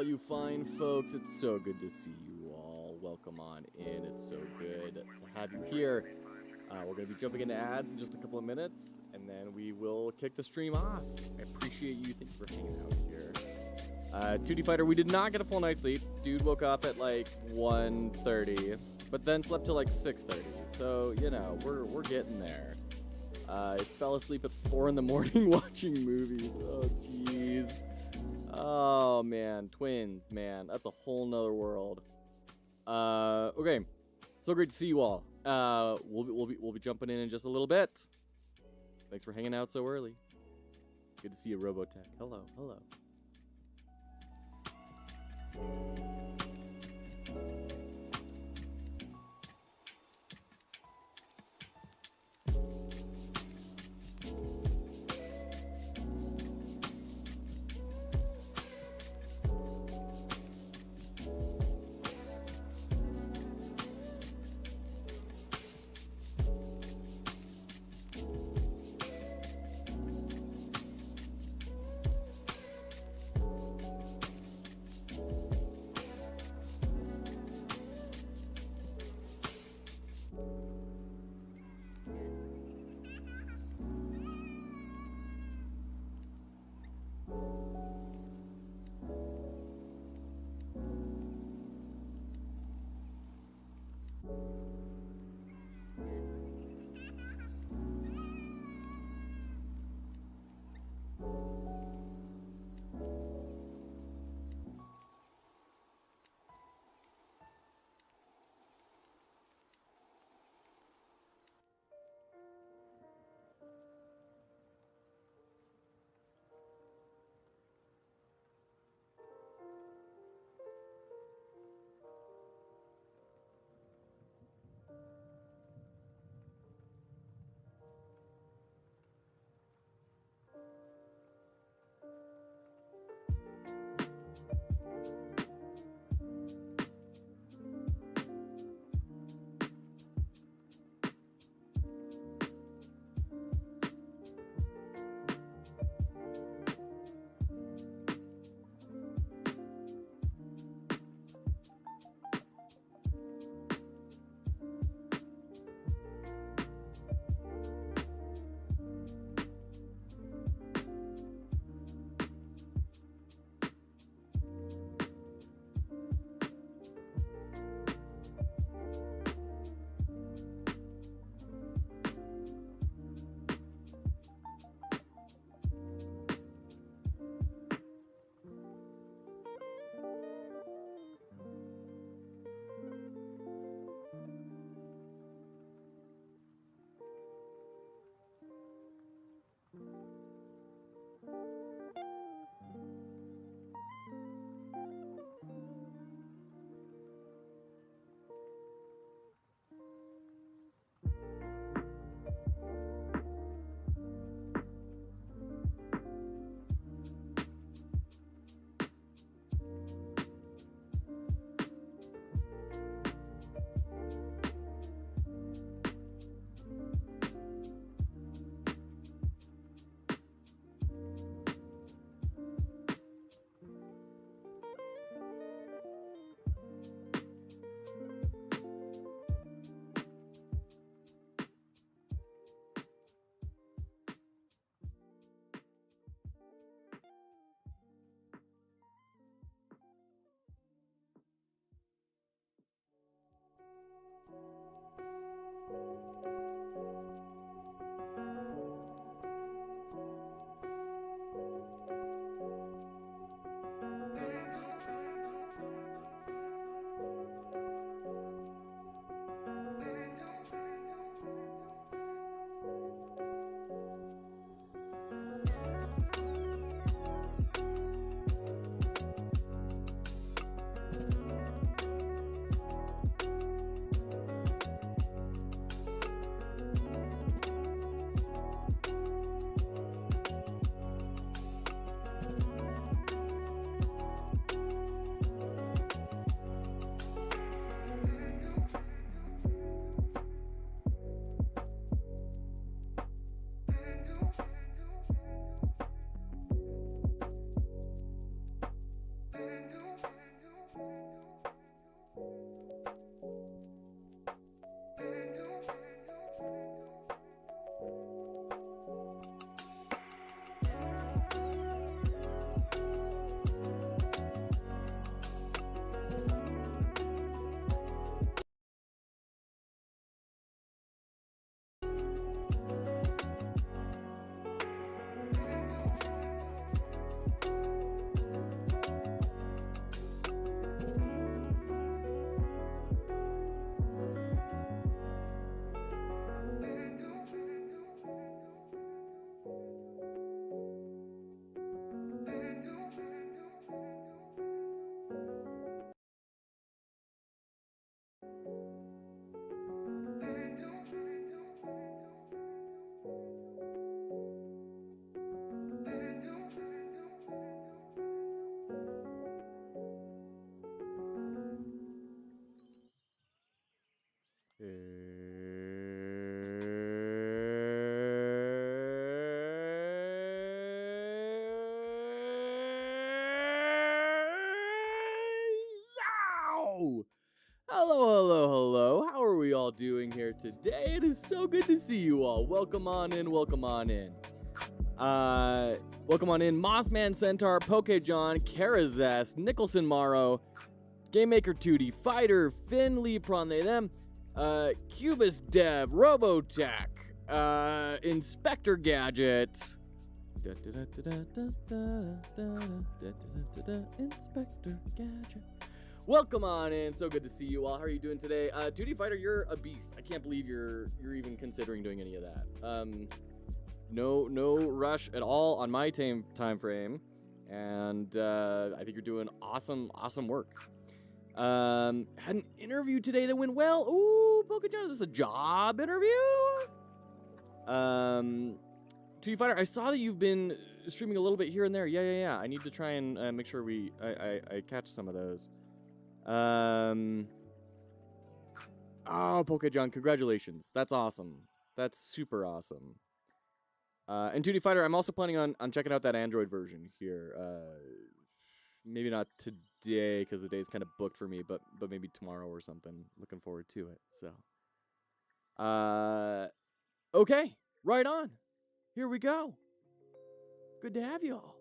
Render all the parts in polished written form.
you fine folks. It's so good to see you all. Welcome on in. It's so good to have you here. We're going to be jumping into ads in just a couple of minutes, and then we will kick the stream off. I appreciate you. Thank you for hanging out here. 2D Fighter, we did not get a full night's sleep. Dude woke up at like 1:30, but then slept till like 6:30. So, you know, we're getting there. I fell asleep at 4 in the morning watching movies. Oh, jeez. Oh, man. Twins, man. That's a whole nother world. Okay. So great to see you all. We'll be jumping in just a little bit. Thanks for hanging out so early. Good to see you, Robotech. Hello, hello. Hello! Hello. How are we all doing here today? It is so good to see you all. Welcome on in. Welcome on in, Mothman Centaur, Pokejohn, Karazest, Nicholson Morrow, GameMaker 2D Fighter, Finn Lepron, they them, Cubus Dev, Robotech, Inspector Gadget, Inspector Gadget. Welcome on in. So good to see you all. How are you doing today? 2D Fighter, you're a beast. I can't believe you're even considering doing any of that. No rush at all on my time frame, and I think you're doing awesome work. Had an interview today that went well. Ooh, Pokejohn, is this a job interview? 2D Fighter, I saw that you've been streaming a little bit here and there. Yeah. I need to try and make sure I catch some of those. Oh, Pokejohn, congratulations. That's awesome. That's super awesome. And 2D Fighter, I'm also planning on checking out that Android version here. Maybe not today because the day's kind of booked for me, but maybe tomorrow or something. Looking forward to it. So, okay, right on. Here we go. Good to have you all.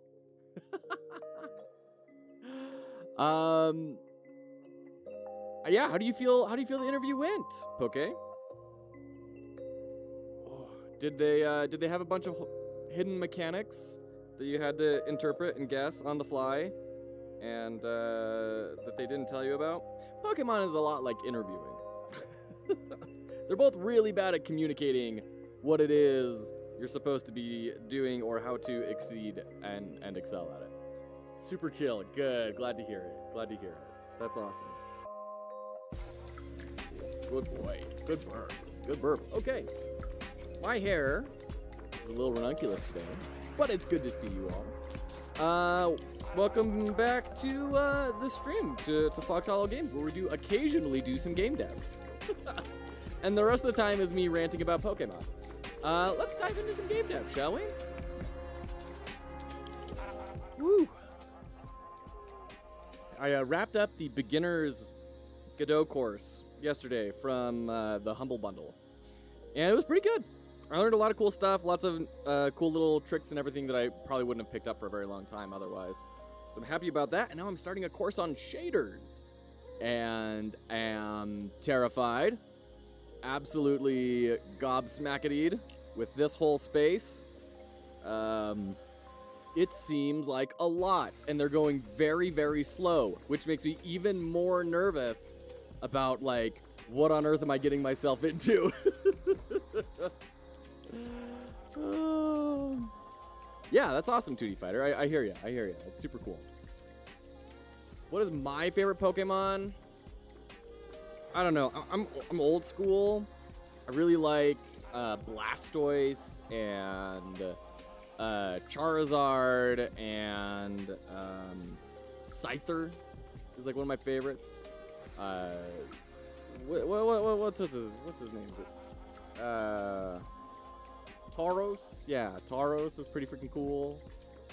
Yeah, how do you feel the interview went, Poke? Did they have a bunch of hidden mechanics that you had to interpret and guess on the fly, and that they didn't tell you about? Pokemon is a lot like interviewing. They're both really bad at communicating what it is you're supposed to be doing or how to exceed and excel at it. Super chill. Good. Glad to hear it. That's awesome. Good boy. Good burp. Okay. My hair is a little ranunculus today, but it's good to see you all. Welcome back to the stream, to foxhollowgames, where we do occasionally do some game dev. And the rest of the time is me ranting about Pokemon. Let's dive into some game dev, shall we? Woo! I wrapped up the beginner's Godot course yesterday from the Humble Bundle, and it was pretty good. I learned a lot of cool stuff, lots of cool little tricks and everything that I probably wouldn't have picked up for a very long time otherwise. So I'm happy about that, and now I'm starting a course on shaders, and am terrified, absolutely gobsmacked with this whole space. It seems like a lot, and they're going very, very slow, which makes me even more nervous about, like, what on earth am I getting myself into? Yeah, that's awesome, 2D Fighter. I hear you. It's super cool. What is my favorite Pokemon? I don't know. I'm old school. I really like Blastoise and Charizard and Scyther is like one of my favorites. What's his name? Is it Tauros? Yeah, Tauros is pretty freaking cool.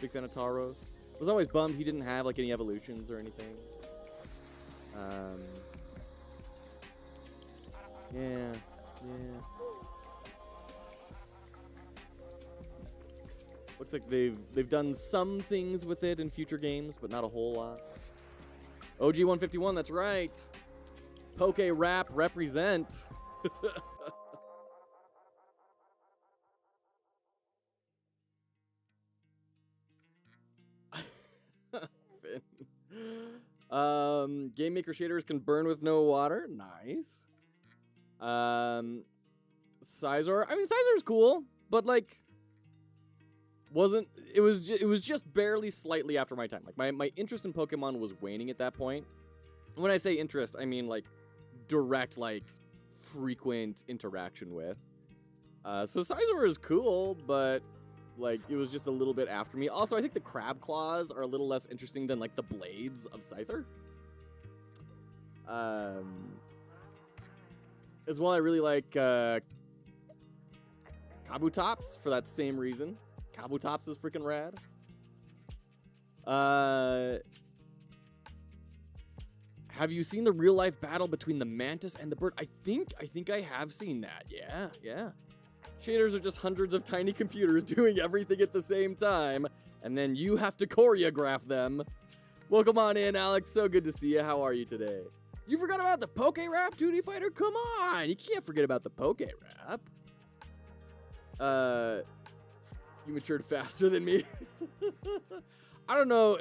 Big fan of Tauros. Was always bummed he didn't have like any evolutions or anything. Yeah. Looks like they've done some things with it in future games, but not a whole lot. OG 151, that's right. Poke Rap represent. GameMaker shaders can burn with no water. Nice. Scizor. I mean, Scizor's cool, but like, it was just barely slightly after my time. Like my interest in Pokemon was waning at that point. When I say interest, I mean like direct, like frequent interaction with. So Scizor is cool, but like it was just a little bit after me. Also, I think the crab claws are a little less interesting than like the blades of Scyther. As well, I really like Kabutops for that same reason. Kabutops is freaking rad. Have you seen the real life battle between the mantis and the bird? I think I have seen that. Yeah. Shaders are just hundreds of tiny computers doing everything at the same time, and then you have to choreograph them. Welcome on in, Alex. So good to see you. How are you today? You forgot about the Poke Rap, Duty Fighter? Come on! You can't forget about the Poke Rap. You matured faster than me. I don't know.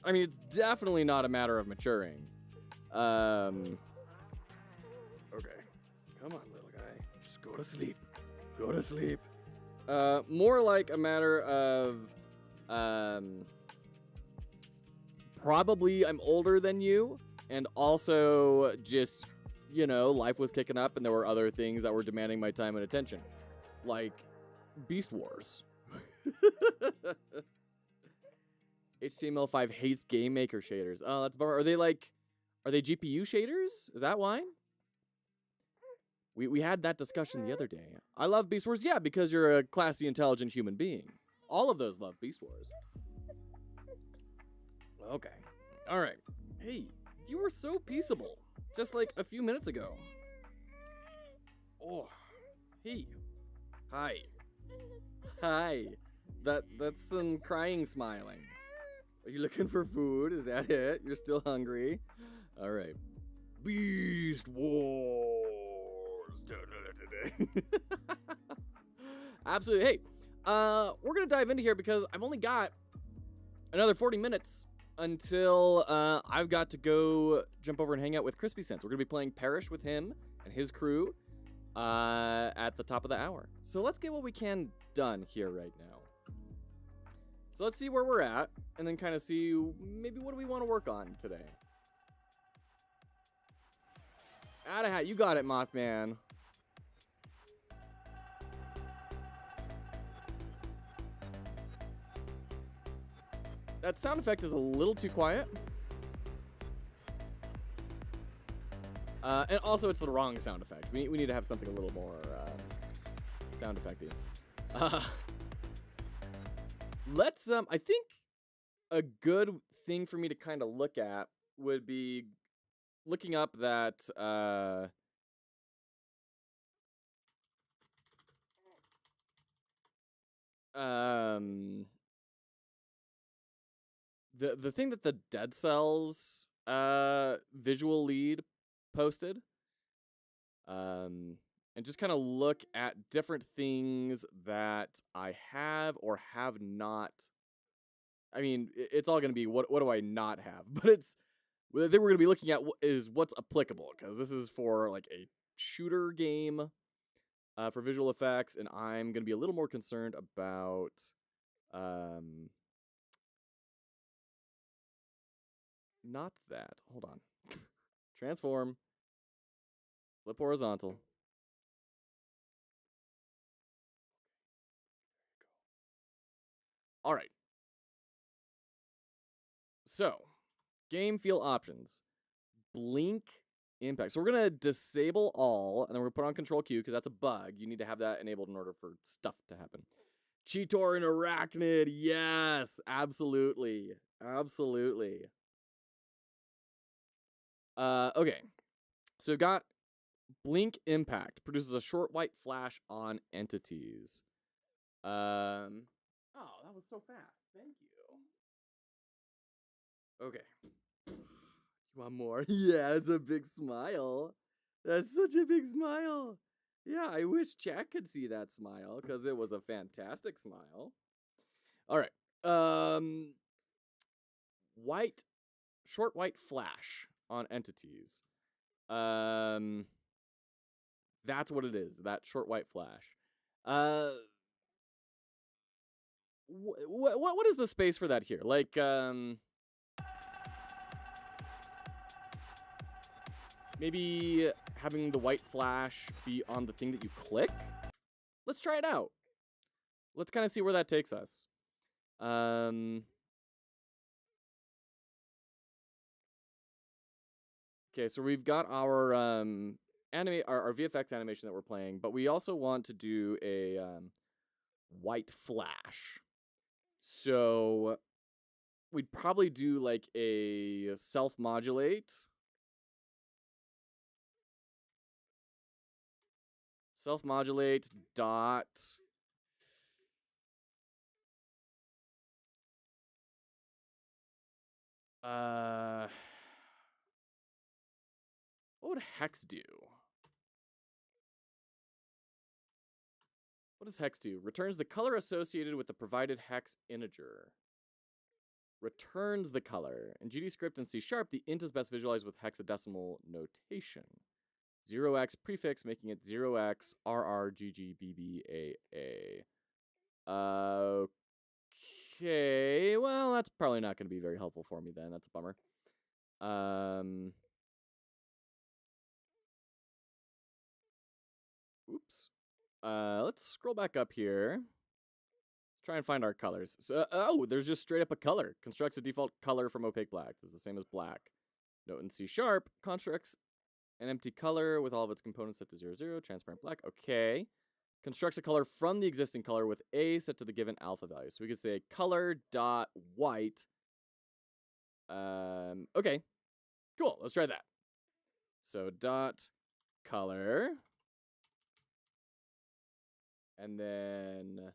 I mean, it's definitely not a matter of maturing. Okay. Come on, little guy. Just go to sleep. Go to sleep. More like a matter of, probably I'm older than you, and also just, life was kicking up and there were other things that were demanding my time and attention. Like Beast Wars. HTML5 hates GameMaker shaders. Oh, that's a bummer. Are they GPU shaders? Is that why? We had that discussion the other day. I love Beast Wars, yeah, because you're a classy, intelligent human being. All of those love Beast Wars. Okay. All right. Hey, you were so peaceable just like a few minutes ago. Oh. Hey. Hi. Hi. That's some crying smiling. Are you looking for food? Is that it? You're still hungry? All right. Beast Wars. Absolutely. Hey, we're going to dive into here because I've only got another 40 minutes until I've got to go jump over and hang out with CrispySense. We're going to be playing Parish with him and his crew at the top of the hour. So let's get what we can done here right now. So let's see where we're at and then kind of see maybe what do we want to work on today. Outta hat, you got it, Mothman. That sound effect is a little too quiet. And also, it's the wrong sound effect. We need to have something a little more sound effecty. Let's, I think a good thing for me to kind of look at would be looking up that, the thing that the Dead Cells visual lead posted, and just kind of look at different things that I have or have not. I mean, it's all going to be what do I not have, but the thing we're going to be looking at is what's applicable, because this is for like a shooter game for visual effects, and I'm going to be a little more concerned about not that. Hold on. Transform. Flip horizontal. All right. So, game feel options. Blink impact. So we're going to disable all, and then we're going to put on Control Q because that's a bug. You need to have that enabled in order for stuff to happen. Cheetor and Arachnid. Yes, absolutely. Absolutely. Okay. So we've got Blink Impact. Produces a short white flash on entities. Oh, that was so fast. Thank you. Okay. You want more? Yeah, it's a big smile. That's such a big smile. Yeah, I wish chat could see that smile because it was a fantastic smile. All right. Short white flash on entities. That's what it is. That short white flash. What is the space for that here? Like, maybe having the white flash be on the thing that you click? Let's try it out. Let's kind of see where that takes us. Okay, so we've got our our VFX animation that we're playing, but we also want to do a white flash. So we'd probably do like a self-modulate self-modulate dot what would hex do? What does hex do? Returns the color associated with the provided hex integer. Returns the color. In GDScript and C#, the int is best visualized with hexadecimal notation. 0x prefix, making it 0x RRGGBBAA. Okay, well, that's probably not going to be very helpful for me then. That's a bummer. Oops. Let's scroll back up here. Let's try and find our colors. So, oh, there's just straight up a color. Constructs a default color from opaque black. This is the same as black. Note in C#, constructs an empty color with all of its components set to 0, 0, transparent black. Okay. Constructs a color from the existing color with A set to the given alpha value. So we could say color dot white. Okay. Cool. Let's try that. So dot color. And then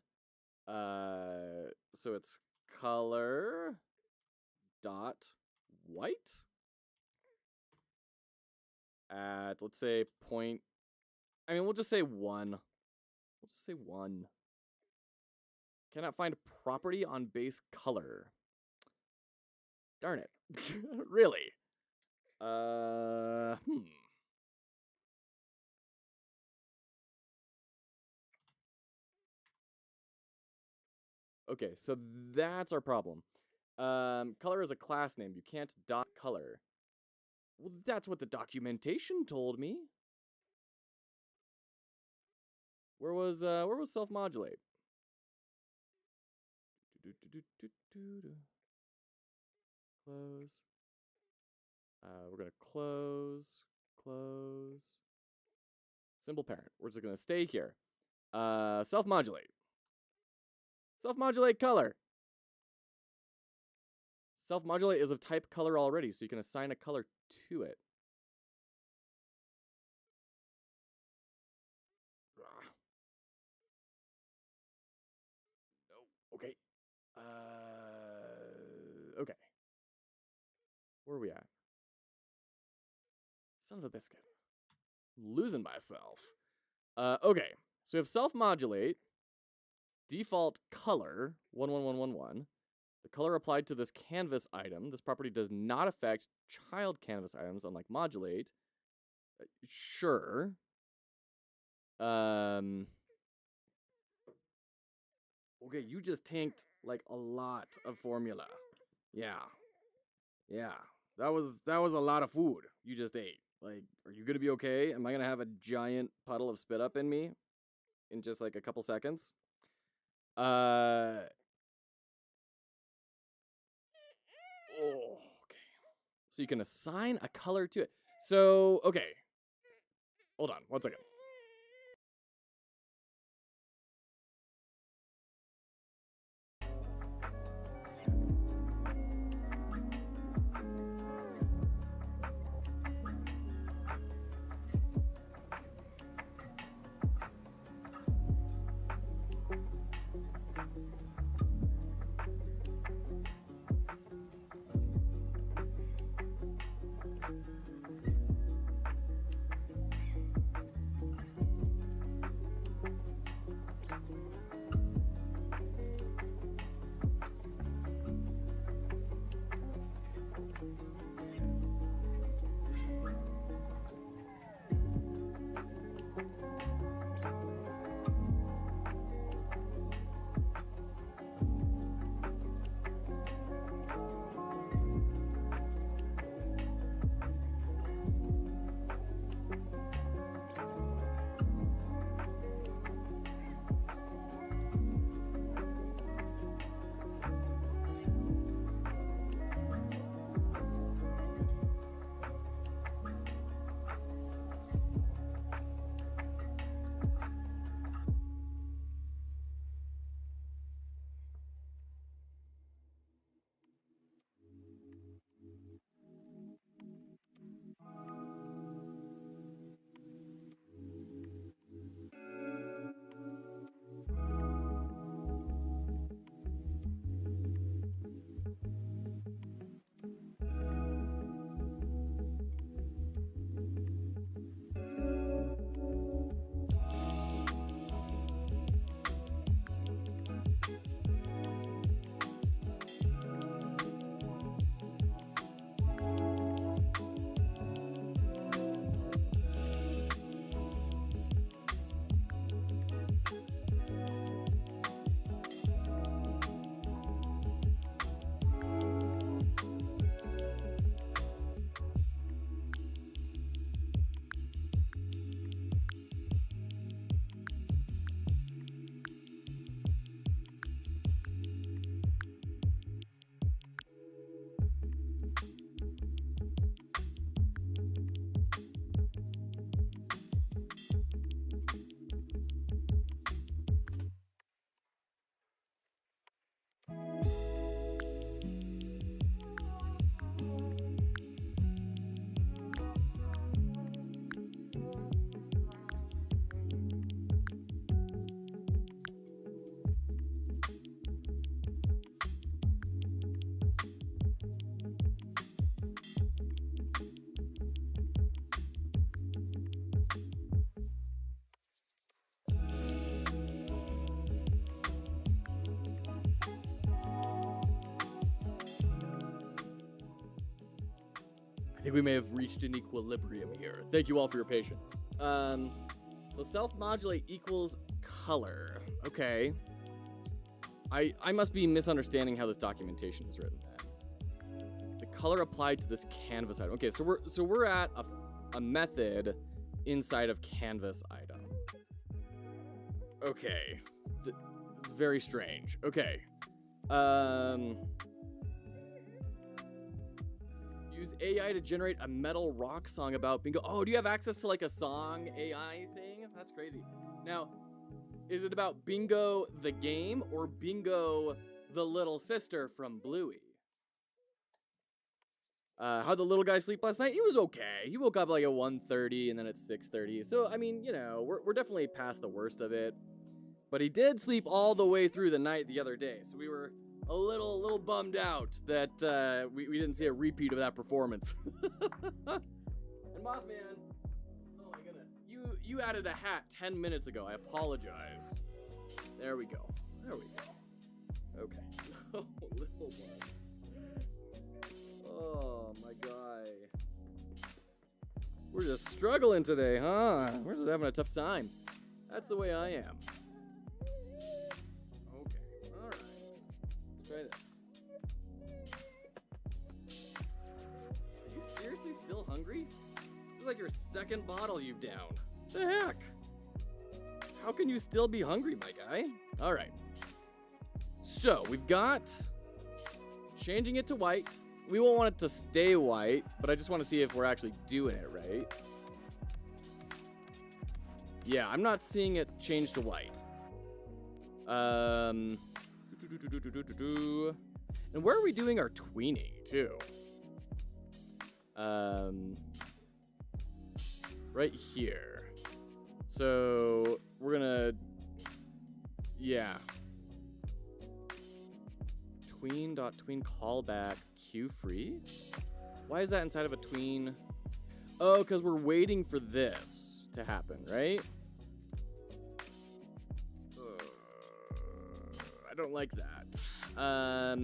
so it's color dot white at, let's say, point. I mean, we'll just say 1. We'll just say 1. Cannot find property on base color. Darn it. Really? Okay, so that's our problem. Color is a class name. You can't dot color. Well, that's what the documentation told me. Where was self-modulate? Close. We're gonna close. Symbol parent. We're just gonna stay here. Self-modulate. Self-modulate color. Self-modulate is of type color already, so you can assign a color to it. No. Okay. Okay. Where are we at? Son of a biscuit. I'm losing myself. Okay. So we have self-modulate. Default color 11111. The color applied to this canvas item. This property does not affect child canvas items, unlike modulate. Sure. Okay, you just tanked like a lot of formula. Yeah. That was a lot of food you just ate. Like, are you gonna be okay? Am I gonna have a giant puddle of spit up in me in just like a couple seconds? Oh, okay. So you can assign a color to it. So, okay. Hold on, 1 second. I think we may have reached an equilibrium here. Thank you all for your patience. So self-modulate equals color. Okay. I must be misunderstanding how this documentation is written then. The color applied to this canvas item. Okay, so we're at a method inside of canvas item. Okay. It's very strange. Okay. Use AI to generate a metal rock song about bingo. Oh, do you have access to like a song AI thing? That's crazy. Now, is it about Bingo the game or Bingo the little sister from Bluey? How'd the little guy sleep last night? He was okay. He woke up like at 1:30 and then at 6:30. So, I mean, you know, we're definitely past the worst of it. But he did sleep all the way through the night the other day. So we were a little bummed out that we didn't see a repeat of that performance. And Mothman, oh my goodness, you added a hat 10 minutes ago. I apologize. There we go. Okay. Oh, little one. Oh my guy. We're just struggling today, huh? We're just having a tough time. That's the way I am. Try this. Are you seriously still hungry? This is like your second bottle you've downed. The heck? How can you still be hungry, my guy? All right. So we've got changing it to white. We won't want it to stay white, but I just want to see if we're actually doing it right. Yeah, I'm not seeing it change to white. And where are we doing our tweening too? Right here. So we're gonna, yeah. Tween callback queue free. Why is that inside of a tween? Oh, because we're waiting for this to happen, right? I don't like that. I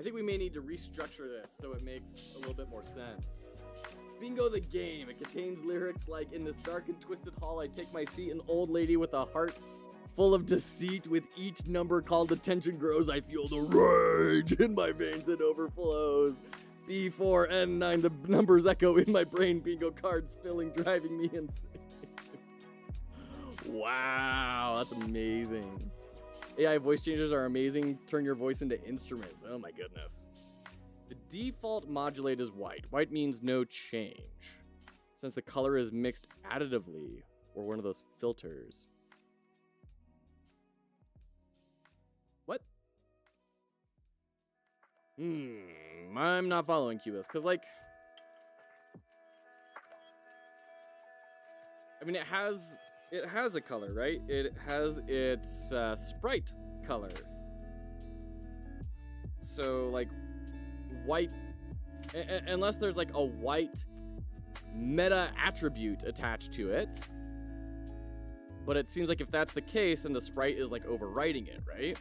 think we may need to restructure this so it makes a little bit more sense. Bingo the game. It contains lyrics like, in this dark and twisted hall, I take my seat, an old lady with a heart full of deceit. With each number called attention grows, I feel the rage in my veins, it overflows. B4, N9, the numbers echo in my brain. Bingo cards filling, driving me insane. Wow, that's amazing. AI voice changers are amazing. Turn your voice into instruments. Oh my goodness. The default modulate is white. White means no change, since the color is mixed additively or one of those filters. What? I'm not following Cubist, because, like, I mean, it has a color, right? It has its sprite color. So, like, white, unless there's, like, a white meta attribute attached to it. But it seems like if that's the case, then the sprite is, like, overwriting it, right?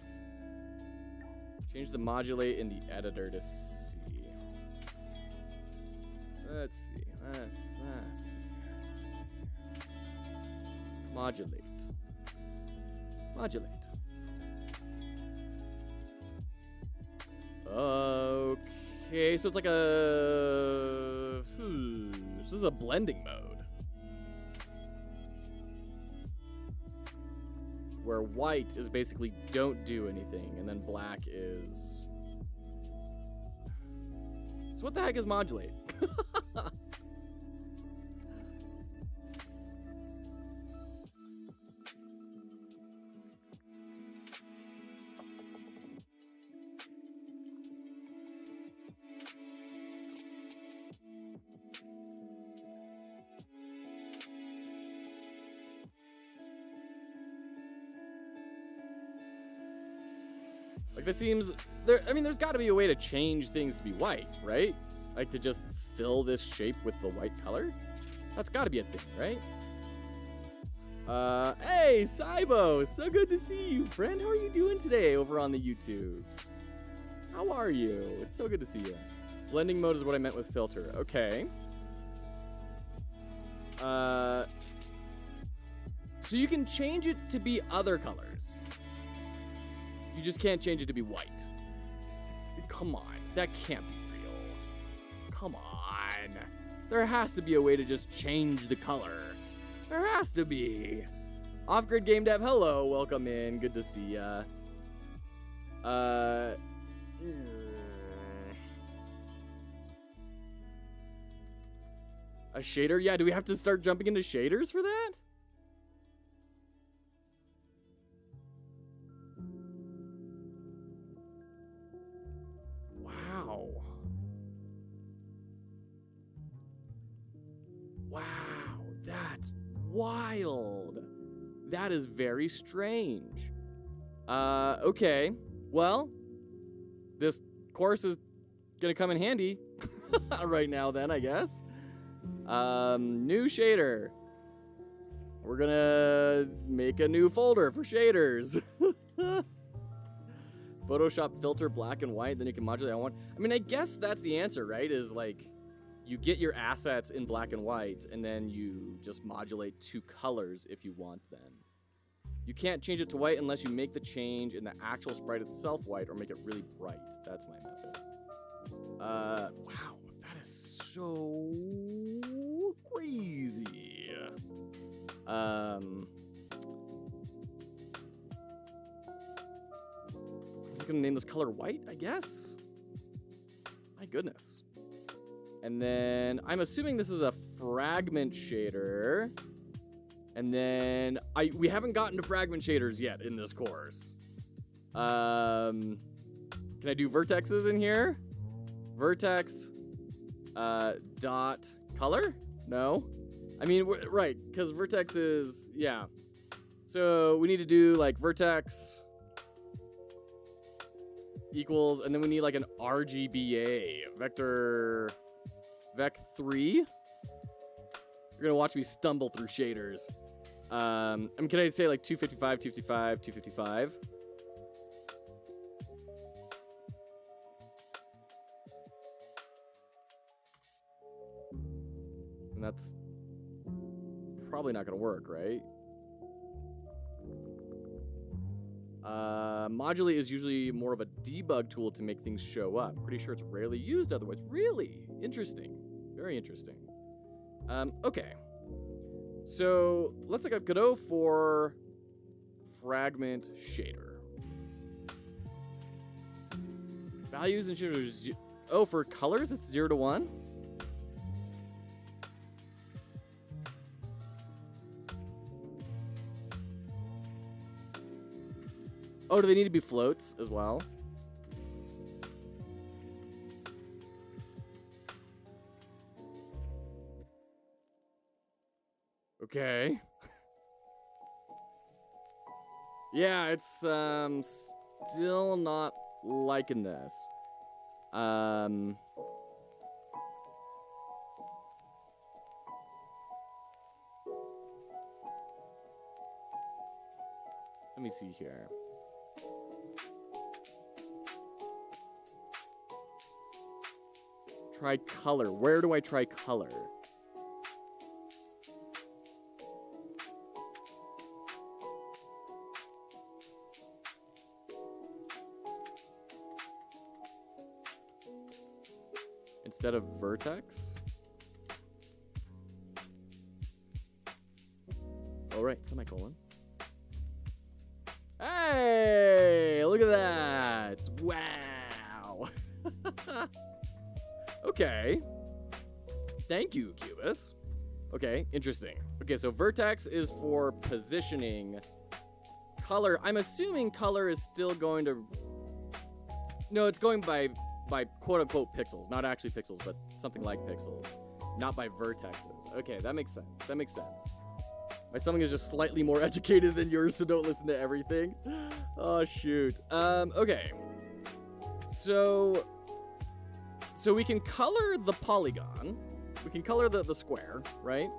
Change the modulate in the editor to see. Let's see. Modulate. Okay, so it's like a... this is a blending mode. Where white is basically don't do anything, and then black is... So what the heck is modulate? Like, this seems... there's got to be a way to change things to be white, right? Like, to just fill this shape with the white color? That's got to be a thing, right? Hey, Saibo, so good to see you, friend. How are you doing today over on the YouTubes? How are you? It's so good to see you. Blending mode is what I meant with filter. Okay. So you can change it to be other colors. You just can't change it to be white. Come on, that can't be real. Come on. There has to be a way to just change the color. There has to be. Off-Grid Game Dev, hello, welcome in. Good to see ya. A shader? Yeah, do we have to start jumping into shaders for that? Wow. Wow, that's wild. That is very strange. Okay. Well, this course is gonna come in handy right now then, I guess. New shader. We're gonna make a new folder for shaders. Photoshop filter black and white, then you can modulate on one. I mean, I guess that's the answer, right? Is like, you get your assets in black and white, and then you just modulate 2 colors if you want them. You can't change it to white unless you make the change in the actual sprite itself white or make it really bright. That's my method. Wow, that is so crazy. I'm just gonna name this color white, I guess. My goodness. And then I'm assuming this is a fragment shader. And then we haven't gotten to fragment shaders yet in this course. Can I do vertexes in here? Vertex dot color? No. I mean, right, because vertex is, yeah. So we need to do like vertex equals, and then we need like an RGBA, vector, vec3. You're gonna watch me stumble through shaders. I mean, can I say like 255, 255, 255? And that's probably not gonna work, right? Modulate is usually more of a debug tool to make things show up. Pretty sure it's rarely used otherwise. Really? Interesting. Very interesting. Okay. So let's look up Godot for fragment shader. Values and shaders. Oh, for colors, it's 0 to 1. Oh, do they need to be floats as well? Okay. Yeah, it's still not liking this. Let me see here. Try color. Where do I try color? Instead of vertex? Oh, right, semicolon. Hey, look at that. Wow. Okay. Thank you, Cubus. Okay, interesting. Okay, so vertex is for positioning. Color, I'm assuming color is still going to... No, it's going by quote-unquote pixels. Not actually pixels, but something like pixels. Not by vertexes. Okay, that makes sense. That makes sense. My stomach is just slightly more educated than yours, so don't listen to everything. Oh, shoot. Okay. So we can color the polygon. We can color the square, right?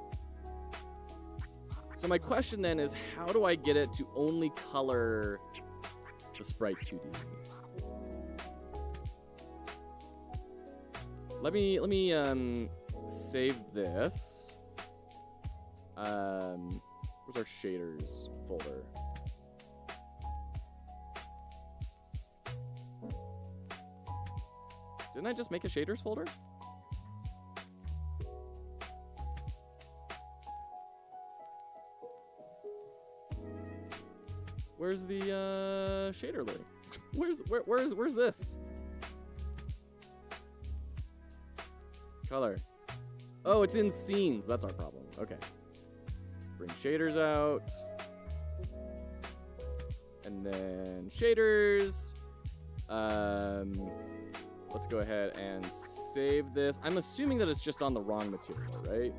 So my question then is, how do I get it to only color the sprite 2D? Let me save this. Where's our shaders folder? Didn't I just make a shaders folder? Where's the shader link? Where's this? Color. Oh, it's in scenes. That's our problem. Okay. Bring shaders out. And then shaders. Let's go ahead and save this. I'm assuming that it's just on the wrong material, right?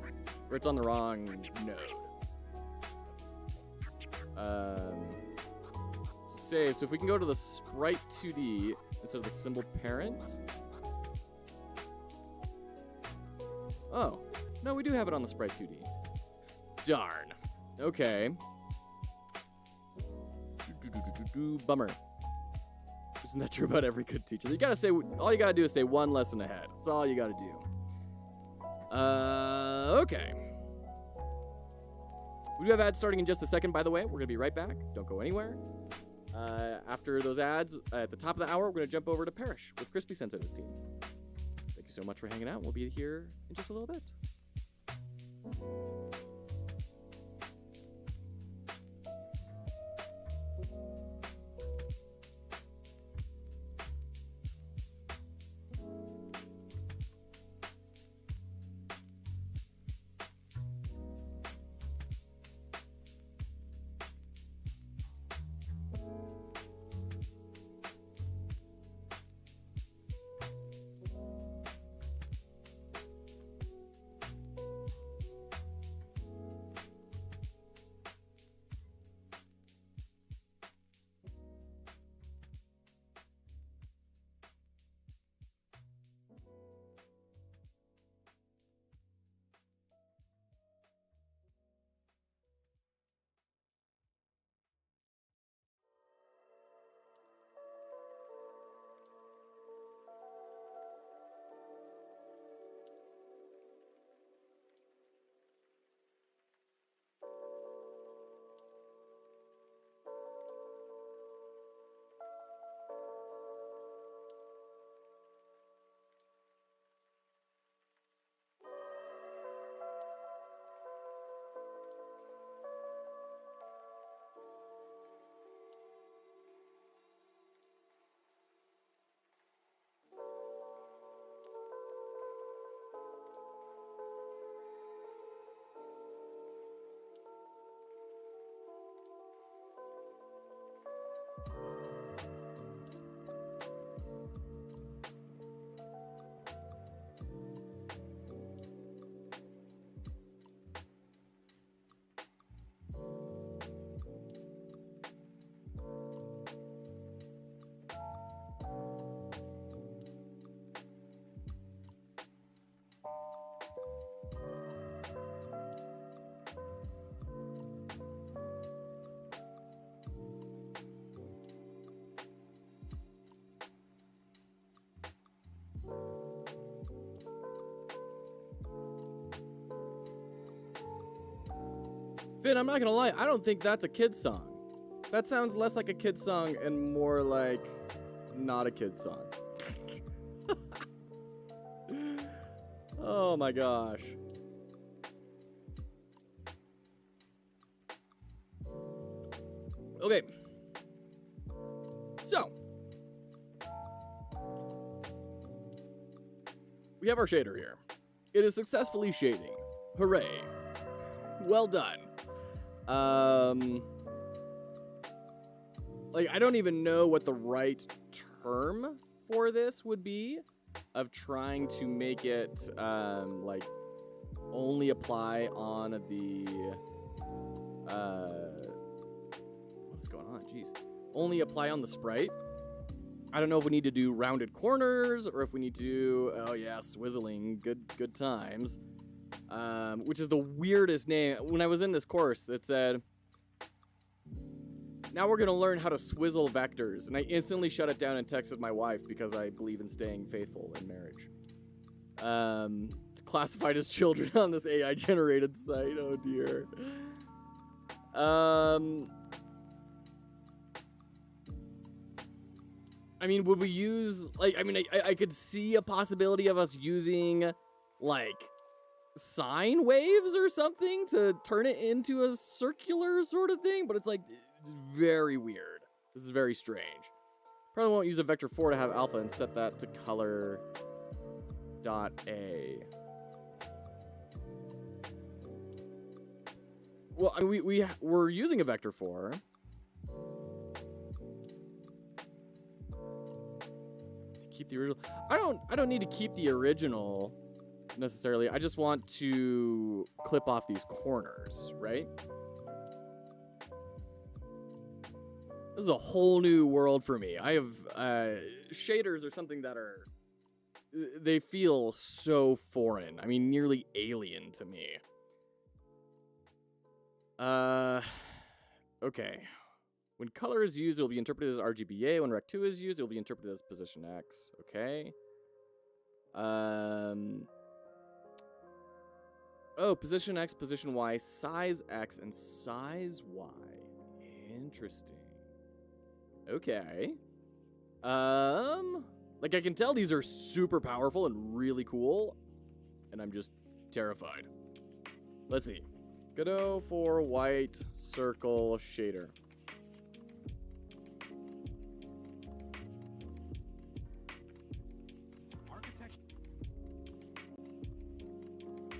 Or it's on the wrong node. So save. So if we can go to the sprite 2D instead of the symbol parent. Oh, no, we do have it on the sprite 2D. Darn. Okay. Bummer. Isn't that true about every good teacher? You gotta say, all you gotta do is stay one lesson ahead. That's all you gotta do. Okay. We do have ads starting in just a second, by the way. We're gonna be right back. Don't go anywhere. After those ads, at the top of the hour, we're gonna jump over to Parish with CrispySense and his team. Thank you so much for hanging out. We'll be here in just a little bit. Finn, I'm not gonna lie, I don't think that's a kid's song. That sounds less like a kid's song and more like not a kid's song. Oh my gosh. Okay. So. We have our shader here. It is successfully shading. Hooray. Well done. Like, I don't even know what the right term for this would be of trying to make it, like, only apply on the, what's going on? Jeez. Only apply on the sprite. I don't know if we need to do rounded corners or if we need to do, oh yeah, swizzling, good times. which is the weirdest name. When I was in this course, it said, now we're going to learn how to swizzle vectors. And I instantly shut it down and texted my wife because I believe in staying faithful in marriage. It's classified as children on this AI-generated site. Oh, dear. I mean, would we use, like, I mean, I could see a possibility of us using, like, sine waves or something to turn it into a circular sort of thing, but it's, like, it's very weird. This is very strange. Probably won't use a vector 4 to have alpha and set that to color dot A. Well, I mean, we're using a vector 4. Keep the original. I don't need to keep the original necessarily. I just want to clip off these corners, right? This is a whole new world for me. I have shaders or something that are, they feel so foreign. I mean, nearly alien to me. Okay. When color is used, it will be interpreted as RGBA. When Rec 2 is used, it will be interpreted as position X. Okay. Oh, position X, position Y, size X, and size Y. Interesting. Okay. Like, I can tell these are super powerful and really cool, and I'm just terrified. Let's see. Godot for white circle shader.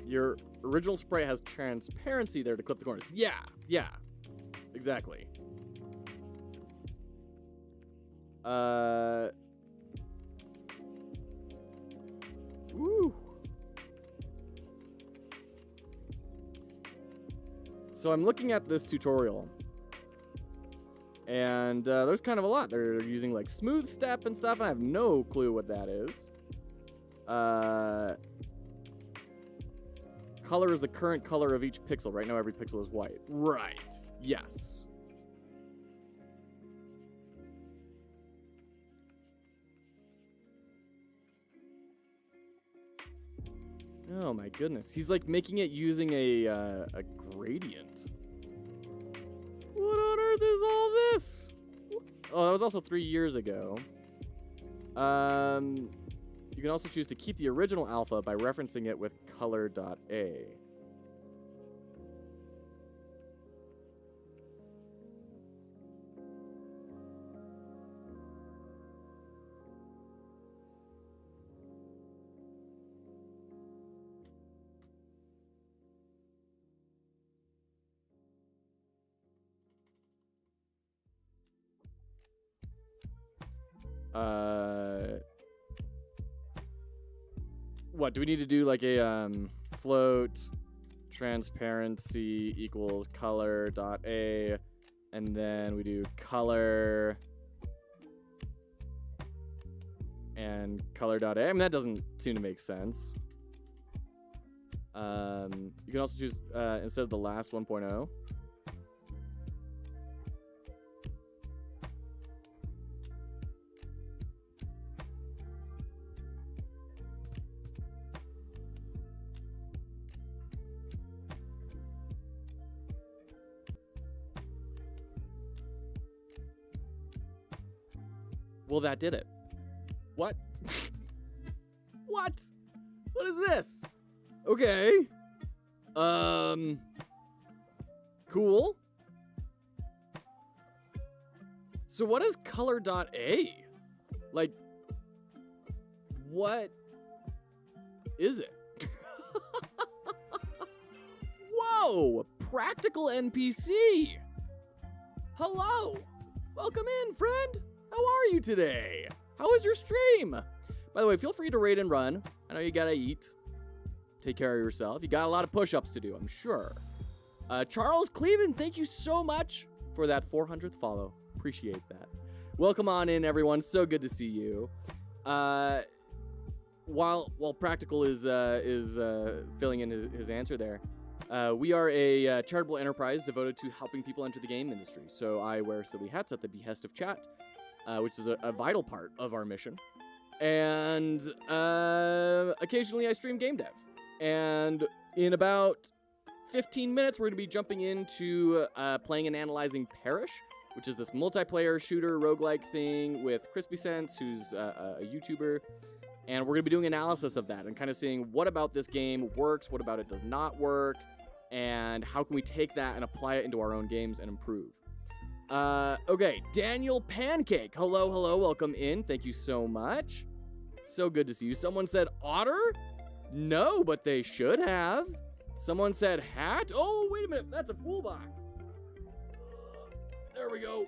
Your original spray has transparency there to clip the corners. Yeah, exactly. Woo. So I'm looking at this tutorial, and there's kind of a lot. They're using like smooth step and stuff, and I have no clue what that is. Color is the current color of each pixel. Right now, every pixel is white. Right. Yes. Oh my goodness. He's like making it using a gradient. What on earth is all this? Oh, that was also 3 years ago. You can also choose to keep the original alpha by referencing it with color.a. What do we need to do? Like a float transparency equals color dot a, and then we do color and color dot a. I mean, that doesn't seem to make sense. You can also choose instead of the last 1.0. Well, that did it. What? What? What is this? Okay. Cool. So what is color.a? Like, what is it? Whoa! Practical NPC! Hello! Welcome in, friend! How are you today? How was your stream? By the way, feel free to raid and run. I know you gotta eat. Take care of yourself. You got a lot of push-ups to do, I'm sure. Charles Cleveland, thank you so much for that 400th follow. Appreciate that. Welcome on in, everyone. So good to see you. while Practical is filling in his answer there, we are a charitable enterprise devoted to helping people enter the game industry. So I wear silly hats at the behest of chat, which is a vital part of our mission. And occasionally I stream game dev. And in about 15 minutes, we're going to be jumping into playing and analyzing Parish, which is this multiplayer shooter roguelike thing with CrispySense, who's a YouTuber. And we're going to be doing analysis of that and kind of seeing what about this game works, what about it does not work, and how can we take that and apply it into our own games and improve. Okay, Daniel Pancake. Hello, welcome in. Thank you so much. So good to see you. Someone said otter? No, but they should have. Someone said hat? Oh, wait a minute. That's a full box. There we go.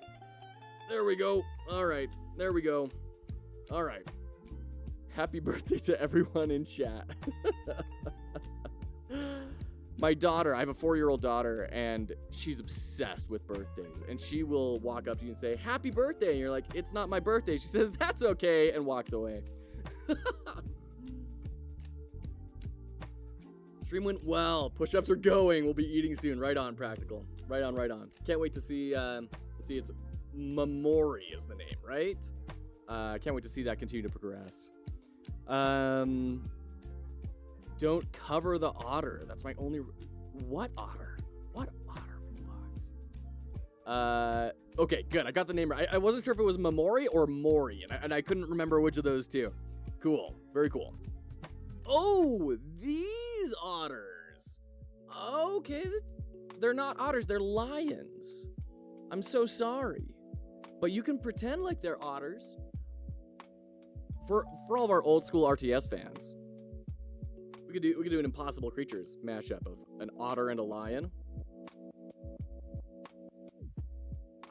There we go. All right. There we go. All right. Happy birthday to everyone in chat. My daughter, I have a 4-year-old daughter, and she's obsessed with birthdays. And she will walk up to you and say, happy birthday. And you're like, it's not my birthday. She says, that's okay, and walks away. Stream went well. Push-ups are going. We'll be eating soon. Right on, Practical. Right on, right on. Can't wait to see, let's see, it's Mamori is the name, right? Can't wait to see that continue to progress. Don't cover the otter. That's my only... What otter? What otter box? Okay, good. I got the name right. I wasn't sure if it was Mamori or Mori, and I couldn't remember which of those two. Cool. Very cool. Oh, these otters. Okay, they're not otters. They're lions. I'm so sorry. But you can pretend like they're otters. For all of our old school RTS fans, we could do an Impossible Creatures mashup of an otter and a lion.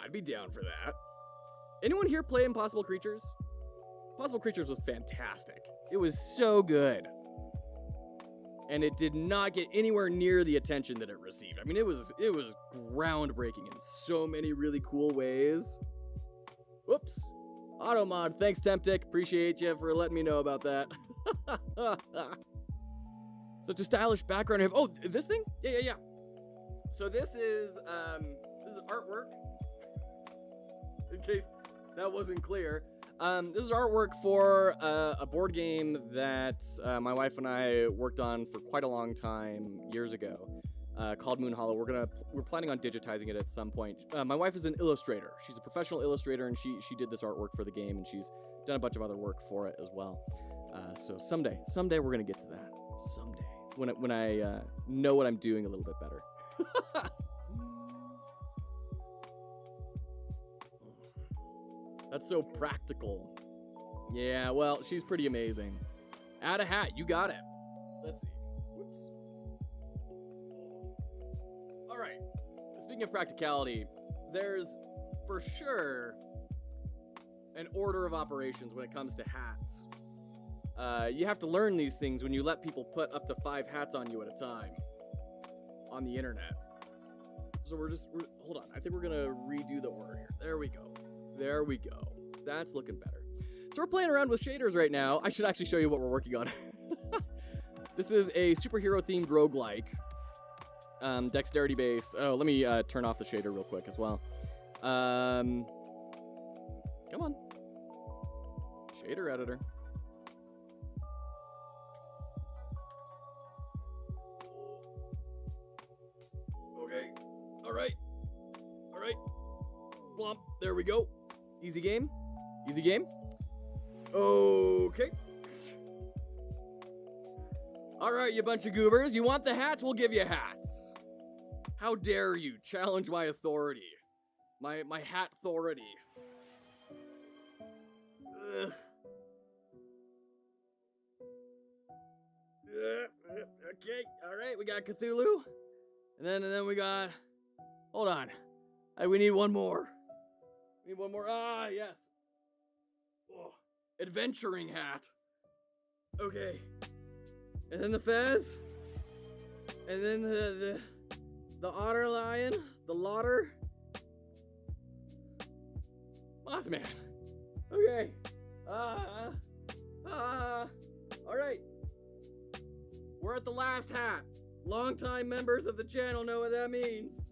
I'd be down for that. Anyone here play Impossible Creatures? Impossible Creatures was fantastic. It was so good. And it did not get anywhere near the attention that it received. I mean, it was groundbreaking in so many really cool ways. Whoops. Automod, thanks Temptic. Appreciate you for letting me know about that. Such a stylish background. Oh, this thing? Yeah. So this is artwork. In case that wasn't clear. This is artwork for a board game that my wife and I worked on for quite a long time years ago, called Moon Hollow. We're planning on digitizing it at some point. My wife is an illustrator. She's a professional illustrator, and she did this artwork for the game, and she's done a bunch of other work for it as well. So someday we're gonna get to that. Someday, when I know what I'm doing a little bit better. That's so practical. Yeah, well, she's pretty amazing. Add a hat, you got it. Let's see. Whoops. All right. Speaking of practicality, there's for sure an order of operations when it comes to hats. You have to learn these things when you let people put up to 5 hats on you at a time on the internet. So we're hold on. I think we're gonna redo the order here. There we go. There we go. That's looking better. So we're playing around with shaders right now. I should actually show you what we're working on. This is a superhero-themed roguelike. Dexterity-based. Oh, let me turn off the shader real quick as well. Come on. Shader editor. Okay. All right. Blump. There we go. Easy game. Okay. All right, you bunch of goobers. You want the hats? We'll give you hats. How dare you challenge my authority? My hat authority. Ugh. Okay, all right, we got Cthulhu. And then we got... Hold on. We need one more. Ah, yes. Oh, adventuring hat. Okay. And then the fez. And then the otter lion. The lauder. Mothman. Okay. All right. We're at the last hat. Longtime members of the channel know what that means.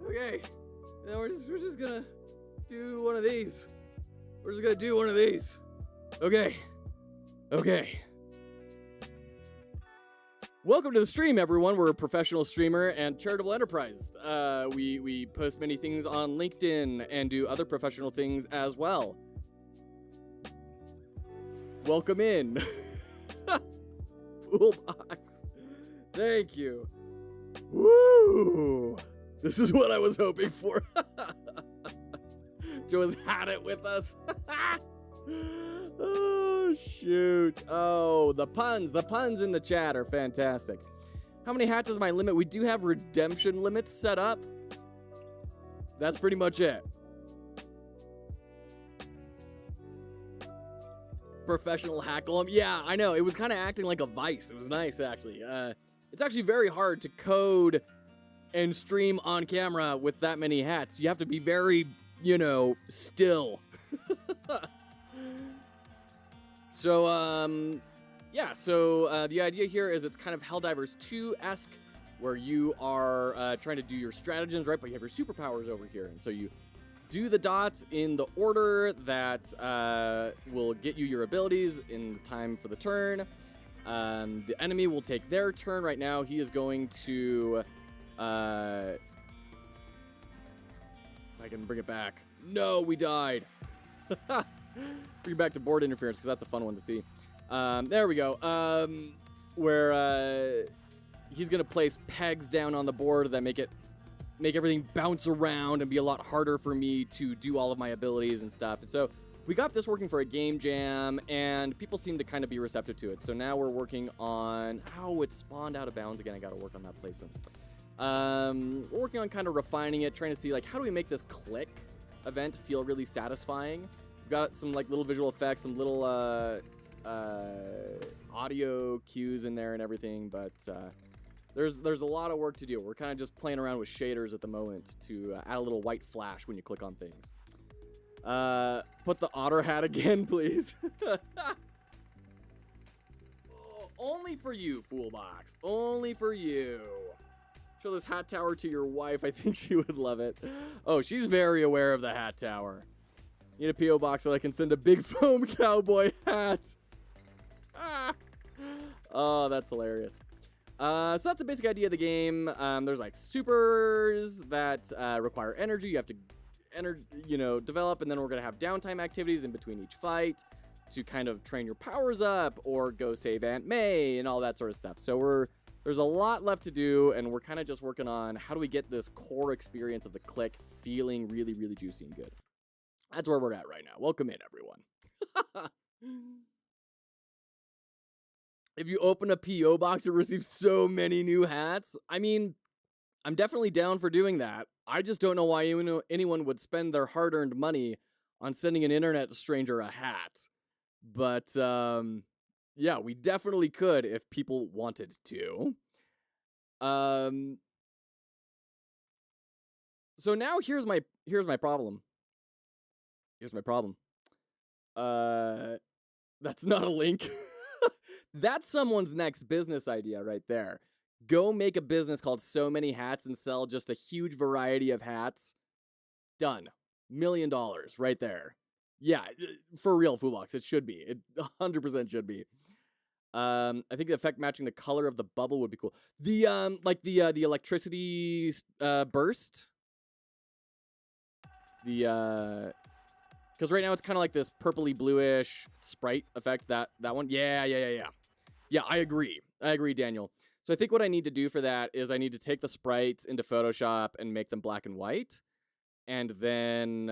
Okay, now we're just gonna do one of these. We're just gonna do one of these. Okay. Welcome to the stream, everyone. We're a professional streamer and charitable enterprise. We post many things on LinkedIn and do other professional things as well. Welcome in. Foolbox. Thank you. Woo! This is what I was hoping for. Joe has had it with us. Oh, shoot. Oh, the puns in the chat are fantastic. How many hats is my limit? We do have redemption limits set up. That's pretty much it. Professional hackle 'em. Yeah, I know. It was kind of acting like a vice. It was nice, actually. It's actually very hard to code and stream on camera with that many hats. You have to be very, still. So, the idea here is it's kind of Helldivers 2-esque, where you are trying to do your stratagems, right? But you have your superpowers over here. And so you do the dots in the order that will get you your abilities in time for the turn. The enemy will take their turn. Right now, he is going to... I can bring it back. No, we died. Bring it back to board interference, because that's a fun one to see. There we go. Where he's going to place pegs down on the board that make everything bounce around and be a lot harder for me to do all of my abilities and stuff. And so we got this working for a game jam, and people seem to kind of be receptive to it. So now we're working on how it spawned out of bounds again. I got to work on that placement. We're working on kind of refining it, trying to see, how do we make this click event feel really satisfying? We've got some, little visual effects, some little audio cues in there and everything, but there's a lot of work to do. We're kind of just playing around with shaders at the moment to add a little white flash when you click on things. Put the otter hat again, please. Oh, only for you, Foolbox. Only for you. Show this hat tower to your wife. I think she would love it. Oh, she's very aware of the hat tower. Need a P.O. box that I can send a big foam cowboy hat. Ah. Oh, that's hilarious. So that's the basic idea of the game. There's supers that require energy. You have to develop, and then we're gonna have downtime activities in between each fight to kind of train your powers up or go save Aunt May and all that sort of stuff. So there's a lot left to do, and we're kind of just working on how do we get this core experience of the click feeling really, really juicy and good. That's where we're at right now. Welcome in, everyone. If you open a P.O. box, you receive so many new hats. I mean, I'm definitely down for doing that. I just don't know why anyone would spend their hard-earned money on sending an internet stranger a hat. But, yeah, we definitely could if people wanted to. So now here's my problem. Here's my problem. That's not a link. That's someone's next business idea right there. Go make a business called So Many Hats and sell just a huge variety of hats. Done. $1 million right there. Yeah, for real, Foolbox. It should be. It 100% should be. I think the effect matching the color of the bubble would be cool. The the electricity burst. Because right now it's kind of like this purpley bluish sprite effect. That one. Yeah. Yeah, I agree, Daniel. So I think what I need to do for that is I need to take the sprites into Photoshop and make them black and white, and then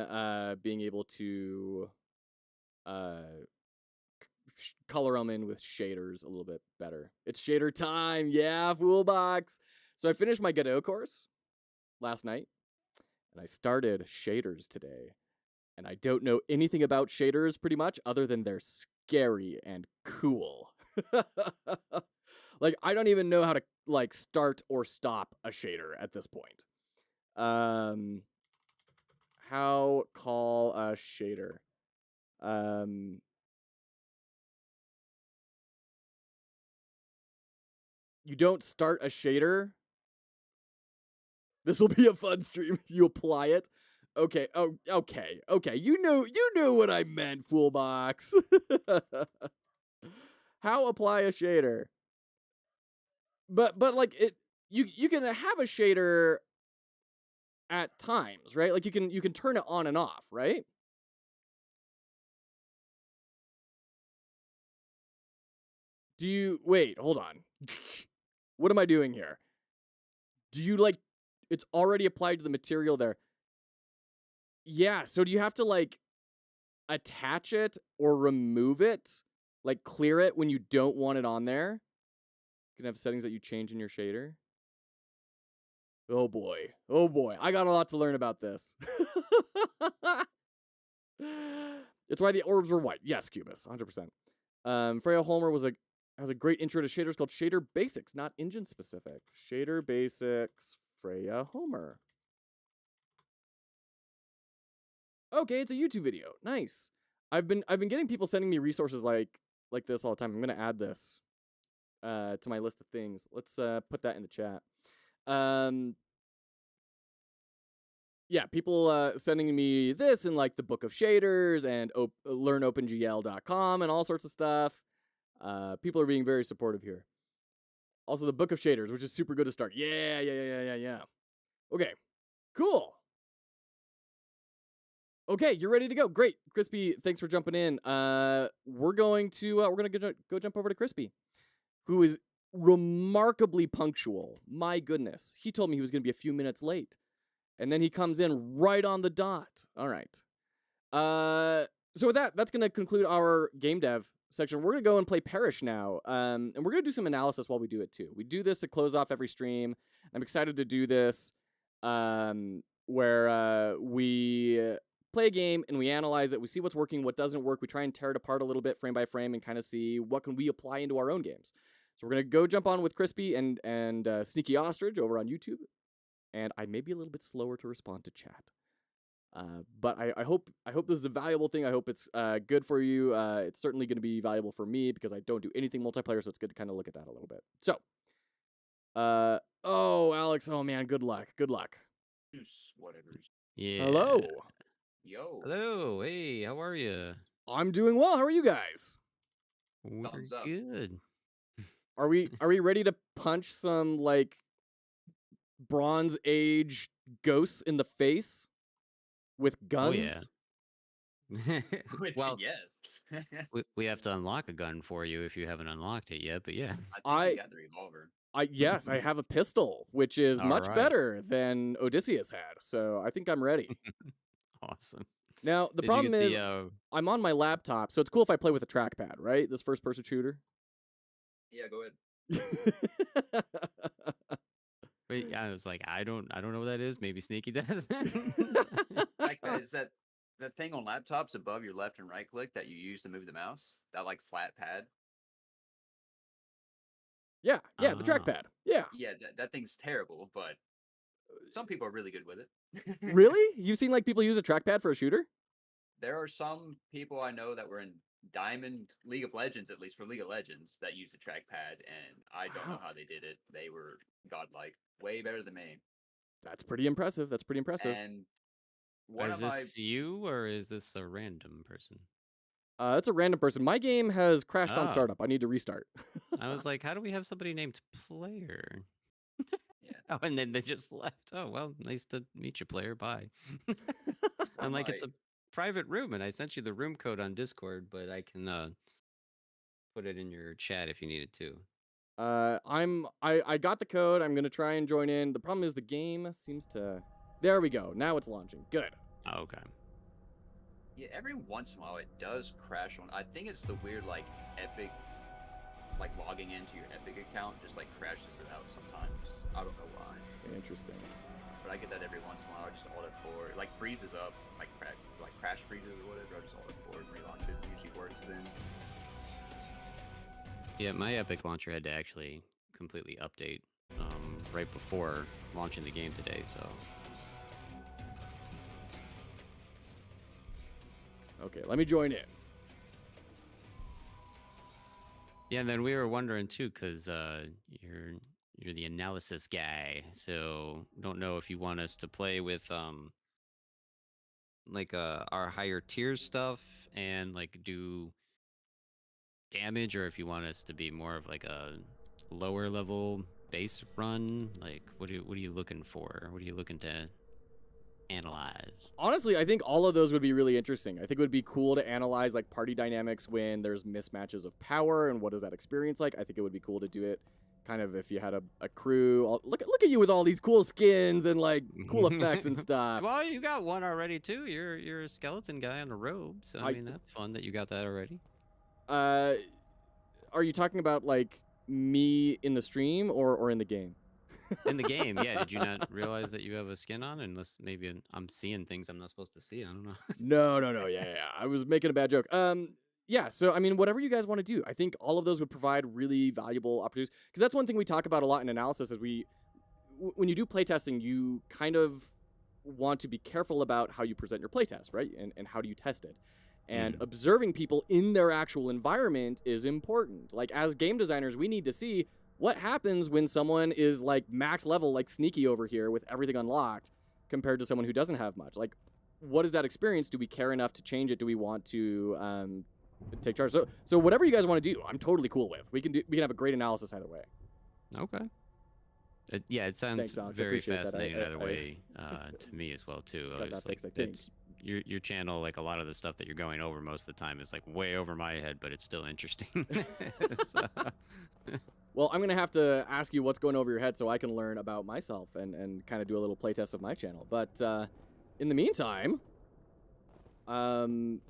being able to color them in with shaders a little bit better. It's shader time. Yeah, Foolbox. So I finished my Godot course last night, and I started shaders today. And I don't know anything about shaders pretty much other than they're scary and cool. Like, I don't even know how to like start or stop a shader at this point. How call a shader? You don't start a shader. This will be a fun stream. You apply it. Okay. Oh, okay. Okay. You know what I meant, Foolbox. How apply a shader? But like you can have a shader at times, right? Like you can turn it on and off, right? Do you wait, hold on. What am I doing here? Do you like it's already applied to the material there? Yeah, so do you have to like attach it or remove it? Like clear it when you don't want it on there? You can have settings that you change in your shader. Oh boy. Oh boy. I got a lot to learn about this. It's why the orbs were white. Yes, Cubus, 100%. Freya Holmer has a great intro to shaders called Shader Basics, not engine specific. Shader Basics, Freya Homer. Okay, it's a YouTube video. Nice. I've been getting people sending me resources like this all the time. I'm gonna add this to my list of things. Let's put that in the chat. Yeah, people sending me this and like the Book of Shaders and learnopengl.com and all sorts of stuff. People are being very supportive here. Also, the Book of Shaders, which is super good to start. Yeah. Okay, cool. Okay, you're ready to go. Great, Crispy. Thanks for jumping in. We're gonna go jump over to Crispy, who is remarkably punctual. My goodness, he told me he was gonna be a few minutes late. And then he comes in right on the dot. All right. So with that, that's going to conclude our game dev section. We're going to go and play Parish now. And we're going to do some analysis while we do it too. We do this to close off every stream. I'm excited to do this where we play a game and we analyze it. We see what's working, what doesn't work. We try and tear it apart a little bit frame by frame and kind of see what can we apply into our own games. So we're going to go jump on with Crispy and Sneaky Ostrich over on YouTube. And I may be a little bit slower to respond to chat. But I hope this is a valuable thing. I hope it's good for you. It's certainly going to be valuable for me because I don't do anything multiplayer, so it's good to kind of look at that a little bit. So, oh, Alex, oh man, good luck. Good luck. Whatever. Yeah. Hello. Yo. Hello. Hey, how are you? I'm doing well. How are you guys? We're Thumbs up. good. Are we ready to punch some like Bronze Age ghosts in the face with guns? Oh, yeah. Well, yes. we have to unlock a gun for you if you haven't unlocked it yet, but yeah. I think you got the revolver. Yes, I have a pistol, which is All much right. better than Odysseus had. So I think I'm ready. Awesome. Now, the Did problem you get is I'm on my laptop, so it's cool if I play with a trackpad, right? This first-person shooter. Yeah, go ahead. Wait, I was like, I don't know what that is. Maybe Sneaky does. Trackpad, is that thing on laptops above your left and right click that you use to move the mouse? That like flat pad? Yeah, the trackpad. Yeah. Yeah, that thing's terrible, but some people are really good with it. Really? You've seen like people use a trackpad for a shooter? There are some people I know that were in Diamond League of Legends, at least for League of Legends, that used a trackpad, and I don't know how they did it. They were godlike, way better than me. That's pretty impressive. And one is of my this you or is this a random person? It's a random person. My game has crashed on Oh. startup. I need to restart. I was like, how do we have somebody named Player? Yeah. Oh, and then they just left. Oh, well, nice to meet you, Player. Bye. I'm like, it's a private room, and I sent you the room code on Discord, but I can put it in your chat if you needed to. I got the code. I'm gonna try and join in. The problem is the game seems to. There we go. Now it's launching. Good. Oh, okay. Yeah, every once in a while it does crash on. I think it's the weird like Epic, like logging into your Epic account just like crashes it out sometimes. I don't know why. Interesting. But I get that every once in a while. I just alt F4. It like freezes up, like crash freezes or whatever. I just alt F4 and relaunch it. It usually works then. Yeah, my Epic launcher had to actually completely update right before launching the game today, so... Okay, let me join in. Yeah, and then we were wondering too, because you're the analysis guy, so don't know if you want us to play with like our higher tier stuff and like do damage, or if you want us to be more of like a lower level base run. Like, what are you looking for? What are you looking to analyze? Honestly, I think all of those would be really interesting. I think it would be cool to analyze like party dynamics when there's mismatches of power and what does that experience like. I think it would be cool to do it kind of if you had a crew. Look at you with all these cool skins and like cool effects and stuff. Well, you got one already too. You're a skeleton guy on a robe, so I mean that's fun that you got that already. Are you talking about like me in the stream or in the game? In the game, yeah. Did you not realize that you have a skin on? Unless maybe I'm seeing things I'm not supposed to see. I don't know. No. Yeah. I was making a bad joke. Yeah. So I mean, whatever you guys want to do, I think all of those would provide really valuable opportunities. Because that's one thing we talk about a lot in analysis. Is when you do playtesting, you kind of want to be careful about how you present your playtest, right? And how do you test it? And observing people in their actual environment is important. Like as game designers, we need to see what happens when someone is like max level, like Sneaky over here with everything unlocked compared to someone who doesn't have much. Like, what is that experience? Do we care enough to change it? Do we want to take charge? So whatever you guys want to do, I'm totally cool with. We can have a great analysis either way. Okay. Yeah, it sounds Thanks, very fascinating either way to me as well too. It's your channel, like a lot of the stuff that you're going over most of the time is like way over my head, but it's still interesting. Well, I'm gonna have to ask you what's going over your head so I can learn about myself and kind of do a little playtest of my channel. But in the meantime, I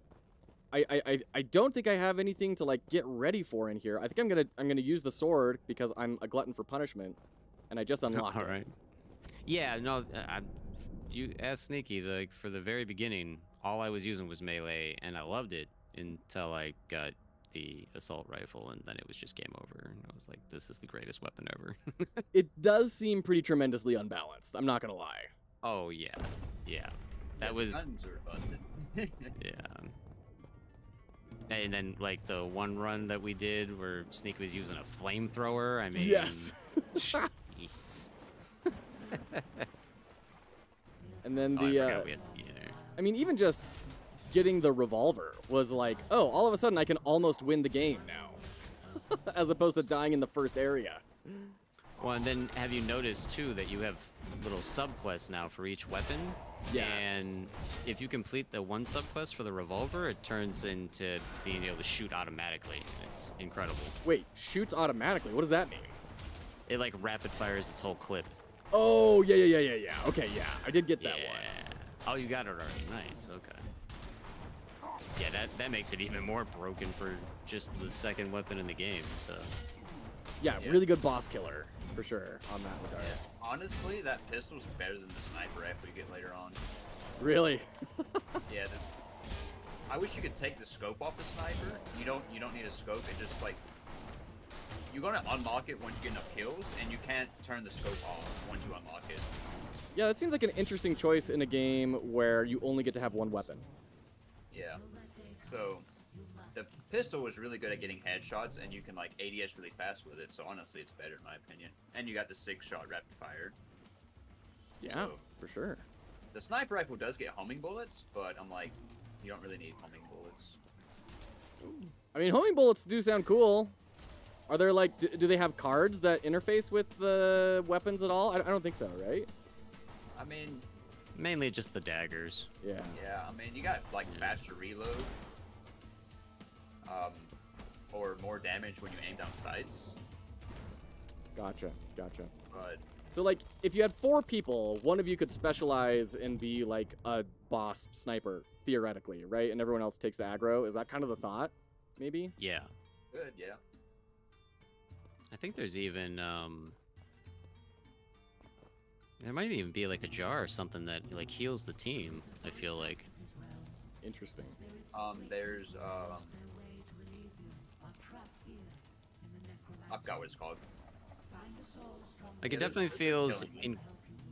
don't think I have anything to like get ready for in here. I think I'm gonna use the sword because I'm a glutton for punishment, and I just unlocked it. All right. Yeah, no, you asked Sneaky, like for the very beginning, all I was using was melee, and I loved it until I got the assault rifle, and then it was just game over. And I was like, this is the greatest weapon ever. It does seem pretty tremendously unbalanced. I'm not gonna lie. Oh yeah. That was. Guns are busted. Yeah. And then like the one run that we did where Sneak was using a flamethrower. I mean. Yes. Jeez. And then I mean, even just getting the revolver was like, oh, all of a sudden I can almost win the game now, as opposed to dying in the first area. Well, and then have you noticed too that you have little subquests now for each weapon? Yes. And if you complete the one subquest for the revolver, it turns into being able to shoot automatically. It's incredible. Wait, shoots automatically? What does that mean? It like rapid fires its whole clip. Oh, yeah. Okay, yeah, I did get that one. Oh, you got it already. Nice. Okay. Yeah, that makes it even more broken for just the second weapon in the game. So. Yeah, really good boss killer for sure on that regard. Yeah. Honestly, that pistol's better than the sniper rifle you get later on. Really? Yeah. I wish you could take the scope off the sniper. You don't need a scope. It just like you're gonna unlock it once you get enough kills, and you can't turn the scope off once you unlock it. Yeah, that seems like an interesting choice in a game where you only get to have one weapon. Yeah. So the pistol was really good at getting headshots, and you can like ADS really fast with it. So honestly, it's better in my opinion. And you got the 6-shot rapid fire. Yeah, So, for sure. the sniper rifle does get homing bullets, but I'm like, you don't really need homing bullets. I mean, homing bullets do sound cool. Are there like, do they have cards that interface with the weapons at all? I don't think so, right? I mean, Mainly just the daggers. Yeah. yeah, I mean, you got like faster reload, or more damage when you aim down sights. Gotcha. But So like, if you had 4 people, one of you could specialize and be like a boss sniper, theoretically, right? And everyone else takes the aggro. Is that kind of the thought, maybe? Yeah. good, yeah. I think there's even there might even be like a jar or something that like heals the team. I feel like. Interesting. There's I forgot what it's called. Like it Yeah, definitely there's feels killing.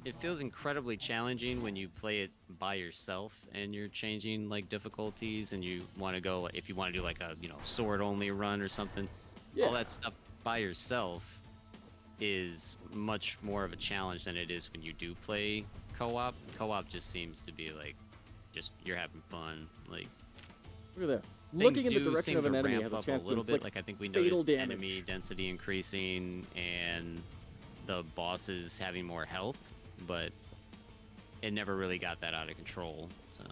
it feels incredibly challenging when you play it by yourself and you're changing like difficulties and you want to go if you want to do like a sword only run or something. Yeah. All that stuff by yourself is much more of a challenge than it is when you do play co-op. Co-op just seems to be like just you're having fun. Like Look at this. things Looking in the do direction seem of to an enemy ramp has a up chance a to little bit. inflict Like I think we fatal noticed damage. enemy density increasing and the bosses having more health, but it never really got that out of control. So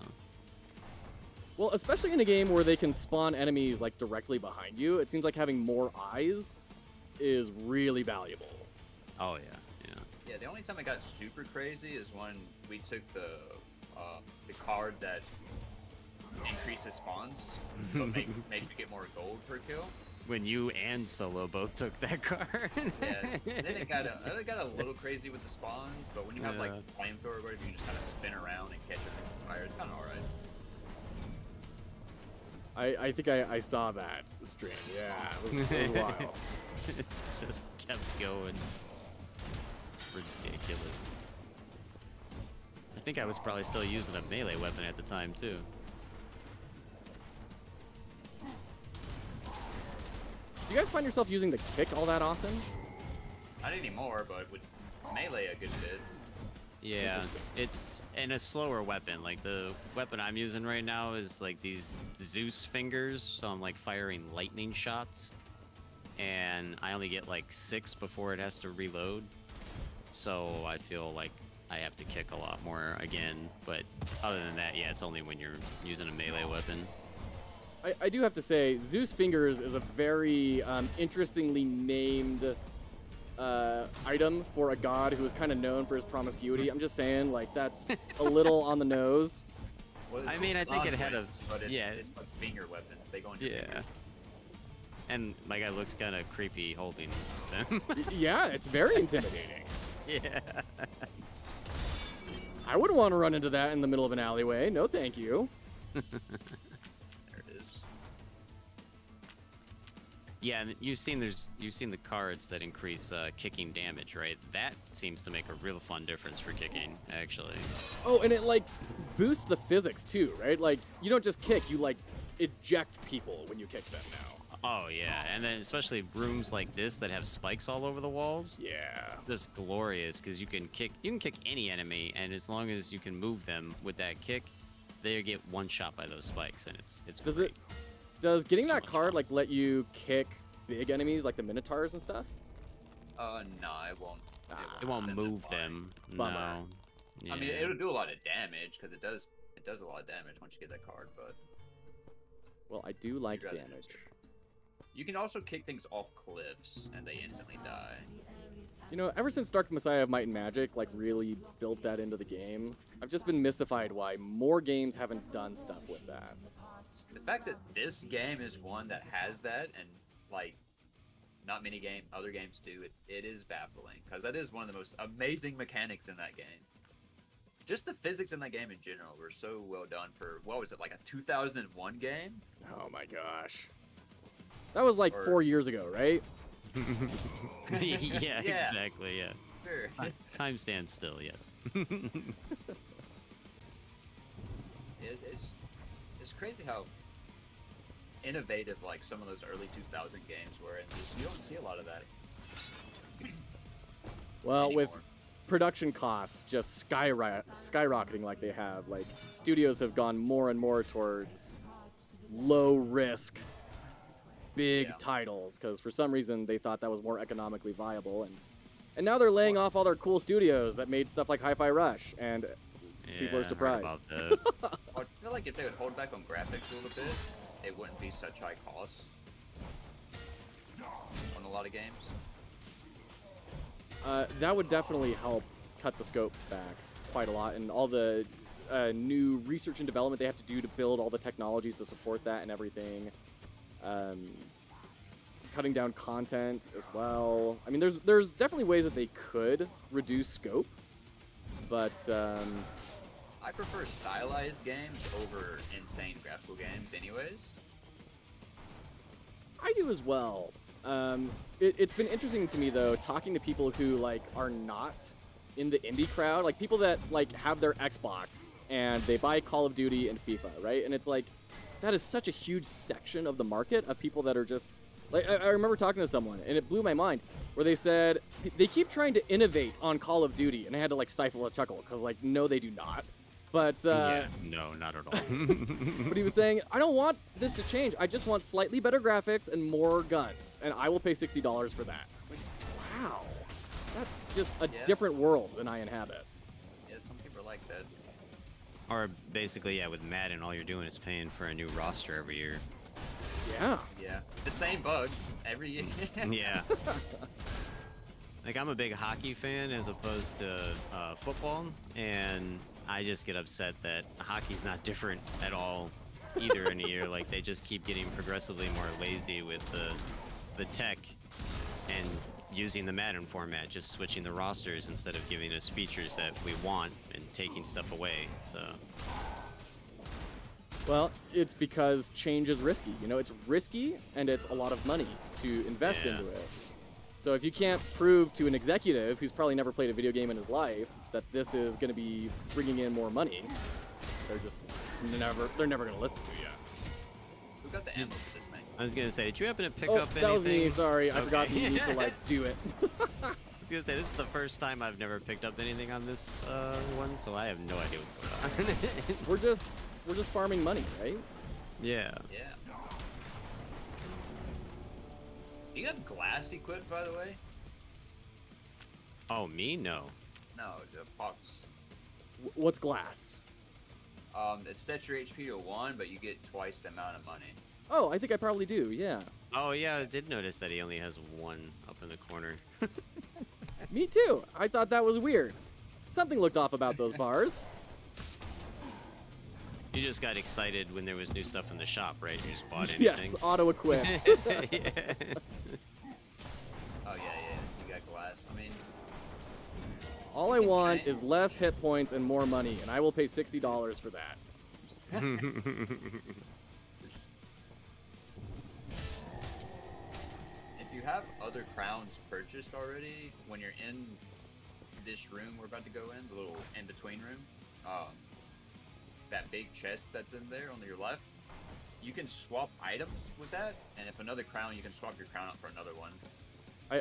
Well, especially in a game where they can spawn enemies like directly behind you, it seems like having more eyes is really valuable. oh yeah. Yeah, the only time I got super crazy is when we took the card that increases spawns, but makes you get more gold per kill. When you and Solo both took that card. Yeah, then it got a little crazy with the spawns, but when you have like flamethrower or whatever, you can just kind of spin around and catch everything on fire. It's kind of alright. I think I saw that stream. Yeah, it was wild. It just kept going. Ridiculous. I think I was probably still using a melee weapon at the time too. Do you guys find yourself using the kick all that often? Not anymore, but with melee a good bit. Yeah, it's and a slower weapon. Like the weapon I'm using right now is like these Zeus fingers, so I'm like firing lightning shots, and I only get like 6 before it has to reload. So I feel like I have to kick a lot more again. But other than that, yeah, it's only when you're using a melee weapon. I do have to say, Zeus Fingers is a very interestingly named item for a god who is kind of known for his promiscuity. I'm just saying, like, that's a little on the nose. Well, I it's mean, I think it not had a range, but it's, yeah. it's like finger weapon. They go into Yeah. fingers. And my guy looks kind of creepy holding them. Yeah, it's very intimidating. Yeah. I wouldn't want to run into that in the middle of an alleyway. No, thank you. There it is. Yeah, and you've seen the cards that increase kicking damage, right? That seems to make a real fun difference for kicking, actually. Oh, and it, like, boosts the physics, too, right? Like, you don't just kick, you, like, eject people when you kick them now. Oh yeah, and then especially rooms like this that have spikes all over the walls. Yeah. Just glorious because you can kick any enemy, and as long as you can move them with that kick, they get one shot by those spikes, and it's great. Does getting So that much card fun. like let you kick big enemies like the Minotaurs and stuff? No, it won't. It won't send them move flying. them. Bummer. No. Yeah. I mean, it'll do a lot of damage because it does a lot of damage once you get that card, but Well, I do like you'd rather damage. use it. You can also kick things off cliffs and they instantly die. You know, ever since Dark Messiah of Might and Magic like really built that into the game, I've just been mystified why more games haven't done stuff with that. The fact that this game is one that has that and like not many other games do it is baffling because that is one of the most amazing mechanics in that game. Just the physics in that game in general were so well done for what was it, like a 2001 game? Oh my gosh. That was like Or- 4 years ago, right? Yeah, Yeah. exactly. Yeah. Sure. Time stands still. Yes. It's crazy how innovative like some of those early 2000 games were, and just, you don't see a lot of that Well, with anymore. production costs just skyrocketing like they have, like studios have gone more and more towards low risk big Yeah. titles because for some reason they thought that was more economically viable, and now they're laying off all their cool studios that made stuff like Hi-Fi Rush, and people are Yeah, I heard surprised. about that. I feel like if they would hold back on graphics a little bit, it wouldn't be such high costs on a lot of games. That would definitely help cut the scope back quite a lot, and all the new research and development they have to do to build all the technologies to support that and everything. Cutting down content as well. I mean, there's definitely ways that they could reduce scope, but I prefer stylized games over insane graphical games anyways. I do as well. It's been interesting to me though, talking to people who like are not in the indie crowd, like people that like have their Xbox and they buy Call of Duty and FIFA, right? And it's like that is such a huge section of the market of people that are just like I remember talking to someone and it blew my mind where they said they keep trying to innovate on Call of Duty, and I had to like stifle a chuckle because like no, they do not. But yeah, no, not at all. but he was saying, I don't want this to change. I just want slightly better graphics and more guns, and I will pay $60 for that. It's like, wow, that's just a different world than I inhabit. Yeah, some people are like that. Or basically, yeah, with Madden, all you're doing is paying for a new roster every year. Yeah. Yeah, the same bugs every year. Yeah. Like, I'm a big hockey fan as opposed to football, and I just get upset that hockey's not different at all either in a year. Like, they just keep getting progressively more lazy with the tech and using the Madden format, just switching the rosters instead of giving us features that we want and taking stuff away. So Well, it's because change is risky. You know, it's risky and it's a lot of money to invest into it. So if you can't prove to an executive who's probably never played a video game in his life that this is going to be bringing in more money, they're never going to listen to you. Who got the ammo for this thing? I was gonna say, did you happen to pick up anything? That was me. Sorry, I Okay. forgot you need to like do it. I was gonna say, this is the first time I've never picked up anything on this one, so I have no idea what's going on. we're just farming money, right? Yeah. Yeah. You got glass equipped, by the way? Oh, me? No. No, the pox. What's glass? It sets your HP to 1, but you get twice the amount of money. Oh, I think I probably do. Yeah. Oh, yeah, I did notice that he only has one up in the corner. Me too. I thought that was weird. Something looked off about those bars. You just got excited when there was new stuff in the shop, right? You just bought anything. Yes, auto-equipped. Yeah. Oh, yeah, you got glass. I mean, All I want is less hit points and more money, and I will pay $60 for that. if you have other crowns purchased already, when you're in this room we're about to go in, the little in-between room, that big chest that's in there on your left, you can swap items with that, and if another crown, you can swap your crown out for another one.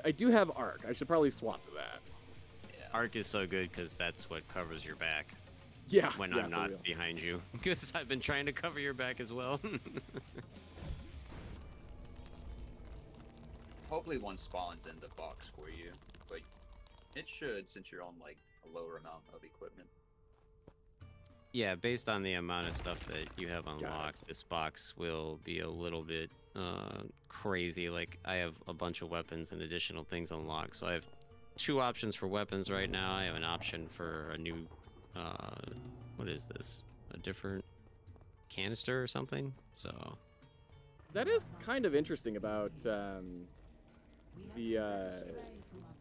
I do have Arc. I should probably swap to that. Yeah. Arc is so good because that's what covers your back Yeah. when yeah, I'm for not real. behind you. Because I've been trying to cover your back as well. Hopefully one spawns in the box for you, but it should since you're on like a lower amount of equipment. Yeah, based on the amount of stuff that you have Got unlocked, this box will be a little bit crazy. Like, I have a bunch of weapons and additional things unlocked. So I have 2 options for weapons right now. I have an option for a new, what is this? A different canister or something? So... That is kind of interesting about the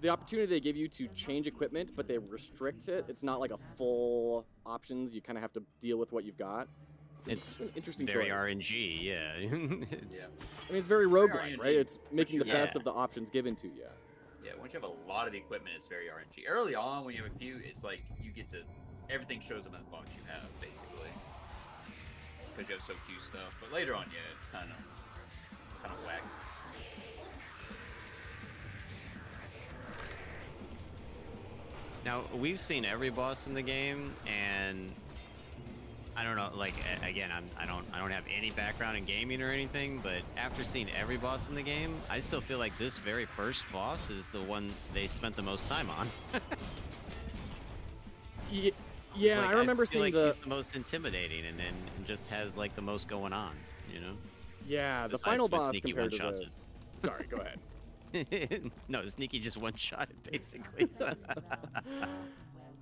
opportunity they give you to change equipment, but they restrict it. It's not like a full options. You kind of have to deal with what you've got. It's an interesting very choice. RNG, yeah. Yeah. I mean, it's very roguelike, RNG. right? It's making the you- best Yeah. of the options given to you. Yeah, once you have a lot of the equipment, it's very RNG. Early on, when you have a few, it's like you get to everything shows up in the box you have, basically, because you have so few stuff. But later on, yeah, it's kind of whack. Now, we've seen every boss in the game, and I don't know, like, again, I don't have any background in gaming or anything, but after seeing every boss in the game, I still feel like this very first boss is the one they spent the most time on. Yeah, It's like, I remember feel seeing like he's the most intimidating, and then just has like the most going on, you know? Yeah, the Besides final when boss Sneaky compared to one-shots this. Sorry, go ahead. No, Sneaky just one-shot it, basically.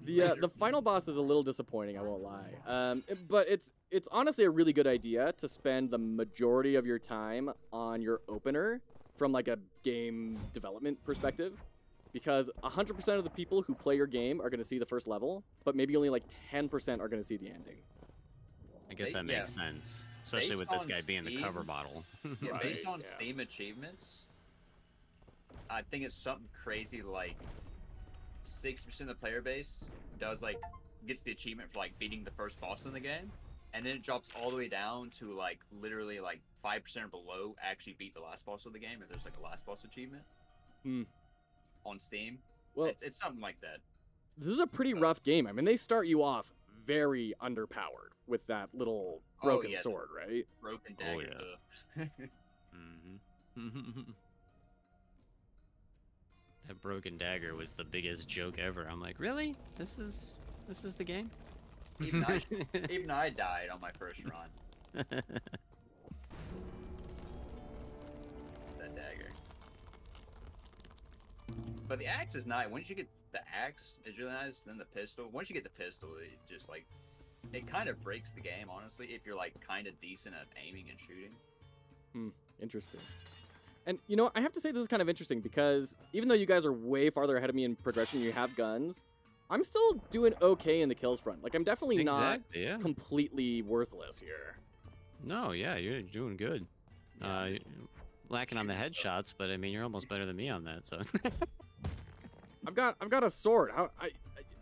The final boss is a little disappointing, I won't lie. But it's honestly a really good idea to spend the majority of your time on your opener from like a game development perspective, because 100% of the people who play your game are going to see the first level, but maybe only like 10% are going to see the ending. I guess that makes sense, especially Based with this on guy being the Steam- cover bottle. Yeah, Right, based on yeah. Steam achievements, I think it's something crazy like 60% of the player base does like gets the achievement for like beating the first boss in the game, and then it drops all the way down to like literally like 5% or below actually beat the last boss of the game if there's like a last boss achievement on Steam. Well, It's something like that. this is a pretty rough game. I mean, they start you off very underpowered with that little broken sword, right? Broken dagger. Oh, That broken dagger was the biggest joke ever. I'm like, really? This is the game? Even I died on my first run. That dagger. But the axe is nice. Once you get the axe, it's really nice. Then the pistol. Once you get the pistol, it just like it kind of breaks the game, honestly. If you're like kind of decent at aiming and shooting. Interesting. And you know, I have to say this is kind of interesting because even though you guys are way farther ahead of me in progression, you have guns. I'm still doing okay in the kills front. Like I'm definitely not completely worthless here. No, yeah, you're doing good. You're lacking on the headshots, but I mean, you're almost better than me on that. So. I've got a sword.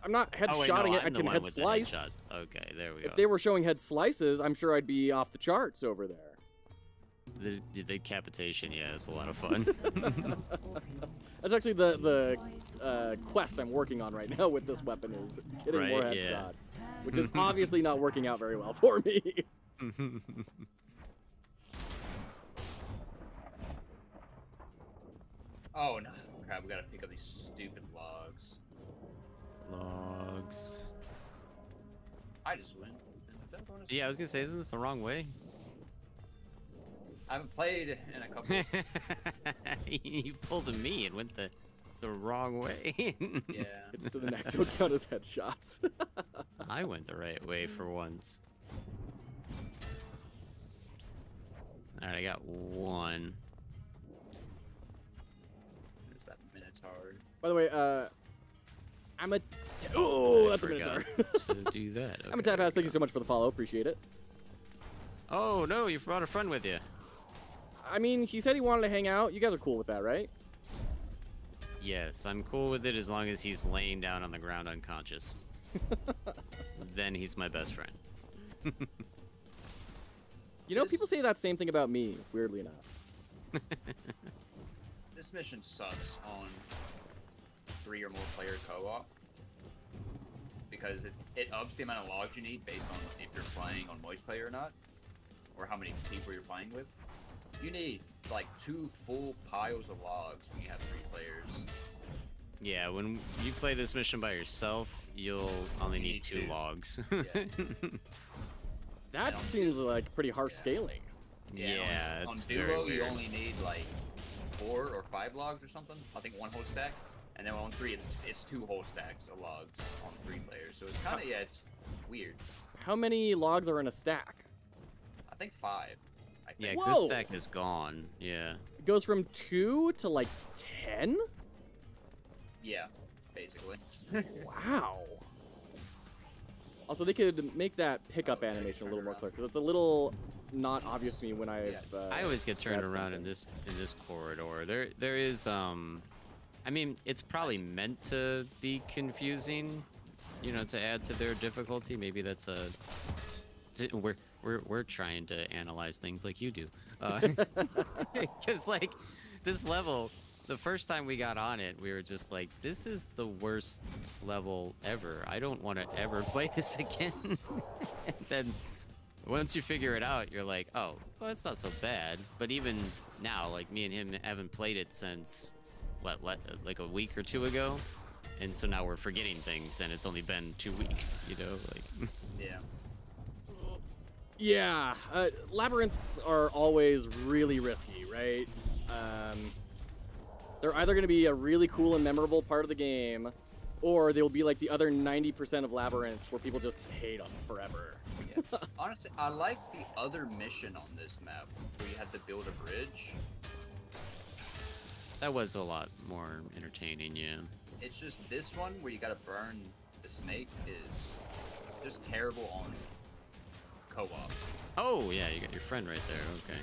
I'm not headshotting it. I can head slice. Okay, there we go. If they were showing head slices, I'm sure I'd be off the charts over there. The decapitation, yeah, it's a lot of fun. That's actually the quest I'm working on right now with this weapon is getting more headshots, which is obviously not working out very well for me. Oh no! Crap! We gotta pick up these stupid logs. Logs. I just went. Yeah, I was gonna say, isn't this the wrong way? I haven't played in a couple. You pulled a me and went the wrong way. Yeah. It's to the neck. Don't count as headshots. I went the right way for once. All right, I got one. There's that Minotaur. By the way, I'm a. Oh, that's a Minotaur. To do that. Okay, I'm a Tap House. Thank you so much for the follow. Appreciate it. Oh no, you brought a friend with you. I mean, he said he wanted to hang out. You guys are cool with that, right? Yes, I'm cool with it as long as he's laying down on the ground unconscious. Then he's my best friend. You know, people say that same thing about me, weirdly enough. This mission sucks on 3 or more player co-op because it ups the amount of logs you need based on if you're playing on multiplayer or not, or how many people you're playing with. You need like 2 full piles of logs when you have 3 players. Yeah, when you play this mission by yourself, you'll only need 2 logs. Yeah. That seems like pretty harsh scaling. Yeah, on it's Duo, very weird. you only need like 4 or 5 logs or something. I think 1 whole stack. And then on 3, it's 2 whole stacks of logs on 3 players. So it's kind of, it's weird. How many logs are in a stack? I think 5. Yeah, because this stack is gone. Yeah. It goes from 2 to like 10? Yeah, basically. Wow. Also, they could make that pickup animation a little more clear, because it's a little not obvious to me when I've... I always get turned around something. in this corridor. There is I mean, it's probably meant to be confusing, you know, to add to their difficulty. Maybe that's a we're trying to analyze things like you do, because like this level, the first time we got on it, we were just like, this is the worst level ever. I don't want to ever play this again. And then once you figure it out, you're like, oh, well, it's not so bad. But even now, like me and him haven't played it since what, like a week or 2 ago, and so now we're forgetting things, and it's only been 2 weeks, you know, like. Yeah. Yeah, labyrinths are always really risky, right? They're either going to be a really cool and memorable part of the game, or they will be like the other 90% of labyrinths where people just hate them forever. Yeah. Honestly, I like the other mission on this map where you had to build a bridge. That was a lot more entertaining, yeah. It's just this one where you gotta burn the snake is just terrible on co-op. Oh, yeah, you got your friend right there, okay.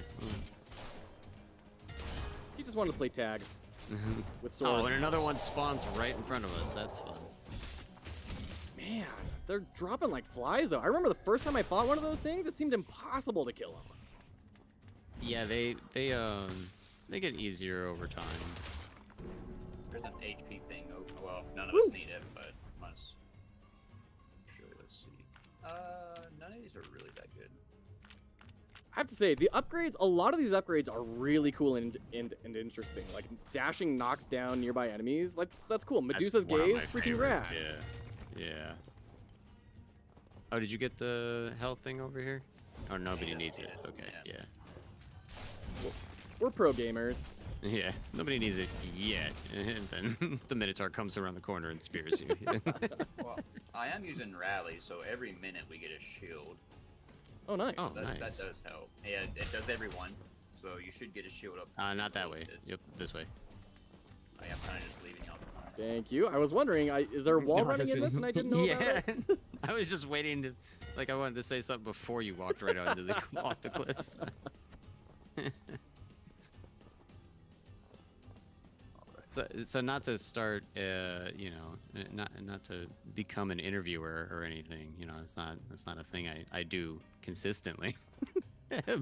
He just wanted to play tag. with swords. Oh, and another one spawns right in front of us. That's fun. Man, they're dropping like flies, though. I remember the first time I fought one of those things, it seemed impossible to kill them. Yeah, they get easier over time. There's an HP thing. Oh, well, none of us need it, but must. Sure, let's see. None of these are really that good. I have to say, the upgrades, a lot of these upgrades are really cool and interesting. Like, dashing knocks down nearby enemies. That's cool. Medusa's Gaze, freaking rad. Yeah. Oh, did you get the health thing over here? Oh, nobody needs it. Okay, yeah. We're pro gamers. Yeah, nobody needs it yet. And then the Minotaur comes around the corner and spears you. Well, I am using Rally, so every minute we get a shield. Oh, nice. Oh, That nice. does help. Yeah, it does everyone, so you should get a shield up. Not that way. Yep, this way. I am kind of just leaving y'all behind. Thank you. I was wondering, is there a wall running in this and I didn't know about it? I was just waiting to, like, I wanted to say something before you walked right onto the off the cliffs. So not to start, you know, not to become an interviewer or anything. You know, that's not a thing I do consistently.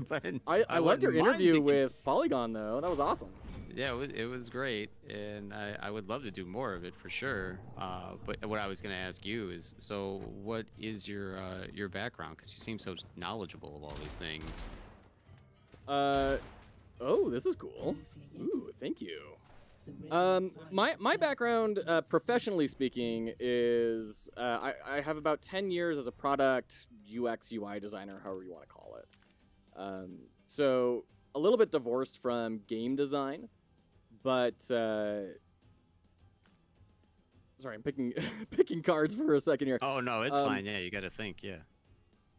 But I loved your interview with Polygon, though. That was awesome. Yeah, it was great, and I would love to do more of it for sure. But what I was going to ask you is, so what is your background? Because you seem so knowledgeable of all these things. Oh, this is cool. Ooh, thank you. My background, professionally speaking, is I have about 10 years as a product UX UI designer, however you want to call it. So a little bit divorced from game design, but sorry, I'm picking cards for a second here. Oh no, it's fine. Yeah, you got to think. Yeah.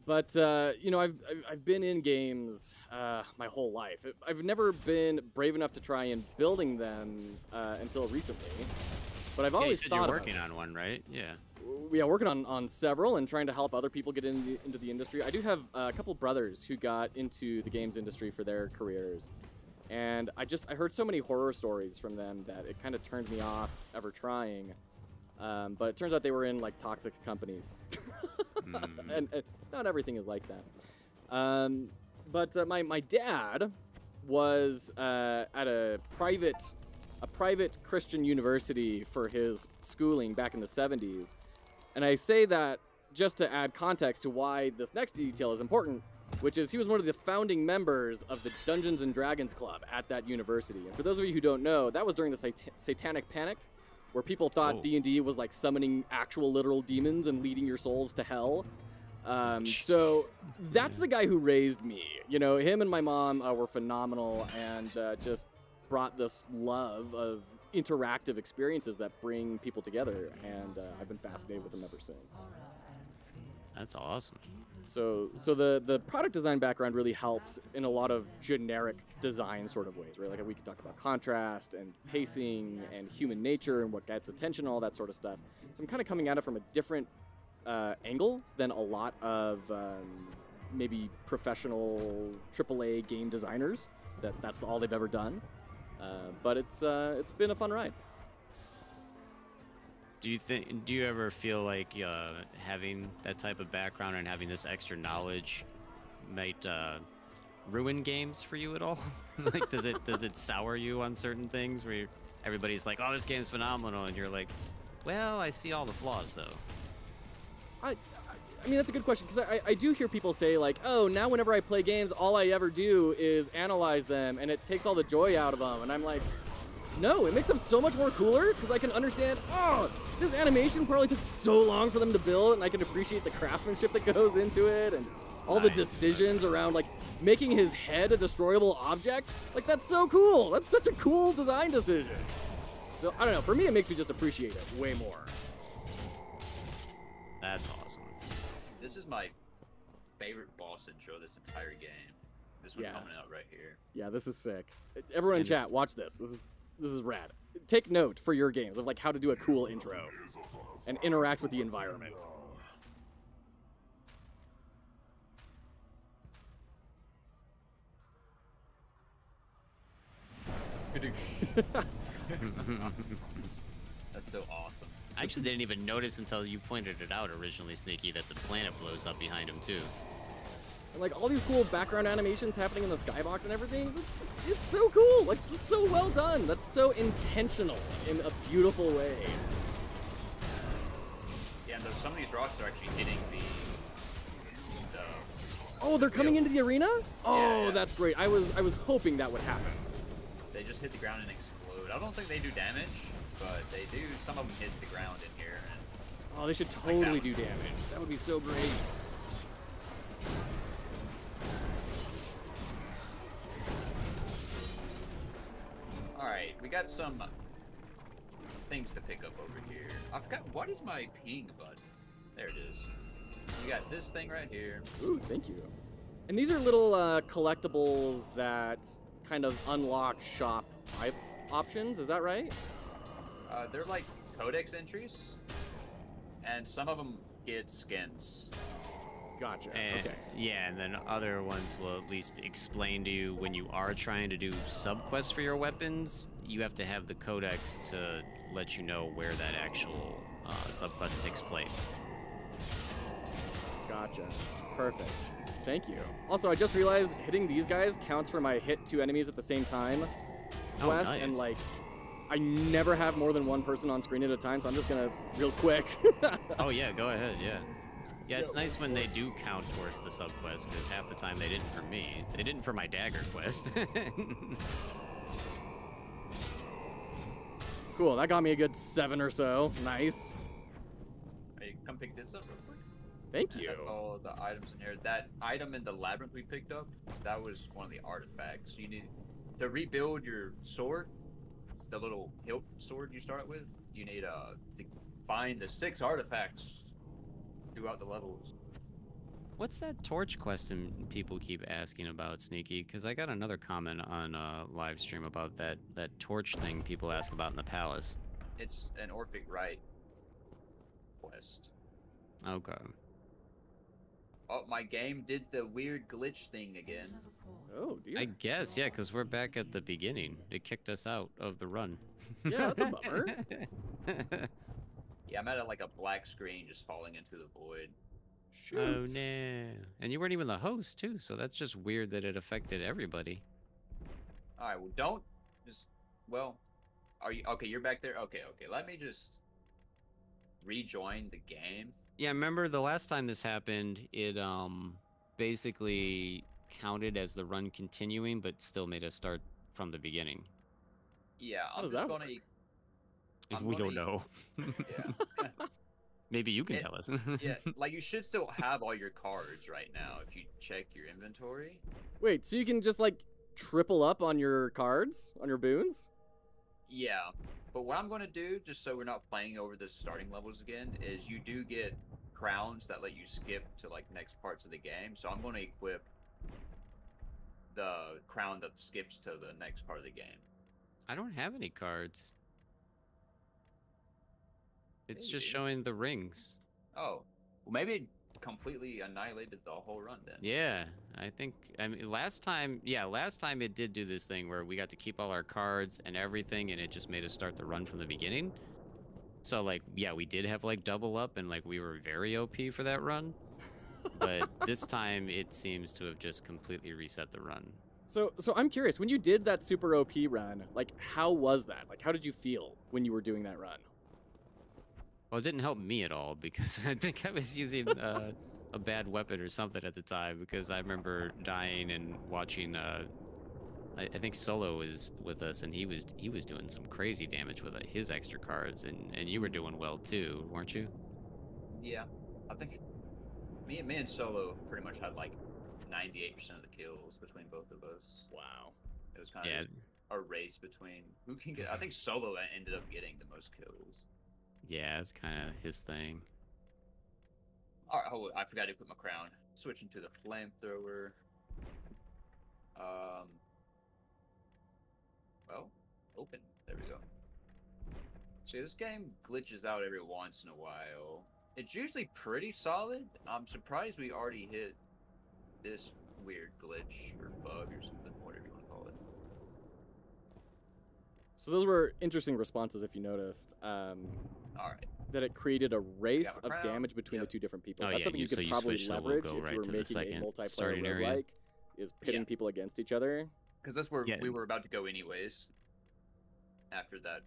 But you know, I've been in games my whole life. I've never been brave enough to try and building them until recently. But I've always you said thought you're about working on one, right? Yeah. Yeah, working on several and trying to help other people get into the industry. I do have a couple brothers who got into the games industry for their careers, and I heard so many horror stories from them that it kind of turned me off ever trying. But it turns out they were in like toxic companies, and not everything is like that. But my dad was at a private Christian university for his schooling back in the 70s. And I say that just to add context to why this next detail is important, which is he was one of the founding members of the Dungeons and Dragons Club at that university. And for those of you who don't know, that was during the Satanic Panic, where people thought D&D was like summoning actual literal demons and leading your souls to hell. So that's the guy who raised me. You know, him and my mom were phenomenal and just brought this love of interactive experiences that bring people together, and I've been fascinated with them ever since. That's awesome. So the product design background really helps in a lot of generic design sort of ways, right? Like we can talk about contrast and pacing and human nature and what gets attention, all that sort of stuff. So I'm kind of coming at it from a different angle than a lot of maybe professional AAA game designers. That's all they've ever done. But it's been a fun ride. Do you ever feel like having that type of background and having this extra knowledge might ruin games for you at all? Like, does it sour you on certain things where everybody's like, "Oh, this game's phenomenal," and you're like, "Well, I see all the flaws, though." I mean, that's a good question, because I do hear people say, like, oh, now whenever I play games, all I ever do is analyze them, and it takes all the joy out of them. And I'm like, no, it makes them so much more cooler, because I can understand, oh, this animation probably took so long for them to build, and I can appreciate the craftsmanship that goes into it, and all the decisions around, like, making his head a destroyable object. Like, that's so cool. That's such a cool design decision. So, I don't know. For me, it makes me just appreciate it way more. That's awesome. This is my favorite boss intro this entire game. This one coming out right here. Yeah, this is sick. Everyone in chat, watch this. This is rad. Take note for your games of like how to do a cool intro and interact with the environment. That's so awesome. I actually didn't even notice until you pointed it out originally, Sneaky, that the planet blows up behind him too. And like all these cool background animations happening in the skybox and everything, it's so cool. Like it's so well done. That's so intentional in a beautiful way. Yeah, and some of these rocks are actually hitting the Oh, they're coming into the arena? Oh, yeah. That's great. I was hoping that would happen. They just hit the ground and explode. I don't think they do damage, but they do. Some of them hit the ground in here. And Oh, they should totally do damage. That would be so great. all right, we got some things to pick up over here. I forgot, what is my ping button? There it is. You got this thing right here. Ooh, thank you. And these are little collectibles that kind of unlock shop options. Is that right? They're like codex entries, and some of them get skins. Gotcha. And, Okay. Yeah, and then other ones will at least explain to you when you are trying to do subquests for your weapons, you have to have the codex to let you know where that actual subquest takes place. Gotcha. Perfect. Thank you. Also, I just realized hitting these guys counts for my hit 2 enemies at the same time quest, nice. and like, I never have more than one person on screen at a time, so I'm just gonna real quick. Oh yeah, go ahead, yeah. Yeah, it's nice when they do count towards the subquest, because half the time they didn't for me. They didn't for my dagger quest. Cool, that got me a good 7 or so. Nice. Hey, come pick this up real quick. Thank And you. that's all the items in here. That item in the labyrinth we picked up, that was one of the artifacts. You need to rebuild your sword, the little hilt sword you start with. You need to find the 6 artifacts throughout the levels. What's that torch quest people keep asking about, Sneaky? Because I got another comment on live stream about that torch thing people ask about in the palace. It's an Orphic Rite quest. Okay. Oh, my game did the weird glitch thing again. Oh, dear. I guess, yeah, because we're back at the beginning. It kicked us out of the run. Yeah, that's a bummer. Yeah, I'm at like a black screen just falling into the void. Shoot. Oh no! And you weren't even the host too, so that's just weird that it affected everybody. All right, well, don't just. Well, are you okay? You're back there. Okay, okay. Let me just rejoin the game. Yeah, remember the last time this happened? It basically counted as the run continuing, but still made us start from the beginning. Yeah, How I'm does just that gonna. work? I'm We don't gonna- know. Yeah. Maybe you can It- tell us. Yeah, like you should still have all your cards right now if you check your inventory. Wait, so you can just like triple up on your cards, on your boons? Yeah, but what I'm going to do, just so we're not playing over the starting levels again, is you do get crowns that let you skip to like next parts of the game. So I'm going to equip the crown that skips to the next part of the game. I don't have any cards. It's Yeah, you just do. showing the rings. Oh, well, maybe it completely annihilated the whole run then. Yeah, I mean, last time it did do this thing where we got to keep all our cards and everything, and it just made us start the run from the beginning. So, like, yeah, we did have, like, double up, and, like, we were very OP for that run. But this time, it seems to have just completely reset the run. So I'm curious, when you did that super OP run, like how was that? Like how did you feel when you were doing that run? Well, it didn't help me at all, because I think I was using a bad weapon or something at the time, because I remember dying and watching I think Solo was with us, and he was doing some crazy damage with his extra cards, and you were doing well too, weren't you? Yeah, I think me and Solo pretty much had like 98% of the kills between both of us. Wow. It was kind of Yeah, a race between who can get. I think Solo ended up getting the most kills. yeah, it's kind of his thing. All right, hold on, I forgot to equip my crown. Switching to the flamethrower. Well, open. There we go. See, this game glitches out every once in a while. It's usually pretty solid. I'm surprised we already hit this weird glitch or bug or something, whatever you want to call it. So those were interesting responses, if you noticed. All right. That it created a race a of crown. damage between the Yep. two different people. Oh, That's yeah, something you so could you probably switch the leverage logo if right you were to the making a second multiplayer starting area. roguelike, is pitting Yeah. people against each other. Because that's where Yeah. we were about to go anyways. After that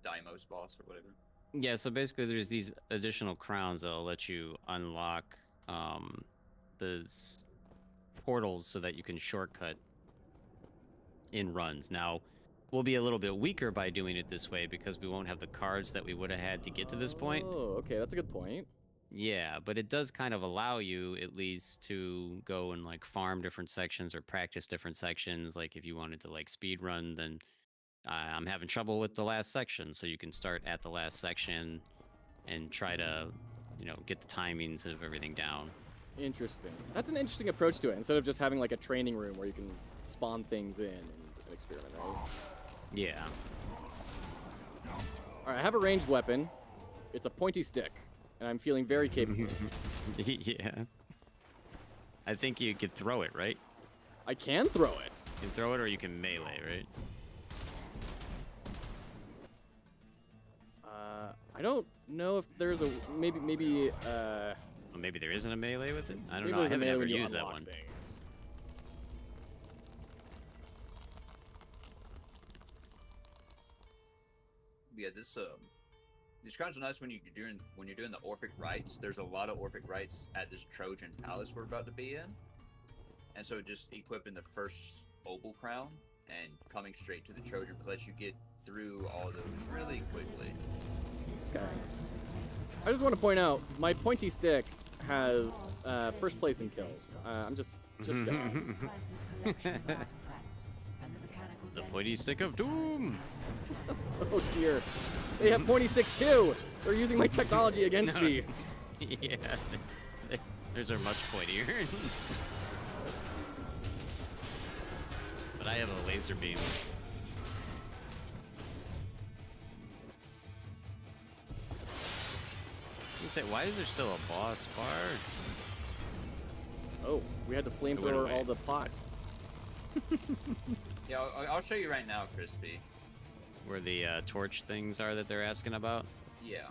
Daimos boss or whatever. Yeah, so basically there's these additional crowns that'll let you unlock the portals so that you can shortcut in runs. Now, we'll be a little bit weaker by doing it this way because we won't have the cards that we would have had to get to this point. Oh, okay, that's a good point. Yeah, but it does kind of allow you at least to go and like farm different sections or practice different sections. Like if you wanted to like speed run, then I'm having trouble with the last section, so you can start at the last section and try to, get the timings of everything down. Interesting. That's an interesting approach to it. Instead of just having like a training room where you can spawn things in and experiment, right? Yeah. All right, I have a ranged weapon. It's a pointy stick, and I'm feeling very capable. Yeah. I think you could throw it, right? I can throw it. You can throw it or you can melee, right? I don't know if there's a maybe. Well, maybe there isn't a melee with it. I don't Maybe know. I there's a haven't melee ever when you used that unlock one. things. Yeah, these crowns are nice when you're doing the Orphic rites. There's a lot of Orphic rites at this Trojan palace we're about to be in, and so just equipping the first Opal crown and coming straight to the Trojan lets you get through all those really quickly. Okay. I just want to point out my pointy stick has first place in kills. I'm just saying. The pointy stick of doom. Oh dear. They have pointy sticks too. They're using my technology against No. me. Yeah. Theirs are much pointier. But I have a laser beam. You say, why is there still a boss bar? Oh, we had to went flamethrower away. all the pots. Yeah, I'll show you right now, Crispy. Where the torch things are that they're asking about? Yeah,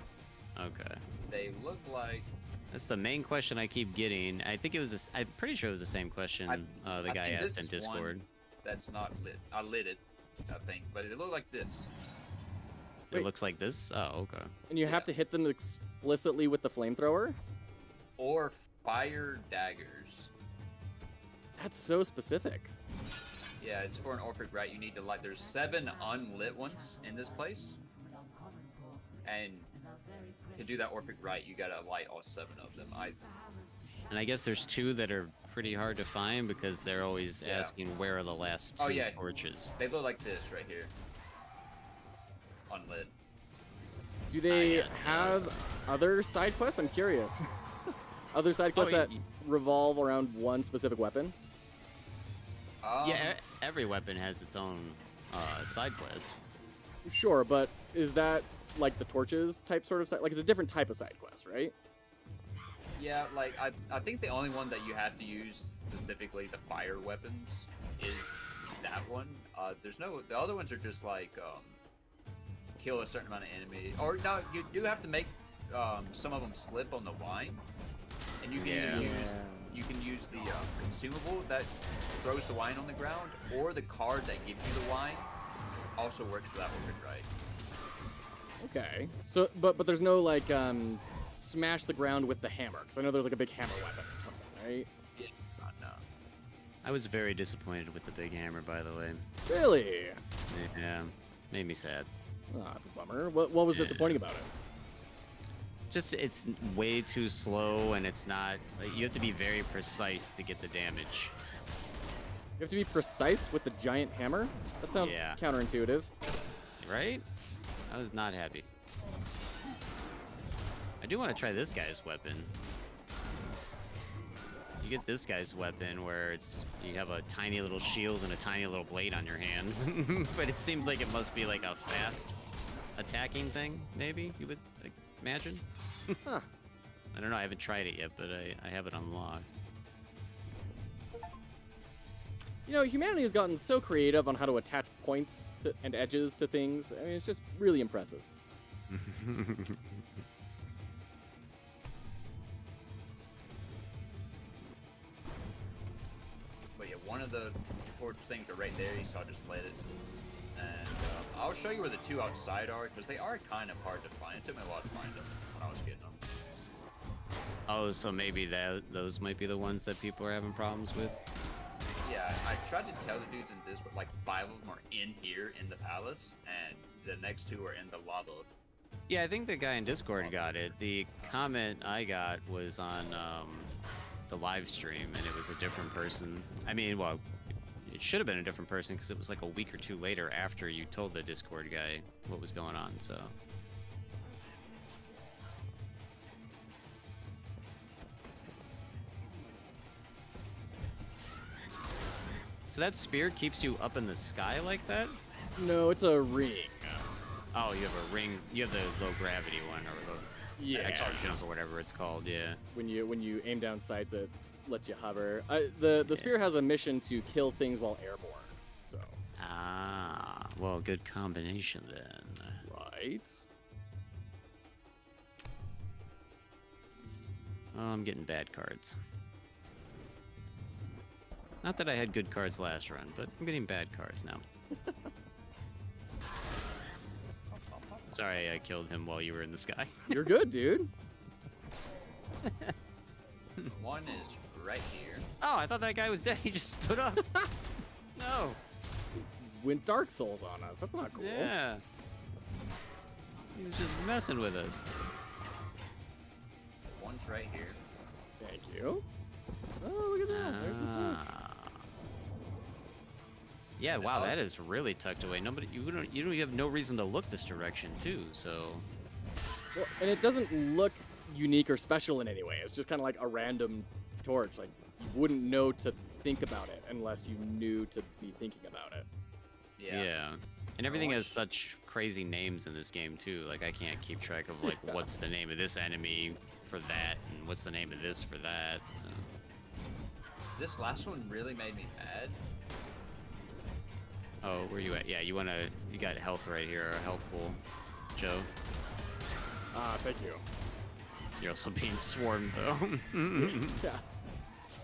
Okay. they look like. That's the main question I keep getting. I think it was this. I'm pretty sure it was the same question the I guy think asked in this is one Discord. That's not lit. I lit it, I think, but it looked like this. Wait. It looks like this? Oh, okay. And you have Yeah. to hit them explicitly with the flamethrower? Or fire daggers. That's so specific. Yeah, it's for an Orphic rite. You need to light. There's 7 unlit ones in this place, and to do that Orphic rite, you gotta light all 7 of them. And I guess there's 2 that are pretty hard to find because they're always Yeah. asking where are the last 2 Oh, yeah. torches. They look like this right here. Unlit. Do they got have other side quests? I'm curious. Other side quests that revolve around one specific weapon? Yeah, every weapon has its own side quest. Sure, but is that like the torches type sort of side? Like it's a different type of side quest, right? Yeah, like I think the only one that you have to use specifically the fire weapons is that one. The other ones are just like kill a certain amount of enemy, or no, you do have to make some of them slip on the wine, and you can either use the consumable that throws the wine on the ground, or the card that gives you the wine also works for that one, right? Okay. So, but there's no like smash the ground with the hammer, because I know there's like a big hammer weapon or something, right? Yeah, no. I was very disappointed with the big hammer, by the way. Really? Yeah, made me sad. Oh, that's a bummer. What was Yeah. disappointing about it? Just it's way too slow, and it's not. Like, you have to be very precise to get the damage. You have to be precise with the giant hammer? That sounds Yeah. counterintuitive. Right? I was not happy. I do want to try this guy's weapon. You get this guy's weapon where you have a tiny little shield and a tiny little blade on your hand. But it seems like it must be like a fast attacking thing, maybe, you would imagine? Huh. I don't know, I haven't tried it yet, but I have it unlocked. You know, humanity has gotten so creative on how to attach points and edges to things. I mean, it's just really impressive. But yeah, one of the torch things are right there, so I'll just let it. And I'll show you where the two outside are, because they are kind of hard to find. It took me a while to find them when I was getting them. Oh, so maybe those might be the ones that people are having problems with? Yeah, I tried to tell the dudes in Discord, like 5 of them are in here in the palace, and the next 2 are in the lava. Yeah, I think the guy in Discord got it. The comment I got was on the live stream, and it was a different person. I mean, well, it should have been a different person because it was like a week or 2 later after you told the Discord guy what was going on, so... So that spear keeps you up in the sky like that? No, it's a ring. Oh, you have a ring. You have the low gravity one, or the extra jump, or whatever it's called. Yeah. When you aim down sights, it lets you hover. The spear has a mission to kill things while airborne. So. Ah, well, good combination then. Right. Oh, I'm getting bad cards. Not that I had good cards last run, but I'm getting bad cards now. Sorry, I killed him while you were in the sky. You're good, dude. One is right here. Oh, I thought that guy was dead. He just stood up. No. Went Dark Souls on us. That's not cool. Yeah. He was just messing with us. One's right here. Thank you. Oh, look at that. There's the torch. Yeah, wow, that is really tucked away. Nobody, you don't have no reason to look this direction too. So. Well, and it doesn't look unique or special in any way. It's just kind of like a random torch. Like you wouldn't know to think about it unless you knew to be thinking about it. Yeah. Yeah. And everything has such crazy names in this game too. Like I can't keep track of like what's the name of this enemy for that and what's the name of this for that. So. This last one really made me mad. Oh, where you at? Yeah, you got health right here, a health pool, Joe. Thank you. You're also being swarmed though. Yeah.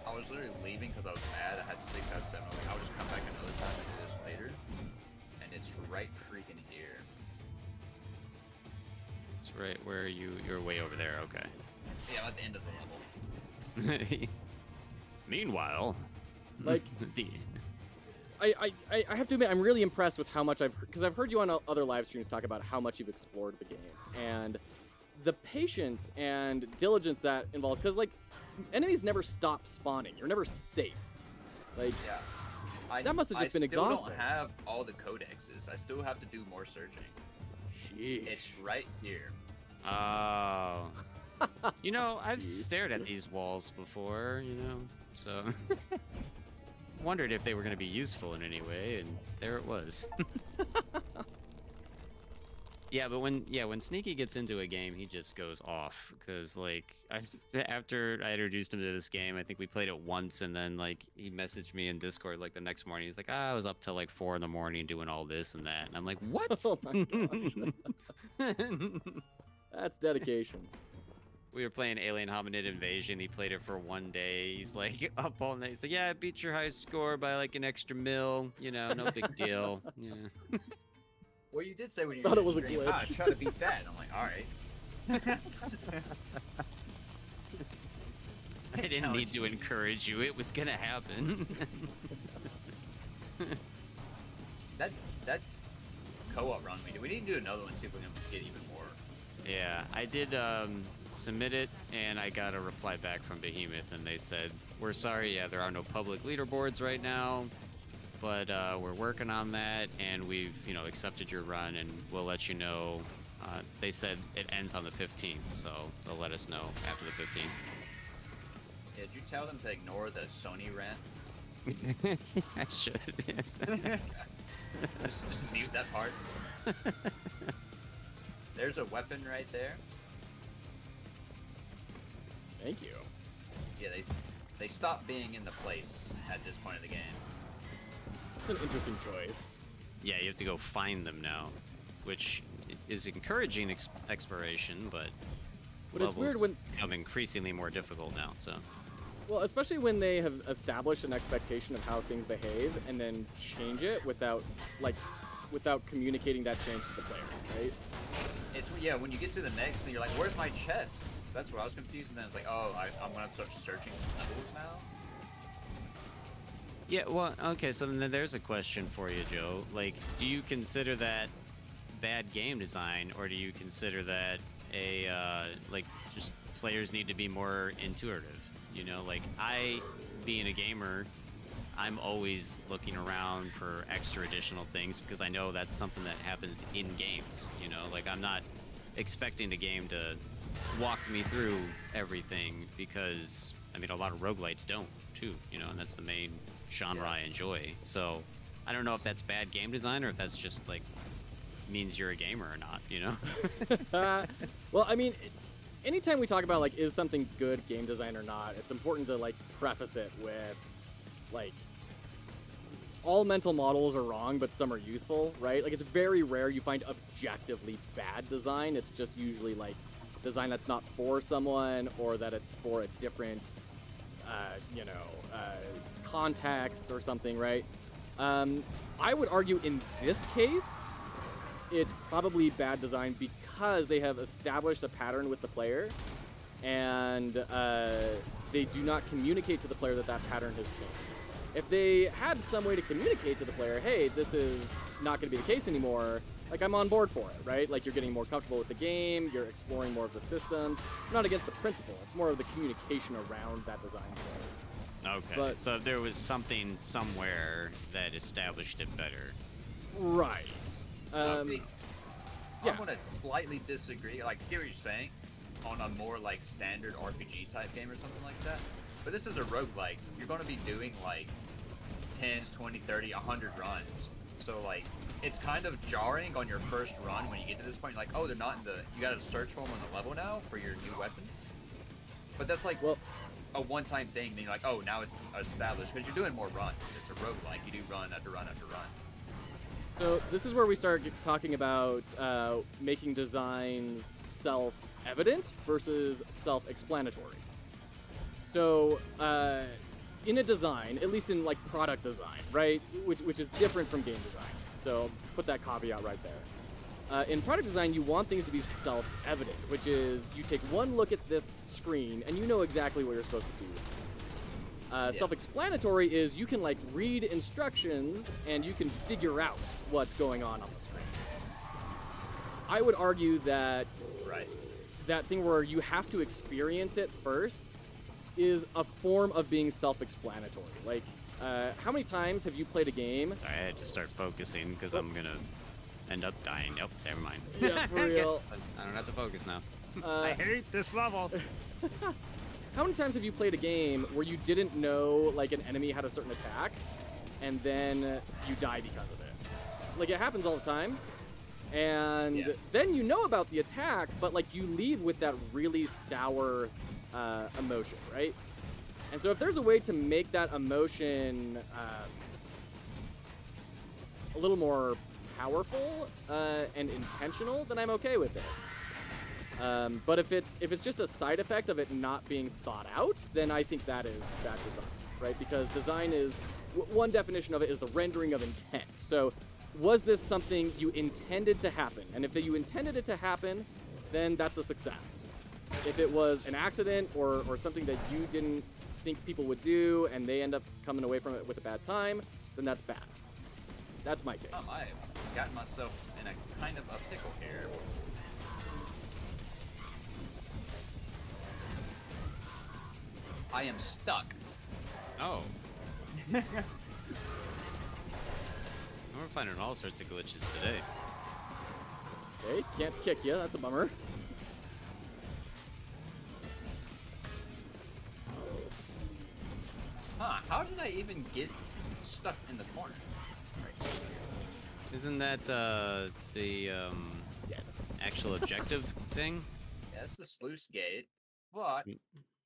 I was literally leaving because I was mad. I had 6 out of 7. I was like, I'll just come back another time and do this later. And it's right freaking here. It's right where you're way over there. Okay. Yeah, I'm at the end of the level. Meanwhile, Like. I have to admit, I'm really impressed with how much because I've heard you on other live streams talk about how much you've explored the game and the patience and diligence that involves. Because like, enemies never stop spawning. You're never safe. Like, yeah, that must have just been exhausting. I still don't have all the codexes. I still have to do more searching. Sheesh. It's right here. Oh. You know, I've stared at these walls before. You know, so. Wondered if they were going to be useful in any way, and there it was. Yeah, but when Sneaky gets into a game, he just goes off. Because like after I introduced him to this game, I think we played it once, and then like he messaged me in Discord like the next morning. He's like, I was up till like 4 in the morning doing all this and that, and I'm like, what? Oh my gosh. That's dedication. We were playing Alien Hominid Invasion. He played it for 1 day. He's like up all night. He's like, yeah, I beat your high score by like an extra mil. You know, no big deal. Yeah. Well, you did say when you thought it was a stream, glitch. try to beat that. And I'm like, all right. I didn't need to encourage you. It was gonna happen. that co-op run we need to do another one. See if we can get even more. Yeah, I did submit it, and I got a reply back from Behemoth, and they said, we're sorry, yeah, there are no public leaderboards right now, but we're working on that, and we've, accepted your run, and we'll let you know. They said it ends on the 15th, so they'll let us know after the 15th. Yeah, did you tell them to ignore the Sony rant? I should, yes. just mute that part. There's a weapon right there. Thank you. Yeah, they stop being in the place at this point of the game. It's an interesting choice. Yeah, you have to go find them now, which is encouraging exploration, but It's weird when become increasingly more difficult now. So. Well, especially when they have established an expectation of how things behave and then change it without communicating that change to the player, right? It's yeah. When you get to the next thing, you're like, "Where's my chest?" That's where I was confused, and then it's like, "Oh, I'm gonna start searching levels now." Yeah. Well, okay. So then there's a question for you, Joe. Like, do you consider that bad game design, or do you consider that like just players need to be more intuitive? You know, like being a gamer, I'm always looking around for extra additional things because I know that's something that happens in games. You know, like I'm not expecting a game to walk me through everything because, I mean, a lot of roguelites don't too, you know, and that's the main genre I enjoy. So I don't know if that's bad game design or if that's just like means you're a gamer or not, you know? Well, I mean, anytime we talk about like is something good game design or not, it's important to like preface it with like all mental models are wrong, but some are useful, right? Like it's very rare you find objectively bad design. It's just usually like design that's not for someone or that it's for a different, context or something, right? I would argue in this case, it's probably bad design because they have established a pattern with the player and they do not communicate to the player that pattern has changed. If they had some way to communicate to the player, hey, this is not going to be the case anymore, like I'm on board for it, right? Like you're getting more comfortable with the game, you're exploring more of the systems. I'm not against the principle, it's more of the communication around that design choice. Okay, But, so there was something somewhere that established it better. Right. I'm yeah. gonna slightly disagree. Like, I hear what you're saying on a more like standard RPG type game or something like that. But this is a roguelike. You're gonna be doing like 10s, 20, 30, 100 runs. So like, it's kind of jarring on your first run when you get to this point. You're like, oh, they're not in the. You gotta search for them on the level now for your new weapons. But that's like, well, a one-time thing. Then you're like, oh, now it's established because you're doing more runs. It's a roguelike. You do run after run after run. So this is where we start talking about making designs self-evident versus self-explanatory. So in a design, at least in like product design, right, which is different from game design. So put that caveat right there. In product design, you want things to be self-evident, which is you take one look at this screen and you know exactly what you're supposed to do. Self-explanatory is you can like read instructions and you can figure out what's going on the screen. I would argue that that thing where you have to experience it first is a form of being self-explanatory. Like, how many times have you played a game? Sorry, I had to start focusing because I'm gonna end up dying. Nope, never mind. Yeah, for real. I don't have to focus now. I hate this level. How many times have you played a game where you didn't know like an enemy had a certain attack and then you die because of it? Like it happens all the time. And then you know about the attack, but like you leave with that really sour emotion, right? And so if there's a way to make that emotion a little more powerful and intentional, then I'm okay with it. But if it's just a side effect of it not being thought out, then I think that is bad design, right? Because design is, one definition of it is the rendering of intent. So was this something you intended to happen? And if you intended it to happen, then that's a success. If it was an accident or something that you didn't think people would do and they end up coming away from it with a bad time, then that's bad. That's my take. I've gotten myself in a kind of a pickle here. I am stuck. Oh. We're finding all sorts of glitches today. Okay, can't kick you. That's a bummer. Huh, how did I even get stuck in the corner? Right. Isn't that the actual objective thing? That's the sluice gate, but...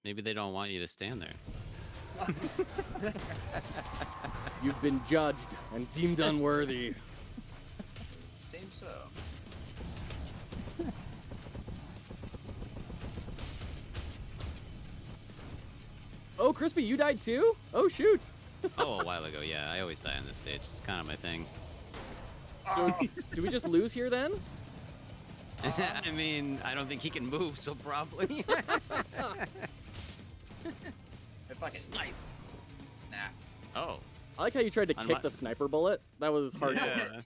Maybe they don't want you to stand there. You've been judged and deemed unworthy. Seems so. Oh, Crispy, you died too? Oh, shoot. Oh, a while ago. Yeah, I always die on this stage. It's kind of my thing. So, do we just lose here then? I mean, I don't think he can move, so probably. If I can Snipe. Nah. Oh. I like how you tried to On kick my- the sniper bullet. That was hard. Yeah.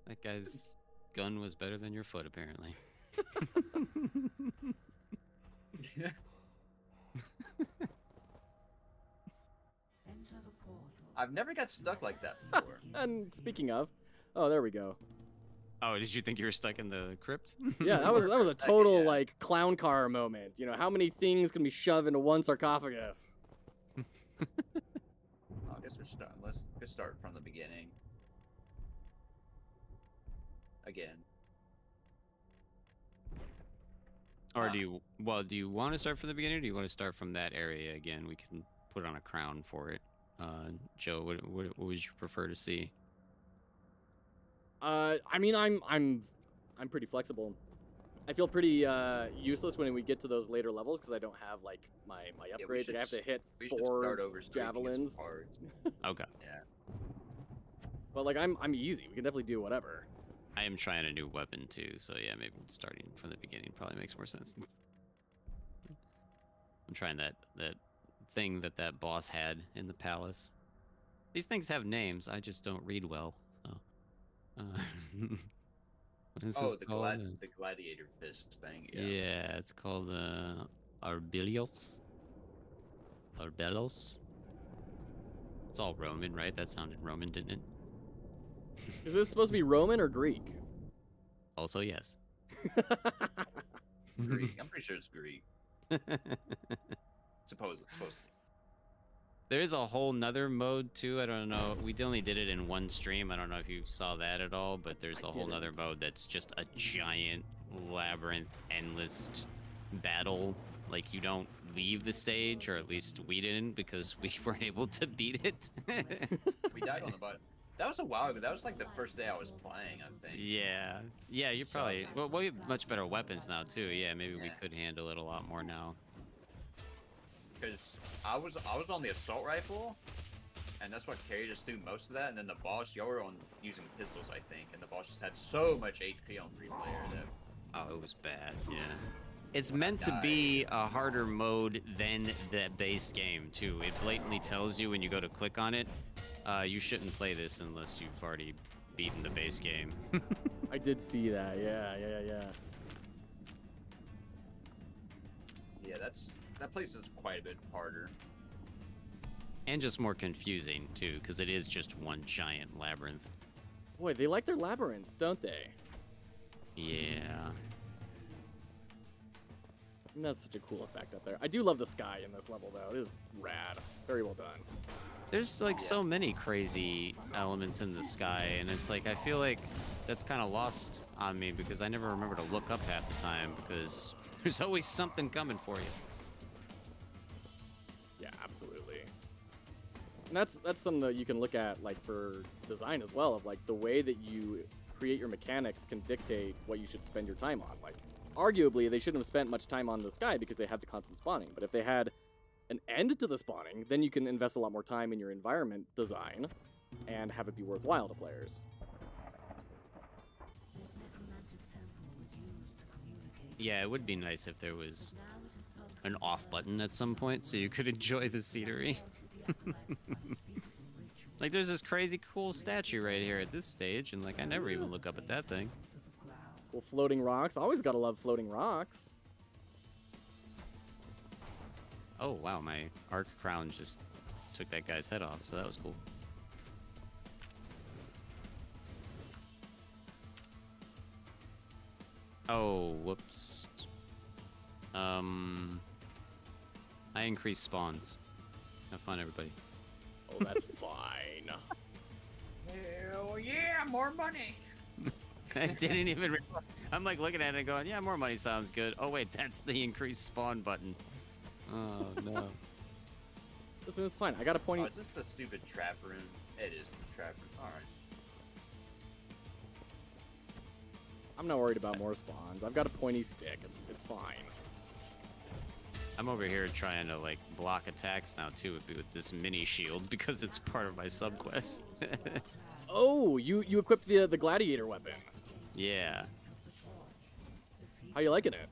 That guy's gun was better than your foot, apparently. I've never got stuck like that before. And speaking of, oh, there we go. Oh, did you think you were stuck in the crypt? Yeah, that was a Second, total yeah. like clown car moment. You know, how many things can be shoved into one sarcophagus? I guess we're starting. Let's start from the beginning. Again. Or do you want to start from the beginning, or do you want to start from that area again? We can put on a crown for it. Joe, what would you prefer to see? I mean, I'm pretty flexible. I feel pretty useless when we get to those later levels because I don't have like my we upgrades. should like, I have to hit We should 4 start over so we can get some javelins. parts. Okay. Yeah. But like I'm easy. We can definitely do whatever. I am trying a new weapon too, so yeah, maybe starting from the beginning probably makes more sense. I'm trying that thing that boss had in the palace. These things have names. I just don't read well. So, what is Oh, this the called? the gladiator fist thing. Yeah. Yeah. It's called Arbelios. Arbelos. It's all Roman, right? That sounded Roman, didn't it? Is this supposed to be Roman or Greek? Also, yes. Greek. I'm pretty sure it's Greek. Suppose it's supposed to be. There is a whole nother mode too. I don't know. We only did it in one stream. I don't know if you saw that at all, but there's I a whole nother didn't. mode that's just a giant labyrinth, endless battle. Like you don't leave the stage, or at least we didn't, because we weren't able to beat it. We died on the button. That was a while ago. That was like the first day I was playing, I think. Yeah, yeah. You probably well, we have much better weapons now too. Yeah, maybe we Yeah. could handle it a lot more now. Because I was on the assault rifle, and that's what carried us through most of that. And then the boss, y'all were on using pistols, I think, and the boss just had so much HP on 3-player that Oh, it was bad. Yeah. It's When I meant to died. be a harder mode than the base game too. It blatantly tells you when you go to click on it, you shouldn't play this unless you've already beaten the base game. I did see that. Yeah. yeah, that place is quite a bit harder. And just more confusing too, because it is just one giant labyrinth. Boy, they like their labyrinths, don't they? Yeah. And that's such a cool effect up there. I do love the sky in this level, though. It is rad. Very well done. There's like so many crazy elements in the sky, and it's like I feel like that's kind of lost on me because I never remember to look up half the time because there's always something coming for you. Yeah, absolutely. And that's something that you can look at, like, for design as well, of, like, the way that you create your mechanics can dictate what you should spend your time on. Like, arguably, they shouldn't have spent much time on the sky because they had the constant spawning. But if they had an end to the spawning, then you can invest a lot more time in your environment design and have it be worthwhile to players. Yeah, it would be nice if there was an off button at some point so you could enjoy the scenery. Like there's this crazy cool statue right here at this stage, and like I never even look up at that thing. Well, floating rocks. Always gotta love floating rocks. Oh wow, my arc crown just took that guy's head off, so that was cool. Oh, whoops. I increased spawns. Have fun, everybody. Oh, that's fine. Hell yeah, more money! I didn't even. I'm like looking at it and going, yeah, more money sounds good. Oh wait, that's the increased spawn button. Oh no. Listen, it's fine. I got a Oh, pointy. is this the stupid trap room? It is the trap room. All right. I'm not worried about more spawns. I've got a pointy stick. It's fine. I'm over here trying to like block attacks now too with this mini shield because it's part of my subquest. Oh, you equipped the gladiator weapon. Yeah. How you liking it?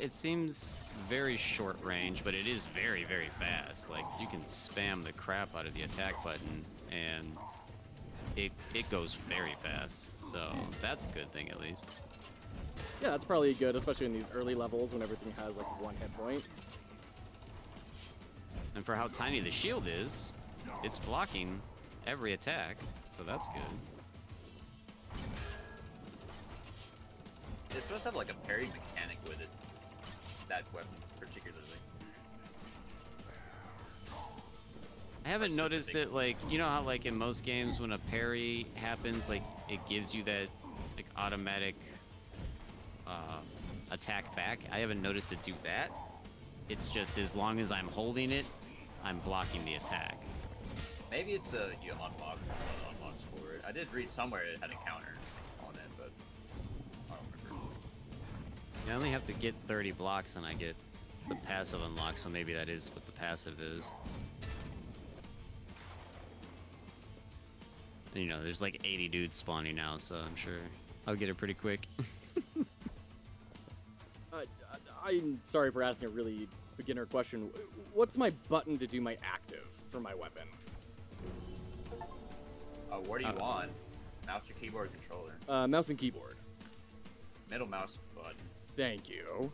It seems very short range, but it is very, very fast. Like, you can spam the crap out of the attack button, and it goes very fast. So, that's a good thing, at least. Yeah, that's probably good, especially in these early levels when everything has like one hit point. And for how tiny the shield is, it's blocking every attack, so that's good. It's supposed to have like a parry mechanic with it. That weapon, particularly. I haven't Or noticed specific. it, like, you know how, like, in most games when a parry happens, like, it gives you that, like, automatic attack back? I haven't noticed it do that. It's just as long as I'm holding it, I'm blocking the attack. Maybe it's you unlock unlocks for it. I did read somewhere it had a counter on it, but I don't remember. I only have to get 30 blocks and I get the passive unlock, so maybe that is what the passive is. And, you know, there's like 80 dudes spawning now, so I'm sure I'll get it pretty quick. I'm sorry for asking a really beginner question. What's my button to do my active for my weapon? What do you want? Mouse or keyboard controller? Mouse and keyboard. Middle mouse button. Thank you.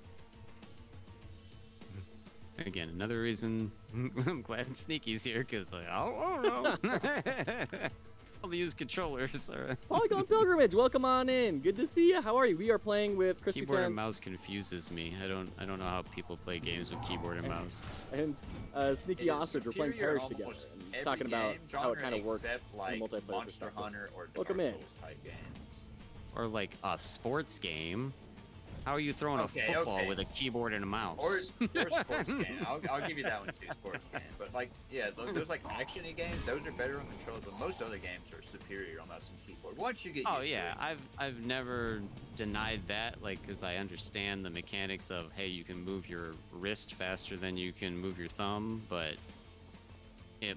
Again, another reason I'm glad Sneaky's here, because like, oh no. I'll use controllers. Polygon Pilgrimage, welcome on in. Good to see you. How are you? We are playing with CrispySense. Keyboard and mouse confuses me. I don't know how people play games with keyboard and mouse. And Sneaky It is Ostrich. We're playing superior Parish in together almost and every talking about game how it genre kind of works except, like, in multiplayer Monster perspective. Hunter or Welcome Dark in. Souls type games. Or like a sports game. How are you throwing a Okay, football okay. with a keyboard and a mouse? Or sports game. I'll give you that one too, sports game. But like, yeah, those like actiony games, those are better on controller. But most other games are superior on mouse and keyboard. Once you get Oh used yeah, to it. I've never denied that, like, because I understand the mechanics of, hey, you can move your wrist faster than you can move your thumb, but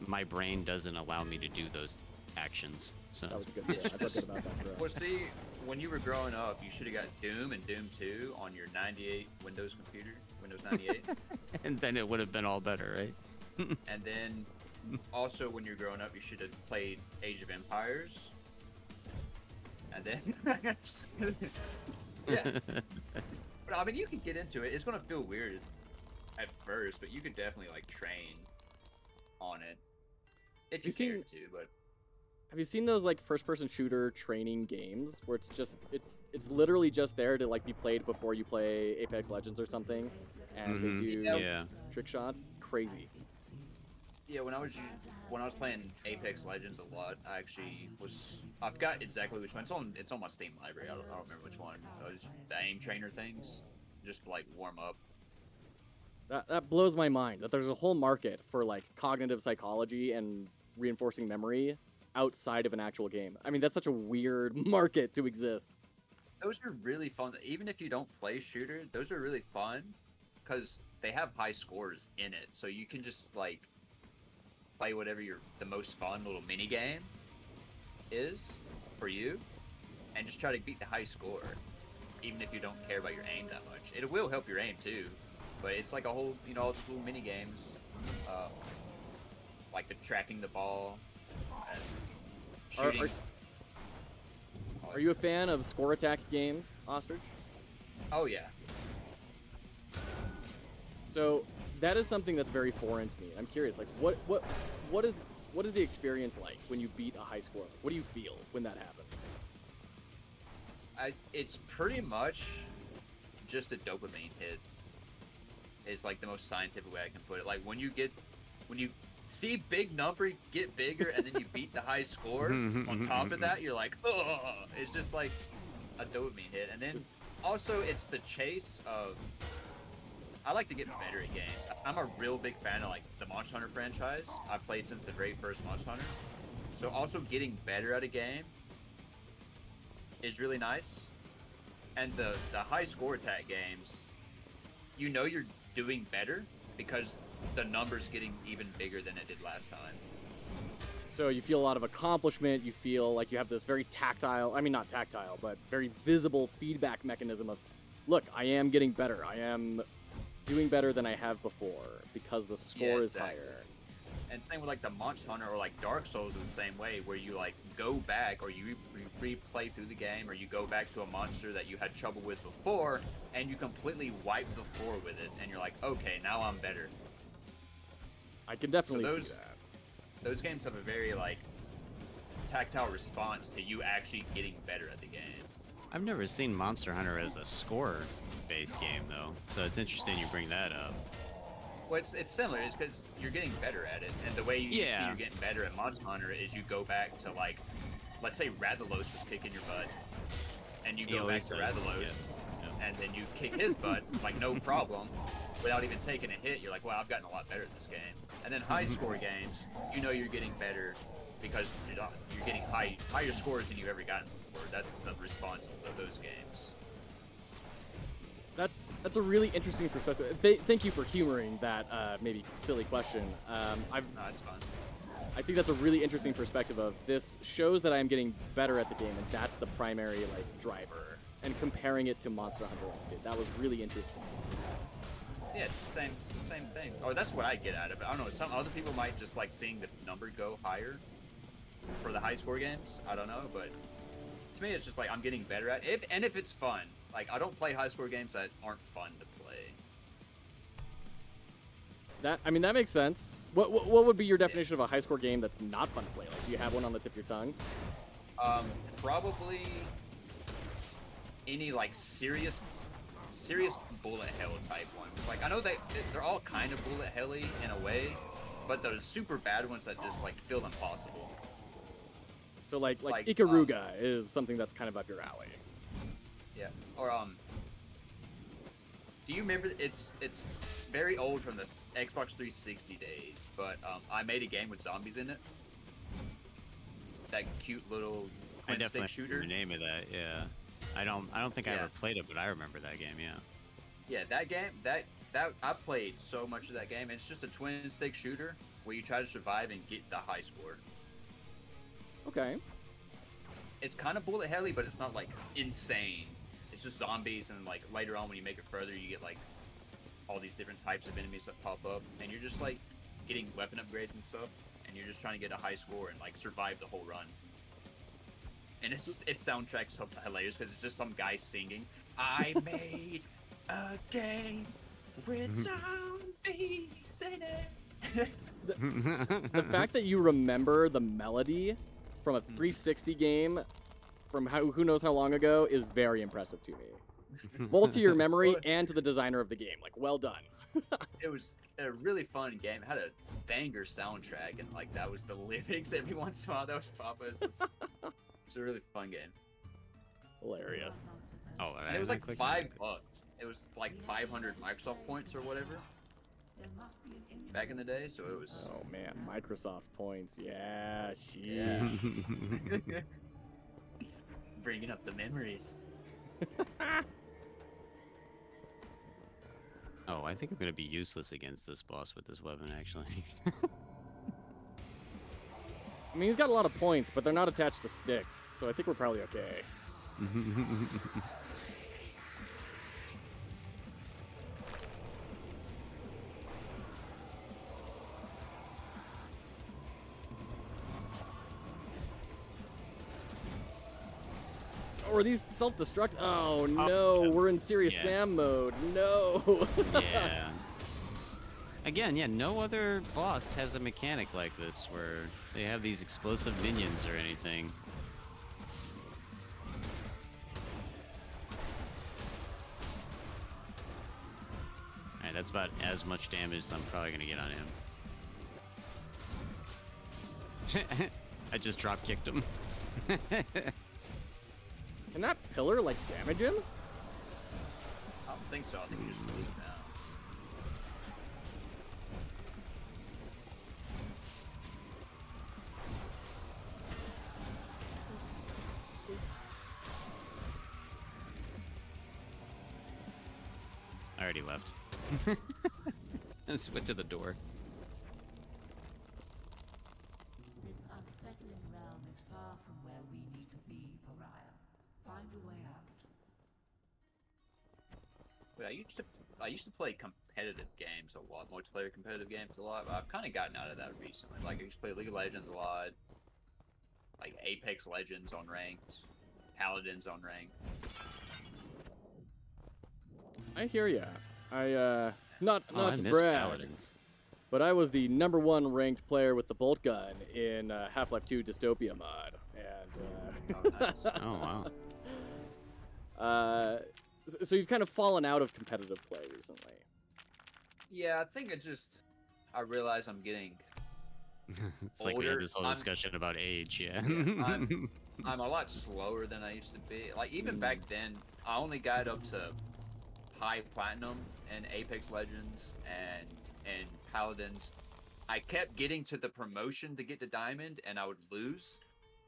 my brain doesn't allow me to do those actions. So That was a good one. I felt good about that. Correct. Well, see, when you were growing up, you should have got Doom and Doom 2 on your 98 Windows computer, Windows 98. and then it would have been all better, right? And then also when you're growing up, you should have played Age of Empires. And then, yeah. But I mean, you could get into it. It's gonna feel weird at first, but you could definitely like train on it if you You seen- cared to. But Have you seen those like first-person shooter training games where it's literally just there to like be played before you play Apex Legends or something, and Mhm. they do Yeah. trick shots? Crazy. yeah, when I was playing Apex Legends a lot, I forgot exactly which one. It's on my Steam library. I don't remember which one. It was the aim trainer things, just to like warm up. That blows my mind that there's a whole market for like cognitive psychology and reinforcing memory outside of an actual game. I mean, that's such a weird market to exist. Those are really fun. Even if you don't play shooter, those are really fun because they have high scores in it. So you can just like play whatever the most fun little mini game is for you, and just try to beat the high score, even if you don't care about your aim that much. It will help your aim too, but it's like a whole, all these little mini games, like the tracking the ball and shooting. Are you a fan of score attack games, Ostrich? Oh yeah. So that is something that's very foreign to me. I'm curious, like what is the experience like when you beat a high score? What do you feel when that happens? It's pretty much just a dopamine hit. Is like the most scientific way I can put it. Like when you see big number get bigger and then you beat the high score on top of that, you're like, oh, it's just like a dopamine hit, and then also it's the chase of. I like to get better at games. I'm a real big fan of like the Monster Hunter franchise. I've played since the very first Monster Hunter. So also getting better at a game is really nice. And the high score attack games, you know you're doing better because the number's getting even bigger than it did last time. So you feel a lot of accomplishment. You feel like you have this very tactile, I mean not tactile, but very visible feedback mechanism of, look, I am getting better. I am doing better than I have before because the score is higher. And same with like the Monster Hunter or like Dark Souls is the same way, where you like go back or you replay through the game, or you go back to a monster that you had trouble with before and you completely wipe the floor with it, and you're like, okay, now I'm better. I can definitely see that. Those games have a very like tactile response to you actually getting better at the game. I've never seen Monster Hunter as a score-based game, though, so it's interesting you bring that up. Well, it's similar. It's because you're getting better at it, and the way you see you're getting better at Monster Hunter is you go back to like, let's say Rathalos was kicking your butt, and you go back to Rathalos, and then you kick his butt like no problem, without even taking a hit. You're like, well, I've gotten a lot better at this game. And then high score games, you know you're getting better because you're getting higher scores than you've ever gotten before. That's the response of those games. That's a really interesting perspective. Thank you for humoring that maybe silly question. No, it's fun. I think that's a really interesting perspective of this shows that I am getting better at the game, and that's the primary like driver. And comparing it to Monster Hunter, that was really interesting. Yeah, it's the same thing. Or that's what I get out of it. I don't know. Some other people might just like seeing the number go higher for the high score games. I don't know, but to me, it's just like I'm getting better at it. If it's fun. Like, I don't play high score games that aren't fun to play. That makes sense. What would be your definition of a high score game that's not fun to play? Like, do you have one on the tip of your tongue? Probably any like serious bullet hell type ones. Like, I know they're all kind of bullet helly in a way, but the super bad ones that just like feel impossible. So like Ikaruga is something that's kind of up your alley. Yeah. Or do you remember? It's very old from the Xbox 360 days, but I made a game with zombies in it. That cute little twin stick shooter. The name of that, yeah. I don't think I ever played it, but I remember that game, yeah. Yeah, that game that I played so much of that game. It's just a twin stick shooter where you try to survive and get the high score. Okay. It's kind of bullet helly, but it's not like insane. It's just zombies, and like later on when you make it further, you get like all these different types of enemies that pop up, and you're just like getting weapon upgrades and stuff, and you're just trying to get a high score and like survive the whole run. And its soundtrack's so hilarious because it's just some guy singing, "I made a game with zombies in it." The fact that you remember the melody from a 360 game from who knows how long ago is very impressive to me. Both to your memory and to the designer of the game. Like, well done. It was a really fun game. It had a banger soundtrack, and like that was the lyrics every once in a while. That was Papa's. It's a really fun game. Hilarious. Oh, and it was like $5. It was like 500 Microsoft points or whatever back in the day. So it was. Oh man, Microsoft points. Yeah, sheesh. Yeah. Bringing up the memories. Oh, I think I'm gonna be useless against this boss with this weapon, actually. I mean, he's got a lot of points, but they're not attached to sticks, so I think we're probably okay. Or are these self-destruct? Oh no, we're in Serious Sam mode. No. Yeah. Again, yeah, no other boss has a mechanic like this where they have these explosive minions or anything. Alright, that's about as much damage as I'm probably gonna get on him. I just drop kicked him. Can that pillar, like, damage him? I don't think so. I think you just lose now. I already left. I just went to the door. This unsettling realm is far from where we need to be, Pariah. Find a way out. Wait, I used to play competitive games a lot, multiplayer competitive games a lot. But I've kind of gotten out of that recently. Like I used to play League of Legends a lot, like Apex Legends on ranked, Paladins on ranked. I hear ya. Not I to miss brag, Paladins. but I was the #1 ranked player with the bolt gun in Half-Life 2 Dystopia mod, and Oh, nice. Oh wow. so you've kind of fallen out of competitive play recently. Yeah, I think I realize I'm getting. It's like we had Older, this whole I'm- discussion about age, yeah. I'm a lot slower than I used to be. Like even back then, I only got up to high platinum in Apex Legends and Paladins. I kept getting to the promotion to get to diamond, and I would lose.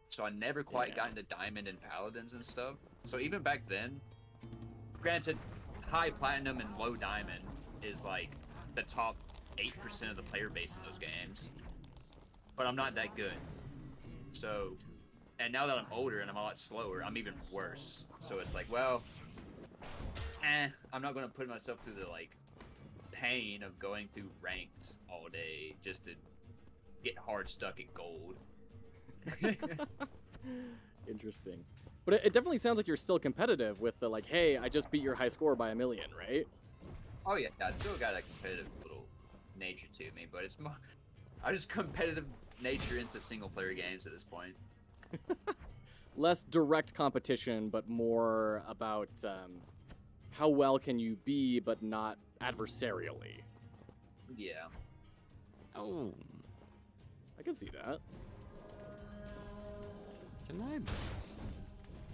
So I never quite got into diamond and Paladins and stuff. So even back then, granted, high platinum and low diamond is like the top 8% of the player base in those games. But I'm not that good. So, and now that I'm older and I'm a lot slower, I'm even worse. So it's like, well, I'm not gonna put myself through the like pain of going through ranked all day just to get hard stuck at gold. Interesting. But it definitely sounds like you're still competitive with the like, hey, I just beat your high score by 1 million, right? Oh yeah, I still got a competitive little nature to me, but it's more I just competitive nature into single player games at this point. Less direct competition, but more about how well can you be, but not adversarially. Yeah. Oh, I can see that. can I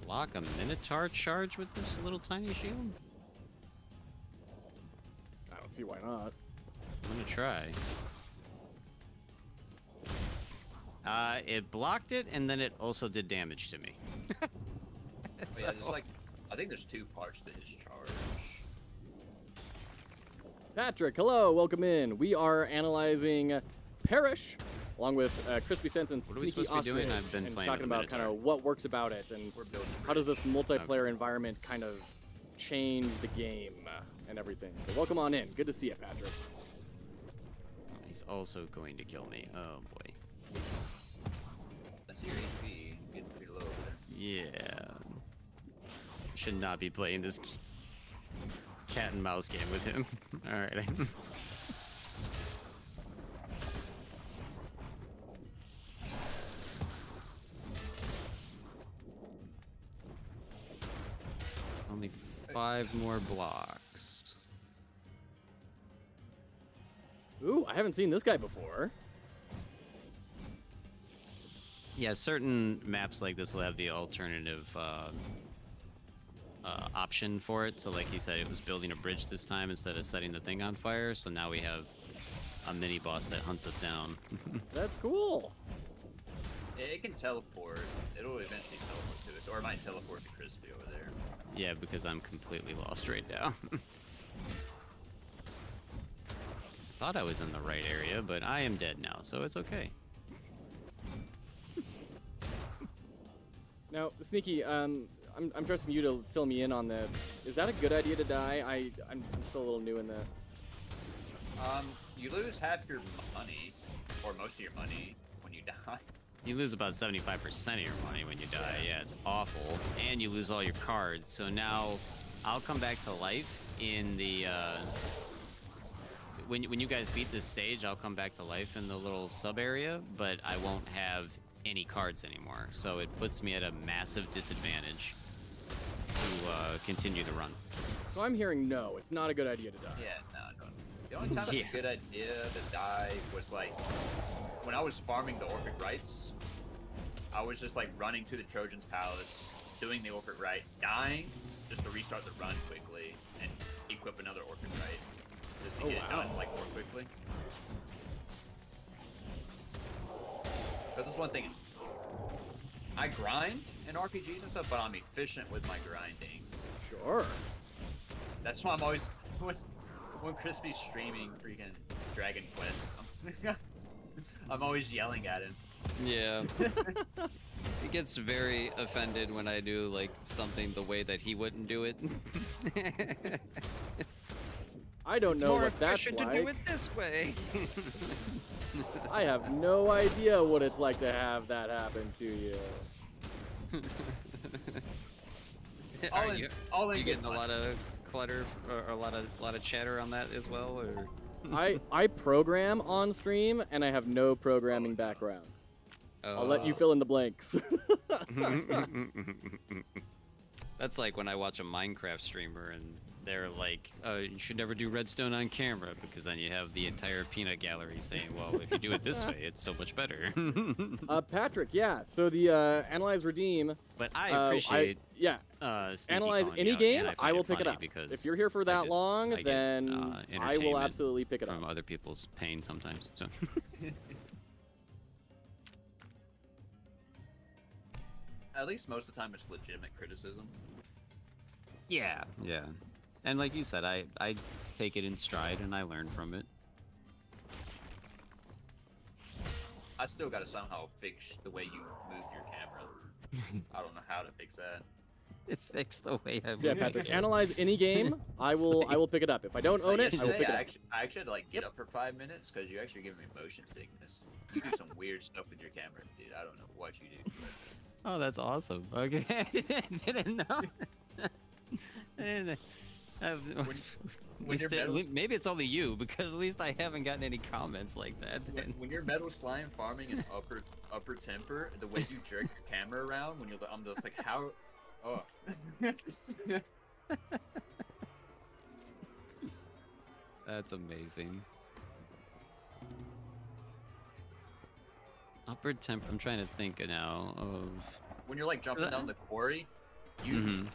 block a Minotaur charge with this little tiny shield? I don't see why not. I'm gonna try. It blocked it, and then it also did damage to me. But yeah, there's like I think there's 2 parts to his charge. Patrick, hello, welcome in. We are analyzing Parish, along with CrispySense and What are we Sneaky supposed to be doing? Ostrich, I've been and playing talking with the about kind of Minotaur. what works about it and We're building how does this multiplayer Okay. environment kind of change the game and everything. So welcome on in. Good to see you, Patrick. He's also going to kill me. Oh boy. That's your HP getting pretty low over there. Yeah. Should not be playing this cat and mouse game with him. Alright. Only 5 more blocks. Ooh, I haven't seen this guy before. Yeah, certain maps like this will have the alternative option for it. So like he said, it was building a bridge this time instead of setting the thing on fire. So now we have a mini boss that hunts us down. That's cool. It can teleport. It'll eventually teleport to it, or it might teleport to Crispy over there. Yeah, because I'm completely lost right now. Thought I was in the right area, but I am dead now, so it's okay. Now, Sneaky, I'm trusting you to fill me in on this. Is that a good idea to die? I'm still a little new in this. You lose half your money, or most of your money, when you die. You lose about 75% of your money when you die. Yeah, it's awful. And you lose all your cards. So now I'll come back to life in the... When you guys beat this stage, I'll come back to life in the little sub area, but I won't have any cards anymore. So it puts me at a massive disadvantage to continue the run. So I'm hearing no, it's not a good idea to die. Yeah, no. The only time it's a good idea to die was like when I was farming the Orphic Rites. I was just like running to the Trojans' palace, doing the orchid right, dying, just to restart the run quickly and equip another orchid right, just to get it done like more quickly. Because that's one thing. I grind in RPGs and stuff, but I'm efficient with my grinding. Sure. That's why I'm always when Crispy's streaming freaking Dragon Quest, I'm always yelling at him. Yeah. He gets very offended when I do like something the way that he wouldn't do it. I don't know what that's efficient like. to do it this way. I have no idea what it's like to have that happen to you. Are you in getting a lot of clutter or a lot of chatter on that as well, or? I program on stream and I have no programming background. I'll let you fill in the blanks. That's like when I watch a Minecraft streamer and they're like, you should never do redstone on camera because then you have the entire peanut gallery saying, well, if you do it this way, it's so much better. Patrick, yeah. So the Analyze Redeem. But I appreciate Sneaky Analyze calling any me out, game, and I will find pick it up. because If you're here for that long, I get, then I will entertainment absolutely pick it from up. other people's pain sometimes. So. At least most of the time it's legitimate criticism. Yeah. And like you said, I take it in stride and I learn from it. I still gotta somehow fix the way you moved your camera. I don't know how to fix that. It fixed the way I So yeah, Patrick, analyze any game. I will pick it up. If I don't own it, I will pick it up. I actually had to like get up for 5 minutes because you actually giving me motion sickness. You do some weird stuff with your camera, dude. I don't know what you do. Oh, that's awesome. Okay, I didn't know. Maybe it's only you, because at least I haven't gotten any comments like that. When you're metal slime farming in upper temper, the way you jerk your camera around, I'm just like, how? Oh. That's amazing. Upper temper. I'm trying to think now of. When you're like jumping down the quarry, you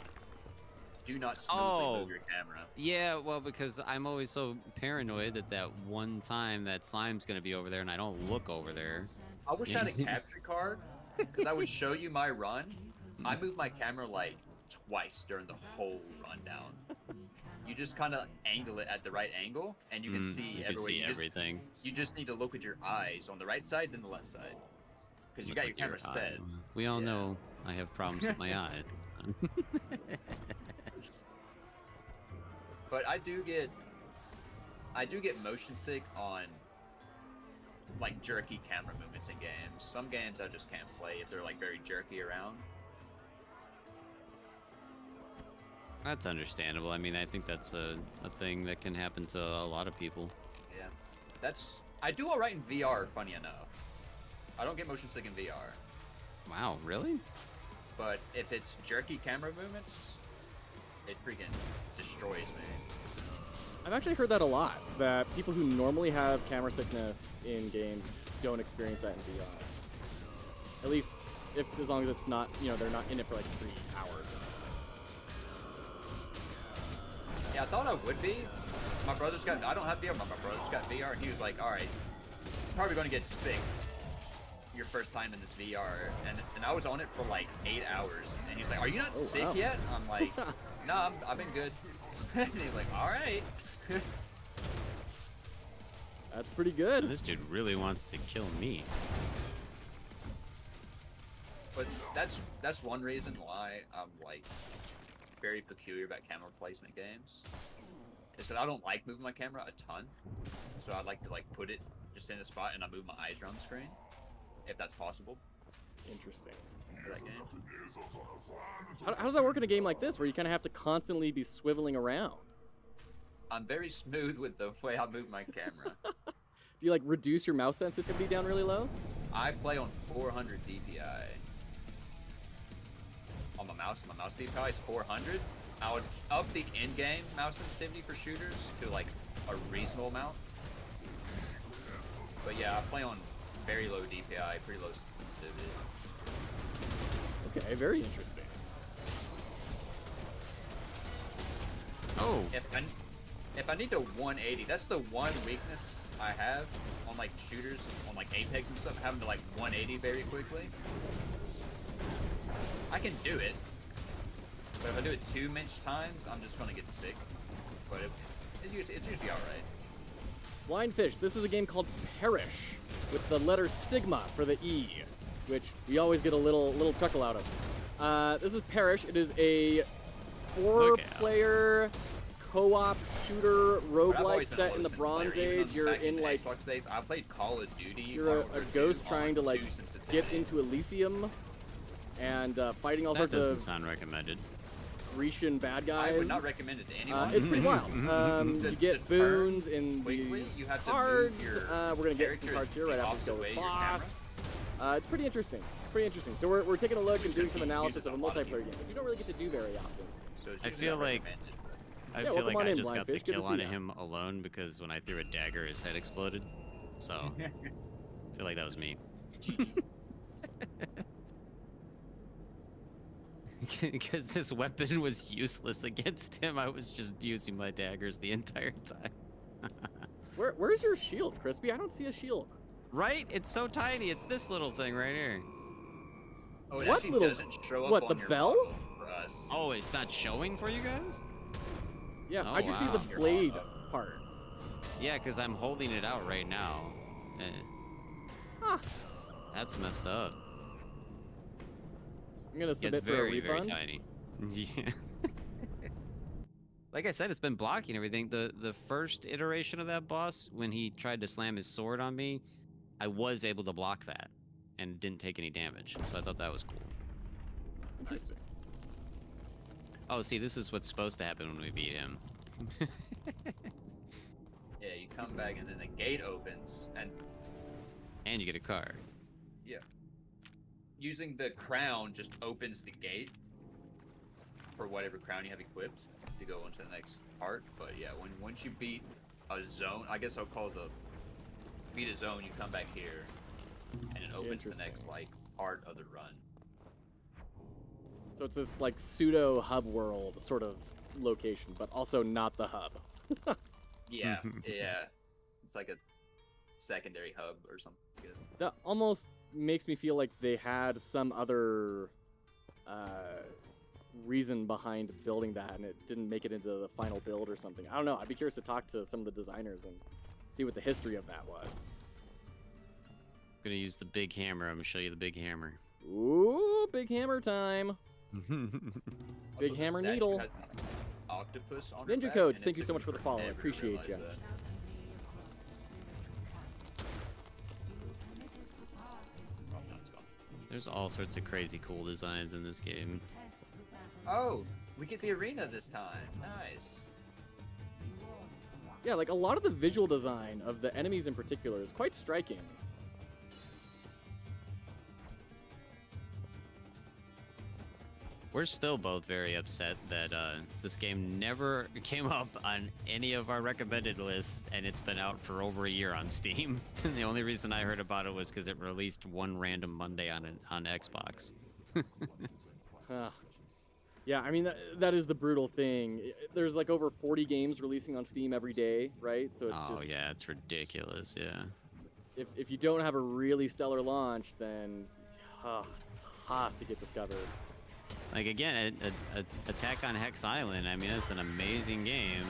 do not smoothly move your camera. Yeah, well, because I'm always so paranoid that one time that slime's gonna be over there and I don't look over there. I wish I had a capture card, because I would show you my run. I moved my camera like twice during the whole rundown. You just kind of angle it at the right angle, and you can see everything. You just need to look with your eyes on the right side, then the left side, because you got your camera set. We all know I have problems with my eye. But I do get motion sick on like jerky camera movements in games. Some games I just can't play if they're like very jerky around. That's understandable. I mean, I think that's a thing that can happen to a lot of people. Yeah, I do all right in VR. Funny enough, I don't get motion sick in VR. Wow, really? But if it's jerky camera movements, it freaking destroys me. I've actually heard that a lot, that people who normally have camera sickness in games don't experience that in VR. At least, as long as it's not, they're not in it for like 3 hours. Yeah, I thought I would be. I don't have VR, but my brother's got VR, and he was like, alright, you're probably going to get sick your first time in this VR. And I was on it for like 8 hours, and he's like, are you not sick yet? I'm like, no, I've been good. And he's like, alright. That's pretty good. This dude really wants to kill me. But that's one reason why I'm like very peculiar about camera placement games. Is because I don't like moving my camera a ton, so I like to like put it just in a spot and I move my eyes around the screen, if that's possible. Interesting. For that game. How does that work in a game like this, where you kind of have to constantly be swiveling around? I'm very smooth with the way I move my camera. Do you like reduce your mouse sensitivity down really low? I play on 400 DPI. On my mouse DPI is 400. I would up the in-game mouse sensitivity for shooters to like a reasonable amount. But yeah, I play on very low DPI, pretty low sensitivity. Okay, very interesting. Oh, If I need to 180, that's the one weakness I have on like shooters, on like Apex and stuff, having to like 180 very quickly. I can do it, but if I do it too many times, I'm just gonna get sick. But it's usually alright. Blind Fish, this is a game called Parish, with the letter Sigma for the E, which we always get a little chuckle out of. This is Parish. It is a 4-player co-op shooter roguelike set in the Bronze Age. You're in like Xbox days. I played Call of Duty. you're a ghost trying to like get into Elysium and fighting all that sorts doesn't of sound recommended. Grecian bad guys. I would not recommend it to anyone. It's pretty wild. You get the turn boons in quickly, these you have to cards. move your We're gonna get some character cards here the right after we opposite kill way this of your boss. It's pretty interesting. It's pretty interesting. So we're taking a look and doing some analysis of a multiplayer game, which you don't really get to do very often. So it's I usually feel not like- recommended, I Yeah, feel welcome like on I in, just got the Blindfish. Good to kill see on ya. him alone because when I threw a dagger, his head exploded. So I feel like that was me. Because this weapon was useless against him, I was just using my daggers the entire time. Where's your shield, Crispy? I don't see a shield. Right? It's so tiny. It's this little thing right here. Oh, it What actually little- doesn't show up what, on the your bell? model for us. Oh, it's not showing for you guys? Yeah, Oh, I just see wow. the blade part. Yeah, because I'm holding it out right now. Huh. That's messed up. I'm gonna It's submit for a very, very refund. tiny. Yeah. Like I said, it's been blocking everything. The first iteration of that boss, when he tried to slam his sword on me, I was able to block that and didn't take any damage. So I thought that was cool. Interesting. Oh, see, this is what's supposed to happen when we beat him. Yeah, you come back and then the gate opens, and And you get a car. using the crown just opens the gate for whatever crown you have equipped to go into the next part. But yeah, once you beat a zone, I guess I'll call beat a zone, you come back here, and it opens the next like part of the run. So it's this like pseudo hub world sort of location, but also not the hub. Yeah, yeah, it's like a secondary hub or something, I guess. That almost makes me feel like they had some other reason behind building that, and it didn't make it into the final build or something. I don't know. I'd be curious to talk to some of the designers and see what the history of that was. I'm gonna use the big hammer. I'm gonna show you the big hammer. Ooh, big hammer time. Big Also, the hammer statue needle. has an octopus on her Ninja back, Codes, and thank it you so took much for the me follow. I forever to appreciate realize ya. that. Oh, no, it's gone. There's all sorts of crazy cool designs in this game. Oh, we get the arena this time. Nice. Yeah, like a lot of the visual design of the enemies in particular is quite striking. We're still both very upset that this game never came up on any of our recommended lists, and it's been out for over a year on Steam. And the only reason I heard about it was because it released one random Monday on Xbox. Yeah, I mean, that is the brutal thing. There's like over 40 games releasing on Steam every day, right? So it's Oh just, yeah, it's ridiculous. Yeah. if you don't have a really stellar launch, then it's tough to get discovered. Like again, Attack on Hex Island. I mean, it's an amazing game.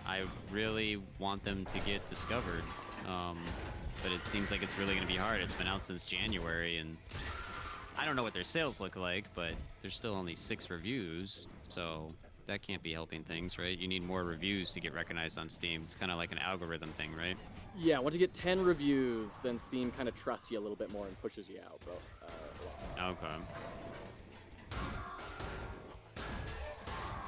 I really want them to get discovered, but it seems like it's really going to be hard. It's been out since January, and I don't know what their sales look like, but there's still only 6 reviews, so that can't be helping things, right? You need more reviews to get recognized on Steam. It's kind of like an algorithm thing, right? Yeah, once you get 10 reviews, then Steam kind of trusts you a little bit more and pushes you out, bro. Okay.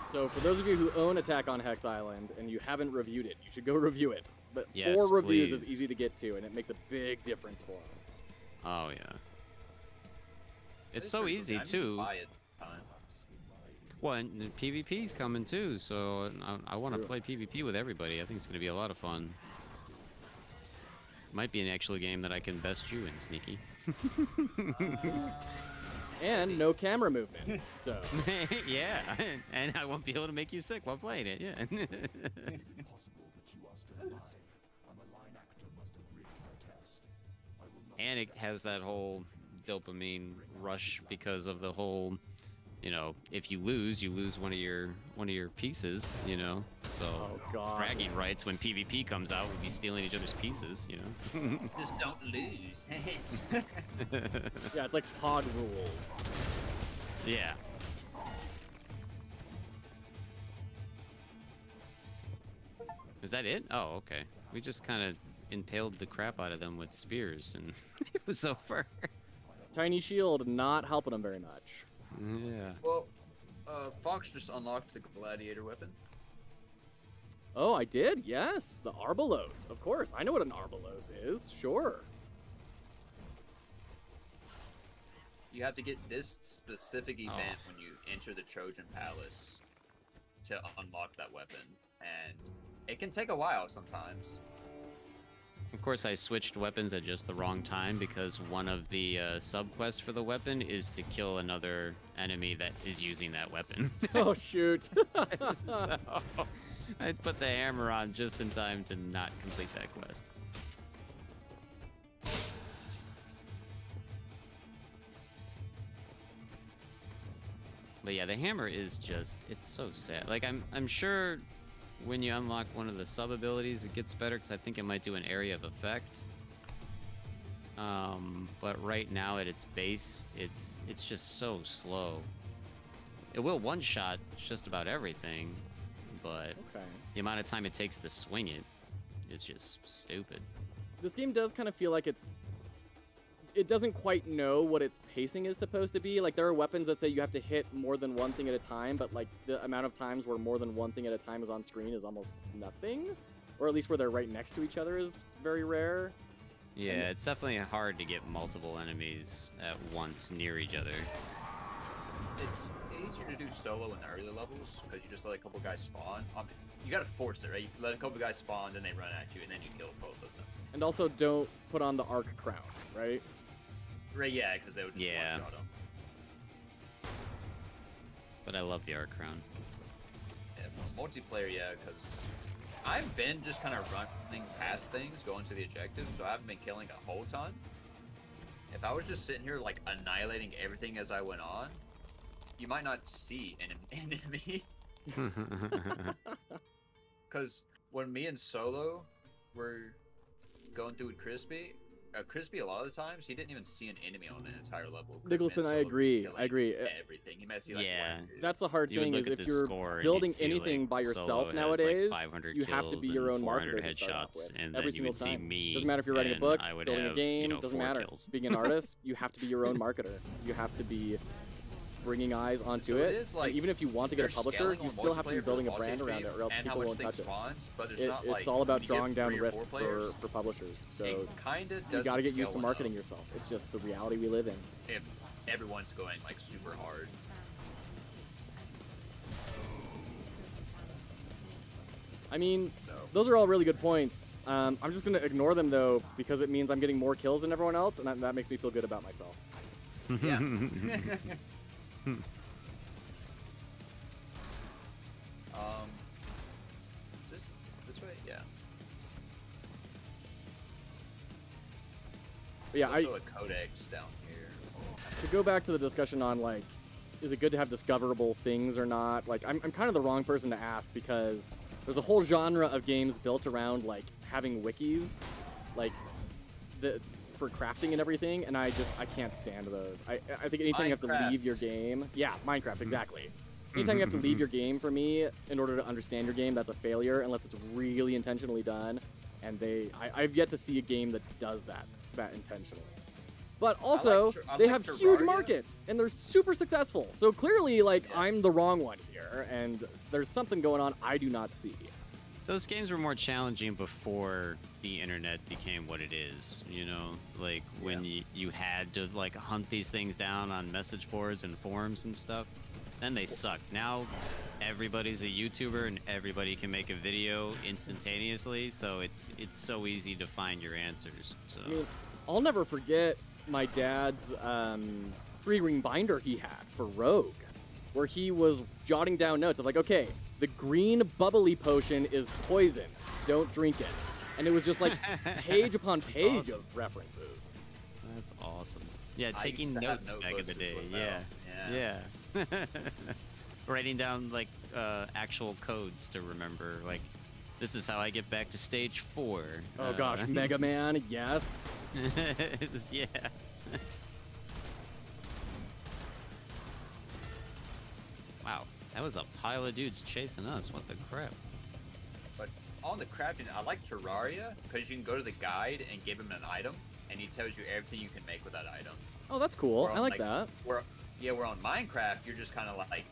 So for those of you who own Attack on Hex Island and you haven't reviewed it, you should go review it. But Yes, 4 reviews is please. easy to get to, and it makes a big difference for them. Oh yeah. It's It's so pretty cool. easy I need to too. buy it time. Well, and the PvP's coming too, so I want to True. play PvP with everybody. I think it's going to be a lot of fun. Might be an actual game that I can best you in, Sneaky. and no camera movement. So Yeah, and I won't be able to make you sick while playing it. Yeah. And it has that whole dopamine rush because of the whole, if you lose one of your pieces, So oh god. bragging rights when PvP comes out, we'll be stealing each other's pieces, Just don't lose. Yeah, it's like pod rules. Yeah. Is that it? Oh, okay. We just kind of impaled the crap out of them with spears, and it was over. Tiny shield not helping them very much. Yeah. Well, Fox just unlocked the gladiator weapon. Oh, I did? Yes. The Arbalos. Of course. I know what an Arbalos is. Sure. You have to get this specific event when you enter the Trojan Palace to unlock that weapon, and it can take a while sometimes. Of course, I switched weapons at just the wrong time because one of the sub-quests for the weapon is to kill another enemy that is using that weapon. Oh, shoot. So, I put the hammer on just in time to not complete that quest. But yeah, the hammer is it's so sad. Like, I'm sure when you unlock one of the sub abilities, it gets better because I think it might do an area of effect. But right now at its base, it's just so slow. It will one-shot just about everything, but Okay. the amount of time it takes to swing it is just stupid. This game does kind of feel like it doesn't quite know what its pacing is supposed to be. Like, there are weapons that say you have to hit more than one thing at a time, but like the amount of times where more than one thing at a time is on screen is almost nothing, or at least where they're right next to each other is very rare. Yeah, it's definitely hard to get multiple enemies at once near each other. It's easier to do solo in the early levels because you just let a couple guys spawn. You gotta force it, right? You let a couple guys spawn, then they run at you, and then you kill both of them. And also, don't put on the Arc Crown, right? Right, yeah, because they would just one-shot them. But I love the Arc Crown. Yeah, multiplayer, yeah, because I've been just kind of running past things, going to the objectives, so I haven't been killing a whole ton. If I was just sitting here, like, annihilating everything as I went on, you might not see an enemy. Because when me and Solo were going through with Crispy a lot of the times, he didn't even see an enemy on an entire level. 'Cause Nicholson, man, I Solo was agree. killing I agree. Everything. He might see, like, Yeah. one dude. That's the hard You would thing look is at if the you're score and building you'd see, anything like, by Solo yourself has, nowadays, like 500 you have to be kills your and own 400 marketer to start off headshots, with. and Every then you would single see time. me. Doesn't matter if you're writing a and book, I would building have, a game, doesn't 4 matter. kills. Being an artist, you have to be your own marketer. You have to be bringing eyes onto So it. it is, like, and even if you want to get a You're publisher, scaling you on still have to be multiplayer building a for brand loss around it, or else and how people much won't things touch it. spawns, but there's not, like, It's all about when you get drawing down 3 or risk 4 players, for publishers. So it kinda you doesn't got to get used to scale marketing enough yourself. It's just the reality we live in. if everyone's going, like, super hard. I mean, So those are all really good points. I'm just going to ignore them, though, because it means I'm getting more kills than everyone else, and that makes me feel good about myself. yeah. Is this way? Yeah. But yeah, There's also a codex down here. to go back to the discussion on, like, is it good to have discoverable things or not? Like, I'm kind of the wrong person to ask because there's a whole genre of games built around, like, having wikis, like, for crafting and everything, and I can't stand those. I think anytime you have to leave your game... Yeah, Minecraft, exactly. Anytime you have to leave your game, for me, in order to understand your game, that's a failure, unless it's really intentionally done. And I've yet to see a game that does that intentionally. But also, they have huge Terraria. markets, and they're super successful. So clearly, like, Yeah. I'm the wrong one here, and there's something going on I do not see. Those games were more challenging before the internet became what it is, like when you had to, like, hunt these things down on message boards and forums and stuff. Then they sucked. Now everybody's a YouTuber and everybody can make a video instantaneously, so it's so easy to find your answers. So I mean, I'll never forget my dad's 3-ring binder he had for Rogue, where he was jotting down notes of like, okay, the green bubbly potion is poison. Don't drink it. And it was just like page upon page awesome. of references. That's awesome. Yeah, I taking used to have notes back in the notebooks day. as well. Yeah. Yeah. Writing down like actual codes to remember. Like, this is how I get back to stage 4. Oh gosh, Mega Man, yes. Yeah. Wow, that was a pile of dudes chasing us. What the crap? But on the crafting, I like Terraria because you can go to the guide and give him an item, and he tells you everything you can make with that item. Oh, that's cool. Where I on, like that. Where on Minecraft, you're just kind of like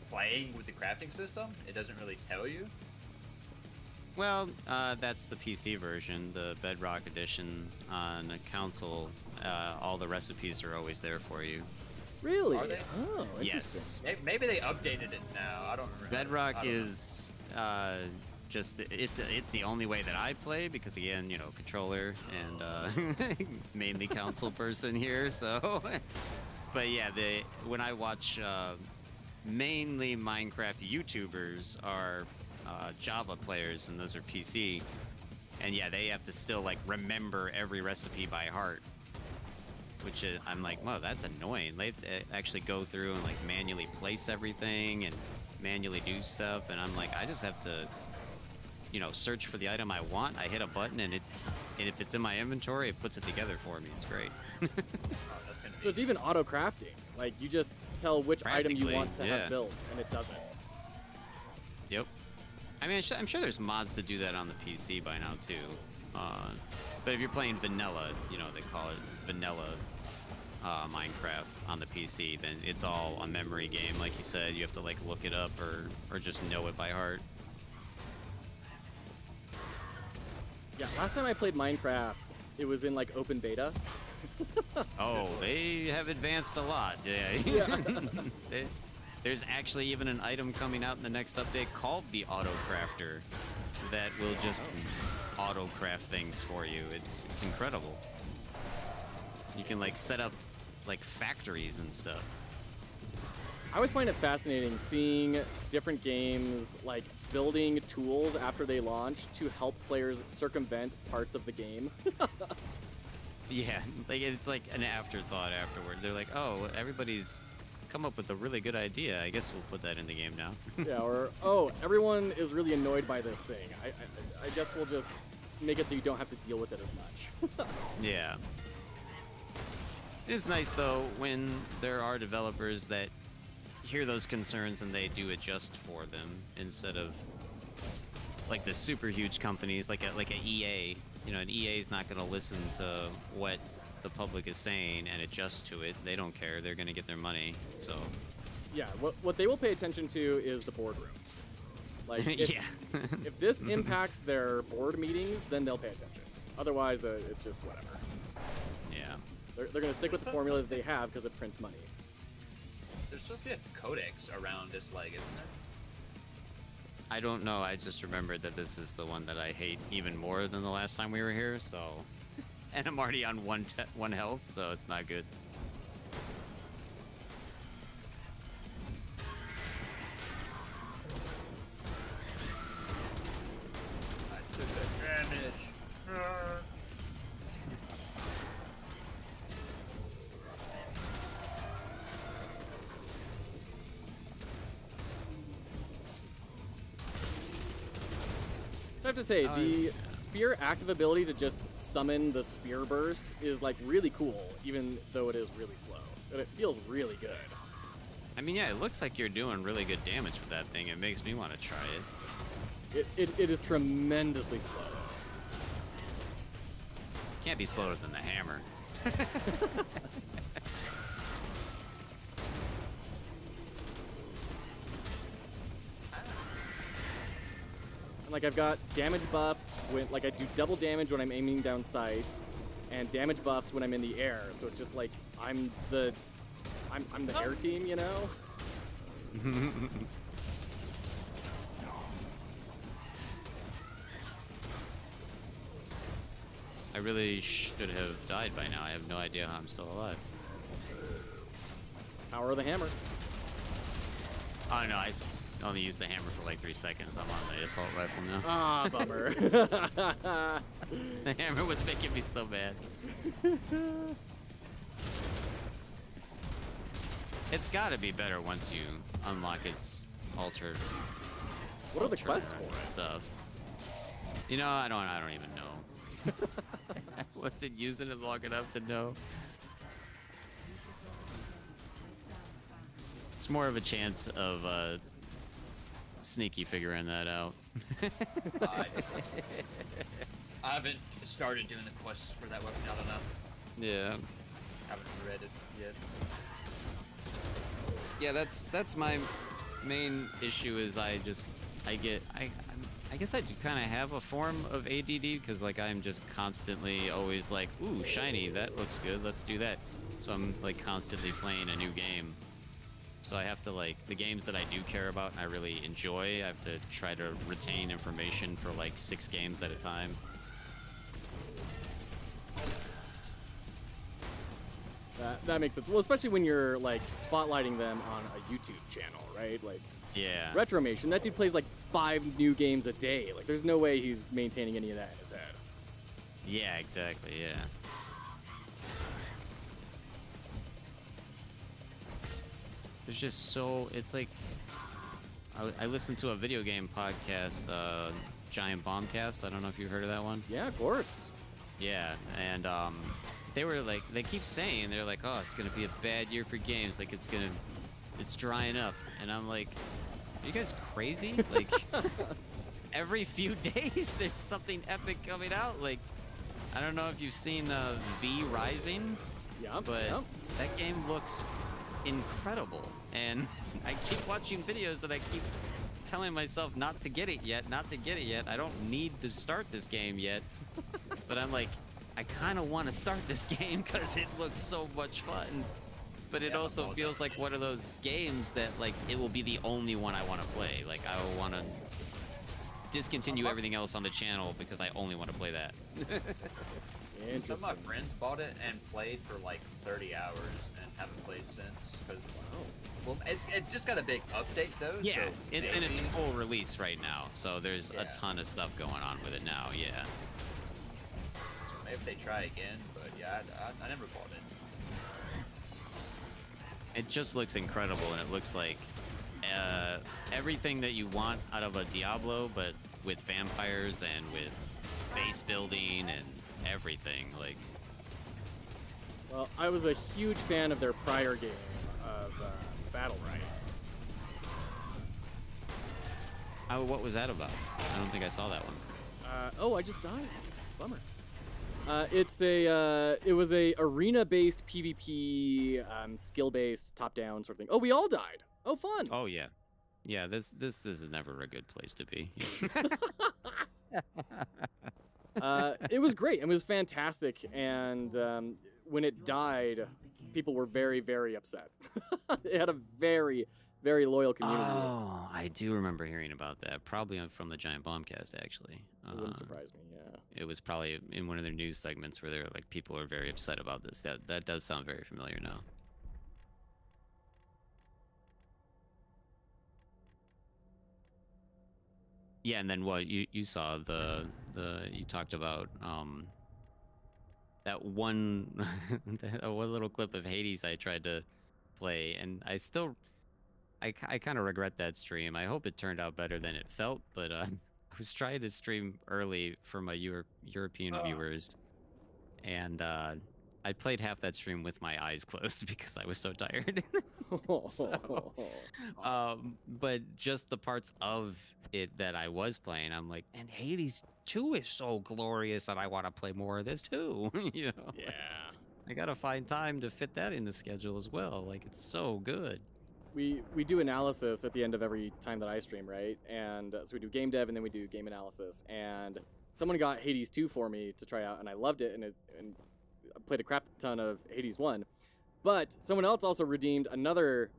playing with the crafting system. It doesn't really tell you. Well, that's the PC version, the Bedrock edition on a console. All the recipes are always there for you. Really? Are they? Oh, interesting. Yes. Maybe they updated it now. I don't remember. Bedrock I don't know. is just it's the only way that I play because again, you know, controller and mainly console person here. So, but yeah, when I watch mainly Minecraft YouTubers are Java players, and those are PC. And yeah, they have to still like remember every recipe by heart, which is, I'm like, whoa, that's annoying. They actually go through and like manually place everything and manually do stuff, and I'm like, I just have to, you know, search for the item I want. I hit a button, and if it's in my inventory, it puts it together for me. It's great. So it's even auto crafting. Like you just tell which item you Practically, want to yeah. have built, and it does it. Yep. I mean, I'm sure there's mods to do that on the PC by now too. But if you're playing vanilla, you know, they call it vanilla Minecraft on the PC, then it's all a memory game. Like you said, you have to like look it up or just know it by heart. Yeah, last time I played Minecraft, it was in like open beta. Oh, they have advanced a lot. Yeah. Yeah. There's actually even an item coming out in the next update called the Auto Crafter that will just auto craft things for you. It's incredible. You can like set up like factories and stuff. I always find it fascinating seeing different games like building tools after they launch to help players circumvent parts of the game. Yeah, like it's like an afterthought afterward. They're like, oh, everybody's come up with a really good idea. I guess we'll put that in the game now. Yeah, or, oh, everyone is really annoyed by this thing. I guess we'll just make it so you don't have to deal with it as much. Yeah. It is nice, though, when there are developers that hear those concerns and they do adjust for them instead of like the super huge companies like a EA. You know, an EA is not going to listen to what the public is saying and adjust to it. They don't care. They're going to get their money. So Yeah, what they will pay attention to is the boardroom. Like, if, yeah. if this impacts their board meetings, then they'll pay attention. Otherwise, it's just whatever. Yeah. They're going to stick with the formula that they have because it prints money. There's supposed to be a codex around this leg, isn't there? I don't know. I just remembered that this is the one that I hate even more than the last time we were here. So, and I'm already on one health, so it's not good. I took the damage. So I have to say, the spear active ability to just summon the spear burst is like really cool, even though it is really slow. And it feels really good. I mean, yeah, it looks like you're doing really good damage with that thing. It makes me want to try it. It is tremendously slow. Can't be slower than the hammer. And like I've got damage buffs when like I do double damage when I'm aiming down sights, and damage buffs when I'm in the air. So it's just like I'm the air team, you know? I really should have died by now. I have no idea how I'm still alive. Power of the hammer. Oh no, only used the hammer for like 3 seconds. I'm on the assault rifle now. Ah, bummer. The hammer was making me so mad. It's got to be better once you unlock its altered. What are the quests for it? Stuff. You know, I don't even know. I wasn't using it long enough to know. It's more of a chance of Sneaky figuring that out. I haven't started doing the quests for that weapon. I don't know. Yeah. Haven't read it yet. Yeah, that's my main issue. Is I guess I do kind of have a form of ADD because like I'm just constantly always like, ooh, shiny, that looks good, let's do that. So I'm like constantly playing a new game. So I have to like the games that I do care about and I really enjoy. I have to try to retain information for like 6 games at a time. That makes sense. Well, especially when you're like spotlighting them on a YouTube channel, right? Like, Yeah. Retromation, that dude plays like 5 new games a day. Like, there's no way he's maintaining any of that in his head. Yeah, exactly. Yeah. There's just so it's like I listened to a video game podcast, Giant Bombcast. I don't know if you've heard of that one. Yeah, of course. Yeah, and they were like, they keep saying they're like, oh, it's gonna be a bad year for games. Like it's drying up, and I'm like, are you guys crazy? Like every few days there's something epic coming out. Like I don't know if you've seen V Rising. Yeah, but yeah. that game looks incredible, and I keep watching videos that I keep telling myself not to get it yet, not to get it yet. I don't need to start this game yet, but I'm like, I kind of want to start this game because it looks so much fun. But it also feels like one of those games that like it will be the only one I want to play. Like I will want to discontinue everything else on the channel because I only want to play that. Some of my friends bought it and played for like 30 hours and haven't played since. Because well, it just got a big update though. Yeah, so it's maybe... in its full release right now, so there's a ton of stuff going on with it now. Yeah. So maybe if they try again, but yeah, I never bought it. It just looks incredible, and it looks like everything that you want out of a Diablo, but with vampires and with base building and everything. Like, Well, I was a huge fan of their prior game of Battle Rights. what was that about? I don't think I saw that one. Oh, I just died. Bummer. It was a arena-based PvP, skill-based, top-down sort of thing. Oh, we all died. Oh, fun. Oh yeah, yeah. This is never a good place to be. It was great. It was fantastic. And when it died, people were very, very upset. It had a very, very loyal community. Oh, I do remember hearing about that. Probably from the Giant Bombcast, actually. It wouldn't surprise me. Yeah. It was probably in one of their news segments where they're like, people are very upset about this. That does sound very familiar now. Yeah, and then what you saw you talked about that one that one little clip of Hades I tried to play, and I kind of regret that stream. I hope it turned out better than it felt, but I was trying to stream early for my European viewers, and I played half that stream with my eyes closed because I was so tired. But just the parts of it that I was playing, I'm like, and Hades 2 is so glorious that I want to play more of this too. You know? Yeah. I gotta find time to fit that in the schedule as well. Like, it's so good. We do analysis at the end of every time that I stream, right? And so we do game dev and then we do game analysis. And someone got Hades 2 for me to try out, and I loved it, and I played a crap ton of Hades 1. But someone else also redeemed another,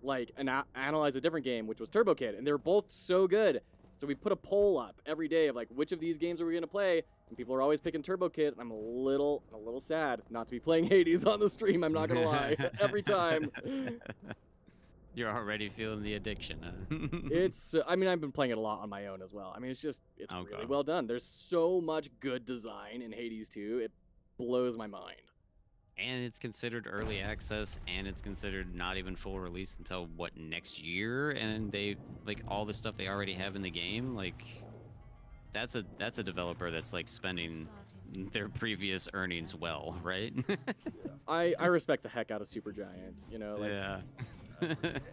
analyze a different game, which was Turbo Kid, and they were both so good. So we put a poll up every day of like, which of these games are we gonna play? And people are always picking Turbo Kid, and I'm a little sad not to be playing Hades on the stream. I'm not gonna lie, every time. You're already feeling the addiction, huh? It's, I mean, I've been playing it a lot on my own as well. I mean, it's Okay. really well done. There's so much good design in Hades 2. It blows my mind. And it's considered early access, and it's considered not even full release until what, next year? And they like all the stuff they already have in the game. Like that's a developer that's like spending their previous earnings well, right? I respect the heck out of Supergiant. You know, like Yeah.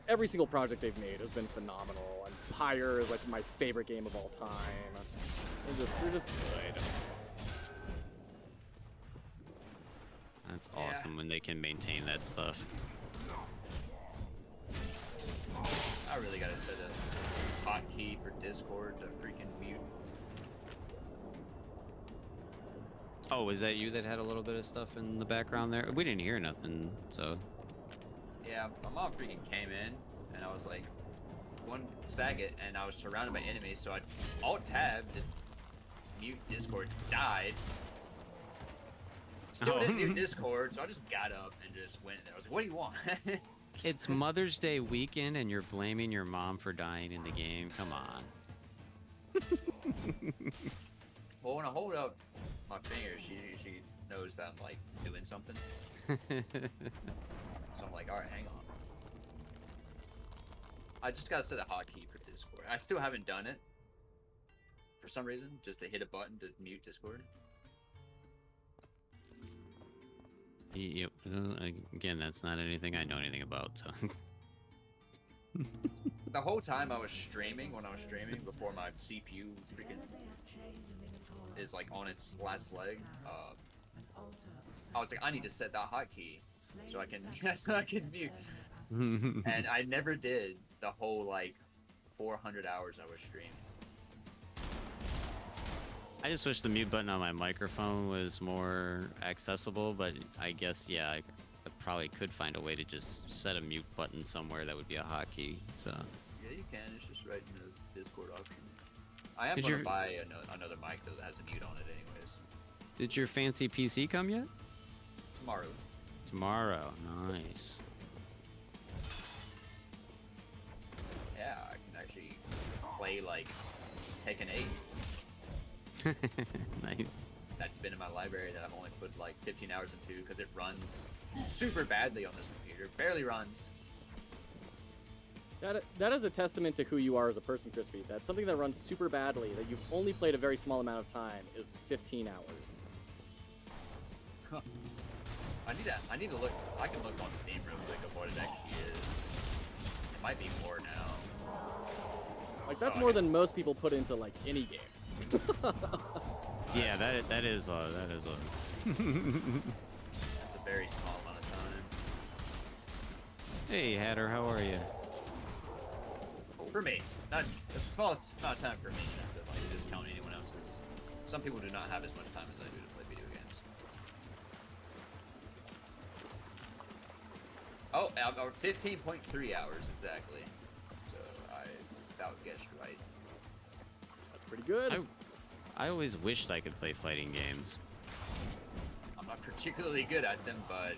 every single project they've made has been phenomenal. And Pyre is like my favorite game of all time. They're just good. That's Yeah. awesome when they can maintain that stuff. I really gotta set a hotkey for Discord to freaking mute. Oh, was that you that had a little bit of stuff in the background there? We didn't hear nothing, so. Yeah, my mom freaking came in, and I was like, one Saget, and I was surrounded by enemies, so I alt-tabbed and mute Discord, died. Still didn't mute Discord, so I just got up and just went there. I was like, what do you want? It's Mother's Day weekend and you're blaming your mom for dying in the game? Come on. Well, when I hold up my finger, she knows that I'm like doing something. So I'm like, all right, hang on. I just gotta set a hotkey for Discord. I still haven't done it for some reason, just to hit a button to mute Discord. Yep. Again, that's not anything I know anything about. So. The whole time I was streaming, before my CPU freaking is like on its last leg, I was like, I need to set that hotkey so I can mute. And I never did the whole like 400 hours I was streaming. I just wish the mute button on my microphone was more accessible, but I guess, yeah, I probably could find a way to just set a mute button somewhere that would be a hotkey, so. Yeah, you can. It's just right in the Discord option. I am Did going to your- buy another mic though that has a mute on it anyways. Did your fancy PC come yet? Tomorrow. Tomorrow, nice. Yeah, I can actually play like Tekken 8. Nice. That's been in my library that I've only put like 15 hours into because it runs super badly on this computer. Barely runs. That is a testament to who you are as a person, Crispy. That something that runs super badly, that you've only played a very small amount of time, is 15 hours. I need to look. I can look on Steam real quick of what it actually is. It might be more now. Like, that's Oh, more okay. than most people put into, like, any game. Yeah, that is a. It's a very small amount of time. Hey, Hatter, how are you? For me, not it's a small amount of time for me. Not to like discount anyone else's. Some people do not have as much time as I do to play video games. Oh, 15.3 hours exactly. So I about guessed right. That's pretty good. I always wished I could play fighting games. I'm not particularly good at them, but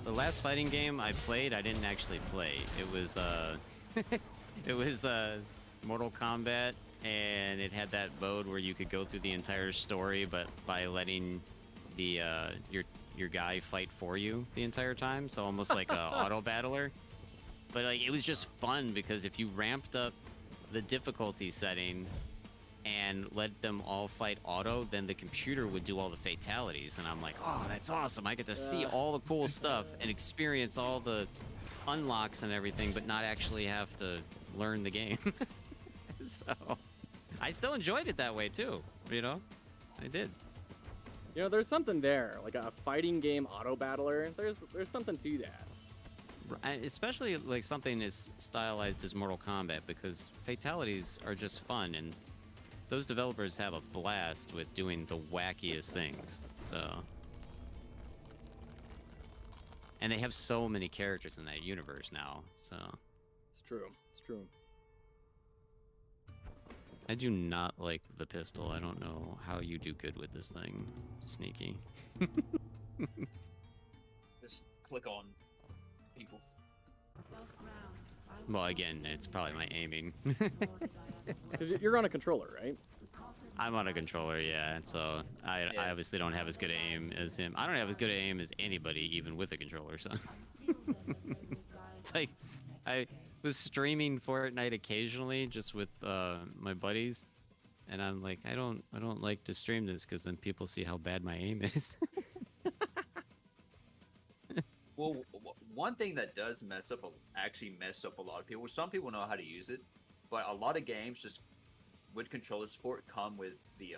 The last fighting game I played, I didn't actually play. It was it was Mortal Kombat, and it had that mode where you could go through the entire story, but by letting the your guy fight for you the entire time, so almost like a auto battler. But like it was just fun because if you ramped up the difficulty setting and let them all fight auto, then the computer would do all the fatalities, and I'm like, oh, that's awesome! I get to see all the cool stuff and experience all the unlocks and everything, but not actually have to learn the game. So I still enjoyed it that way too, you know? I did. You know, there's something there. Like, a fighting game auto battler, there's something to that. Especially like something as stylized as Mortal Kombat, because fatalities are just fun, and those developers have a blast with doing the wackiest things. So, and they have so many characters in that universe now. So, It's true. It's true. I do not like the pistol. I don't know how you do good with this thing, Sneaky. just click on people. Above ground, I will Well, again, it's probably my aiming. Because you're on a controller, right? I'm on a controller, yeah, so I Yeah. obviously don't have as good aim as him. I don't have as good aim as anybody, even with a controller, so. It's like, I was streaming Fortnite occasionally, just with my buddies, and I'm like, I don't like to stream this, because then people see how bad my aim is. Well, one thing that does actually mess up a lot of people. Some people know how to use it, but a lot of games just with controller support come with the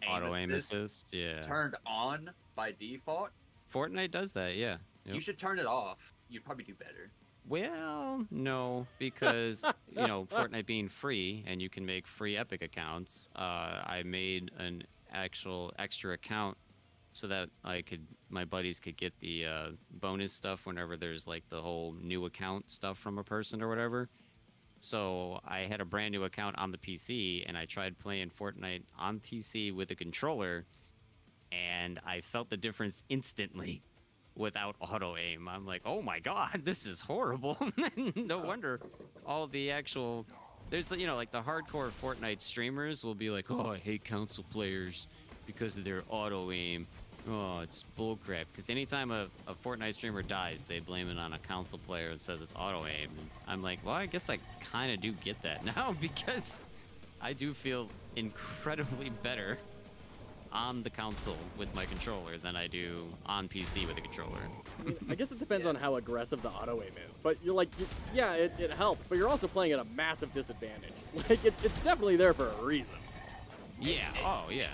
Auto aim assist assist, yeah. turned on by default. Fortnite does that, yeah. Yep. You should turn it off. You'd probably do better. Well, no, because you know, Fortnite being free and you can make free Epic accounts. I made an actual extra account so that my buddies could get the bonus stuff whenever there's like the whole new account stuff from a person or whatever. So I had a brand new account on the PC, and I tried playing Fortnite on PC with a controller, and I felt the difference instantly without auto aim. I'm like, oh my god, this is horrible. No wonder all the actual there's like the hardcore Fortnite streamers will be like, oh, I hate console players because of their auto aim. Oh, it's bullcrap. Because anytime a Fortnite streamer dies, they blame it on a console player and says it's auto aim. And I'm like, well, I guess I kind of do get that now, because I do feel incredibly better on the console with my controller than I do on PC with a controller. I mean, I guess it depends on how aggressive the auto aim is, but you're like, yeah, it helps, but you're also playing at a massive disadvantage. Like, it's definitely there for a reason. Yeah, oh yeah.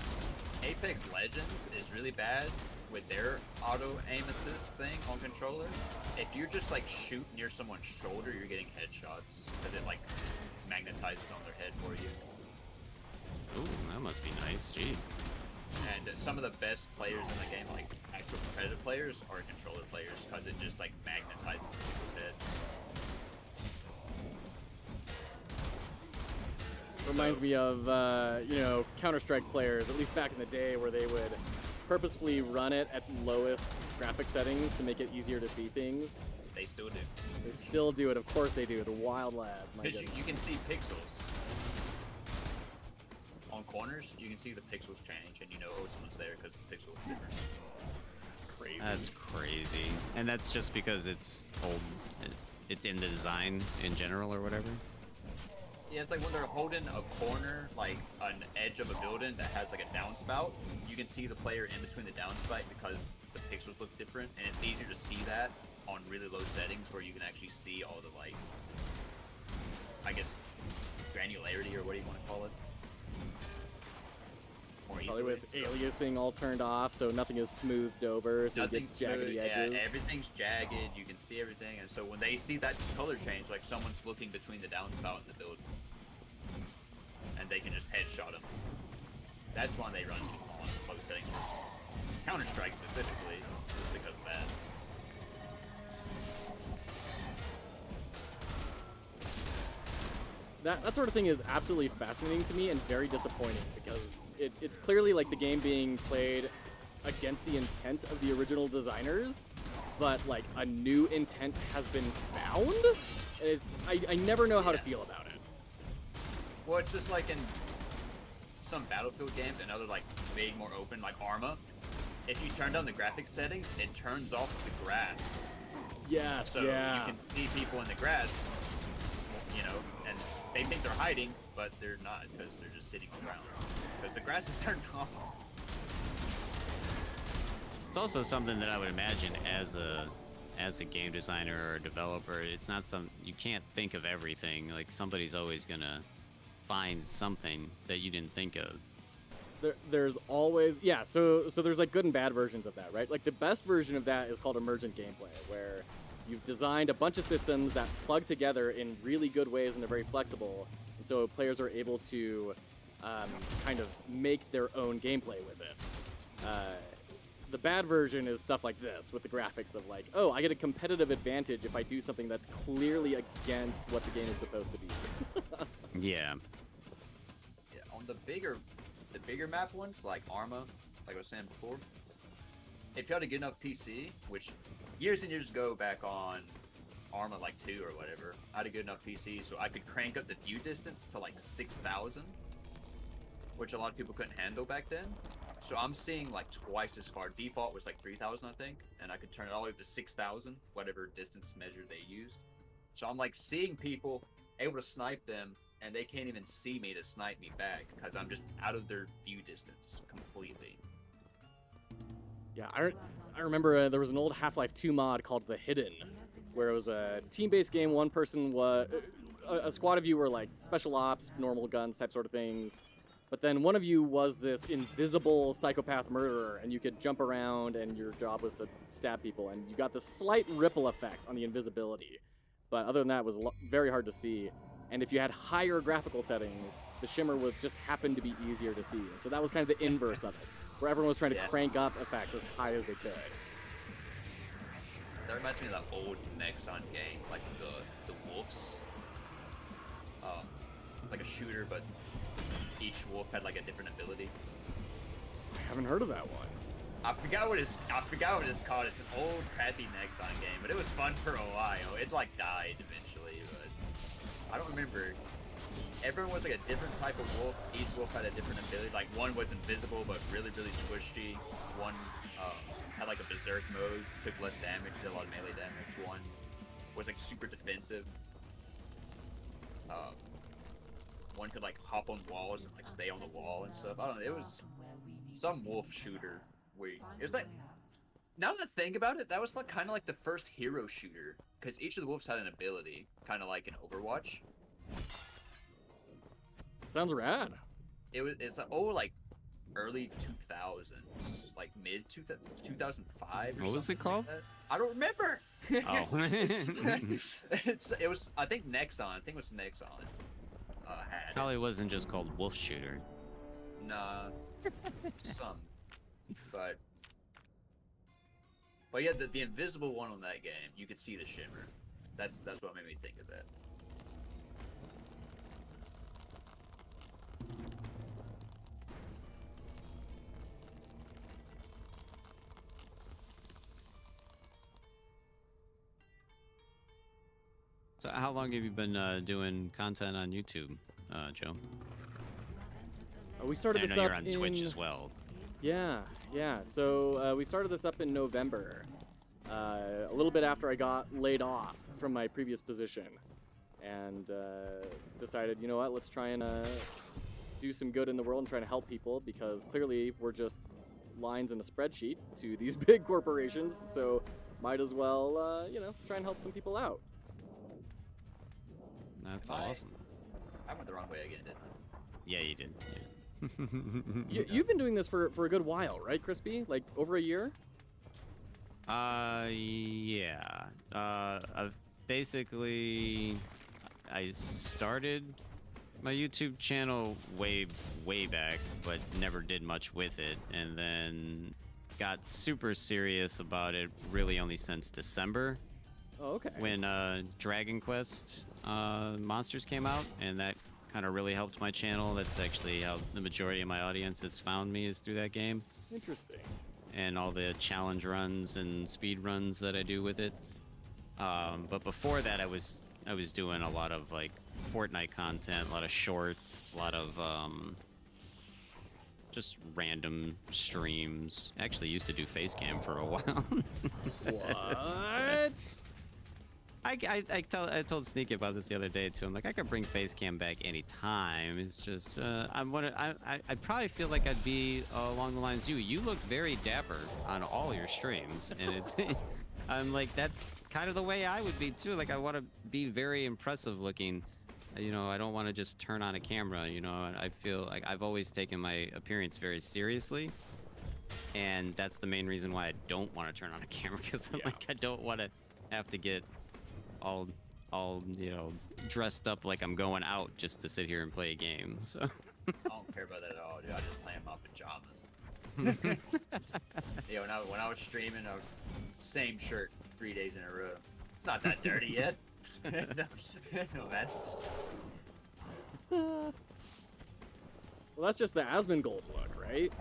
Apex Legends is really bad with their auto aim assist thing on controller. If you just like shoot near someone's shoulder, you're getting headshots because it like magnetizes on their head for you. Ooh, that must be nice, gee. And some of the best players in the game, like actual competitive players, are controller players because it just like magnetizes people's heads. Reminds me of, Counter-Strike players, at least back in the day, where they would purposefully run it at lowest graphic settings to make it easier to see things. They still do. They still do it. Of course they do. The wild lads. My Because goodness. you can see pixels. On corners, you can see the pixels change, and you know, oh, someone's there because this pixel looks different. That's crazy. That's crazy. And that's just because it's old. It's in the design in general or whatever. Yeah, it's like when they're holding a corner, like an edge of a building that has like a downspout, you can see the player in between the downspout because the pixels look different, and it's easier to see that on really low settings where you can actually see all the, like, I guess, granularity or what do you want to call it? More Probably easily. with aliasing all turned off, so nothing is smoothed over, so you get Nothing's smooth, jaggedy edges. yeah, everything's jagged, you can see everything, and so when they see that color change, like someone's looking between the downspout and the build, and they can just headshot them. That's why they run on low settings. Counter-Strike specifically, just because of that. That sort of thing is absolutely fascinating to me and very disappointing, because it's clearly like the game being played against the intent of the original designers, but like a new intent has been found. I never know how to feel about it. Well, it's just like in some Battlefield games and other like big, more open, like Arma. If you turn down the graphics settings, it turns off the grass. Yes, So yeah. you can see people in the grass, you know, and they think they're hiding, but they're not because they're just sitting on the ground. Because the grass is turned off. It's also something that I would imagine as a game designer or a developer, it's not you can't think of everything. Like, somebody's always gonna find something that you didn't think of. There's always, yeah, so there's like good and bad versions of that, right? Like the best version of that is called emergent gameplay, where you've designed a bunch of systems that plug together in really good ways and they're very flexible, and so players are able to kind of make their own gameplay with it. The bad version is stuff like this, with the graphics of like, oh, I get a competitive advantage if I do something that's clearly against what the game is supposed to be. Yeah. Yeah, on the bigger map ones, like Arma, like I was saying before, if you had a good enough PC, which years and years ago back on Arma like 2 or whatever. I had a good enough PC so I could crank up the view distance to like 6,000, which a lot of people couldn't handle back then. So I'm seeing like twice as far. Default was like 3,000, I think, and I could turn it all the way up to 6,000, whatever distance measure they used. So I'm like seeing people able to snipe them, and they can't even see me to snipe me back because I'm just out of their view distance completely. Yeah, I remember there was an old Half-Life 2 mod called The Hidden, where it was a team-based game. One person was a squad of you were like special ops, normal guns type sort of things. But then one of you was this invisible psychopath murderer, and you could jump around, and your job was to stab people, and you got this slight ripple effect on the invisibility. But other than that, it was very hard to see. And if you had higher graphical settings, the shimmer was just happened to be easier to see. So that was kind of the inverse of it, where everyone was trying to crank up effects as high as they could. That reminds me of that old Nexon game, like the wolves. It's like a shooter, but each wolf had like a different ability. I haven't heard of that one. I forgot what it's called. It's an old crappy Nexon game, but it was fun for a while. It like died eventually, but I don't remember. Everyone was like a different type of wolf. Each wolf had a different ability. Like one was invisible but really squishy. One had like a berserk mode, took less damage, did a lot of melee damage. One was like super defensive. One could like hop on walls and like stay on the wall and stuff. I don't know. It was some wolf shooter. It was like, now that I think about it, that was like kind of like the first hero shooter, because each of the wolves had an ability, kind of like in Overwatch. Sounds rad. It's like early 2000s, like mid 2005. What was it called? Like I don't remember. Oh. it was, I think Nexon. I think it was Nexon. Had Probably wasn't just called Wolf Shooter. Nah, some, but yeah, the invisible one on that game, you could see the shimmer. That's what made me think of that. So how long have you been doing content on YouTube, Joe? We started I this know up you're on in... Twitch as well. Yeah. So we started this up in November, a little bit after I got laid off from my previous position, and decided, you know what, let's try and do some good in the world and try to help people, because clearly we're just lines in a spreadsheet to these big corporations. So might as well, try and help some people out. That's awesome. I went the wrong way again, didn't I? Yeah, you did. Yeah. You've been doing this for a good while, right, Crispy? Like over a year? Yeah. Basically, I started my YouTube channel way back, but never did much with it, and then got super serious about it really only since December. Oh, okay. When Dragon Quest Monsters came out, and that kind of really helped my channel. That's actually how the majority of my audience has found me, is through that game. Interesting. And all the challenge runs and speed runs that I do with it. But before that, I was doing a lot of like Fortnite content, a lot of shorts, a lot of just random streams. I actually used to do face cam for a while. What? I told Sneaky about this the other day too. I'm like, I could bring face cam back anytime. It's just I probably feel like I'd be along the lines you look very dapper on all your streams, and it's I'm like, that's kind of the way I would be too. Like, I want to be very impressive looking. You know, I don't want to just turn on a camera. You know, I feel like I've always taken my appearance very seriously, and that's the main reason why I don't want to turn on a camera, because I don't want to have to get all dressed up like I'm going out just to sit here and play a game. So I don't care about that at all, dude. I just play in my pajamas. Yeah, when I was streaming, I was same shirt 3 days in a row. It's not that dirty yet. No, man. Well, that's just the Asmongold look, right?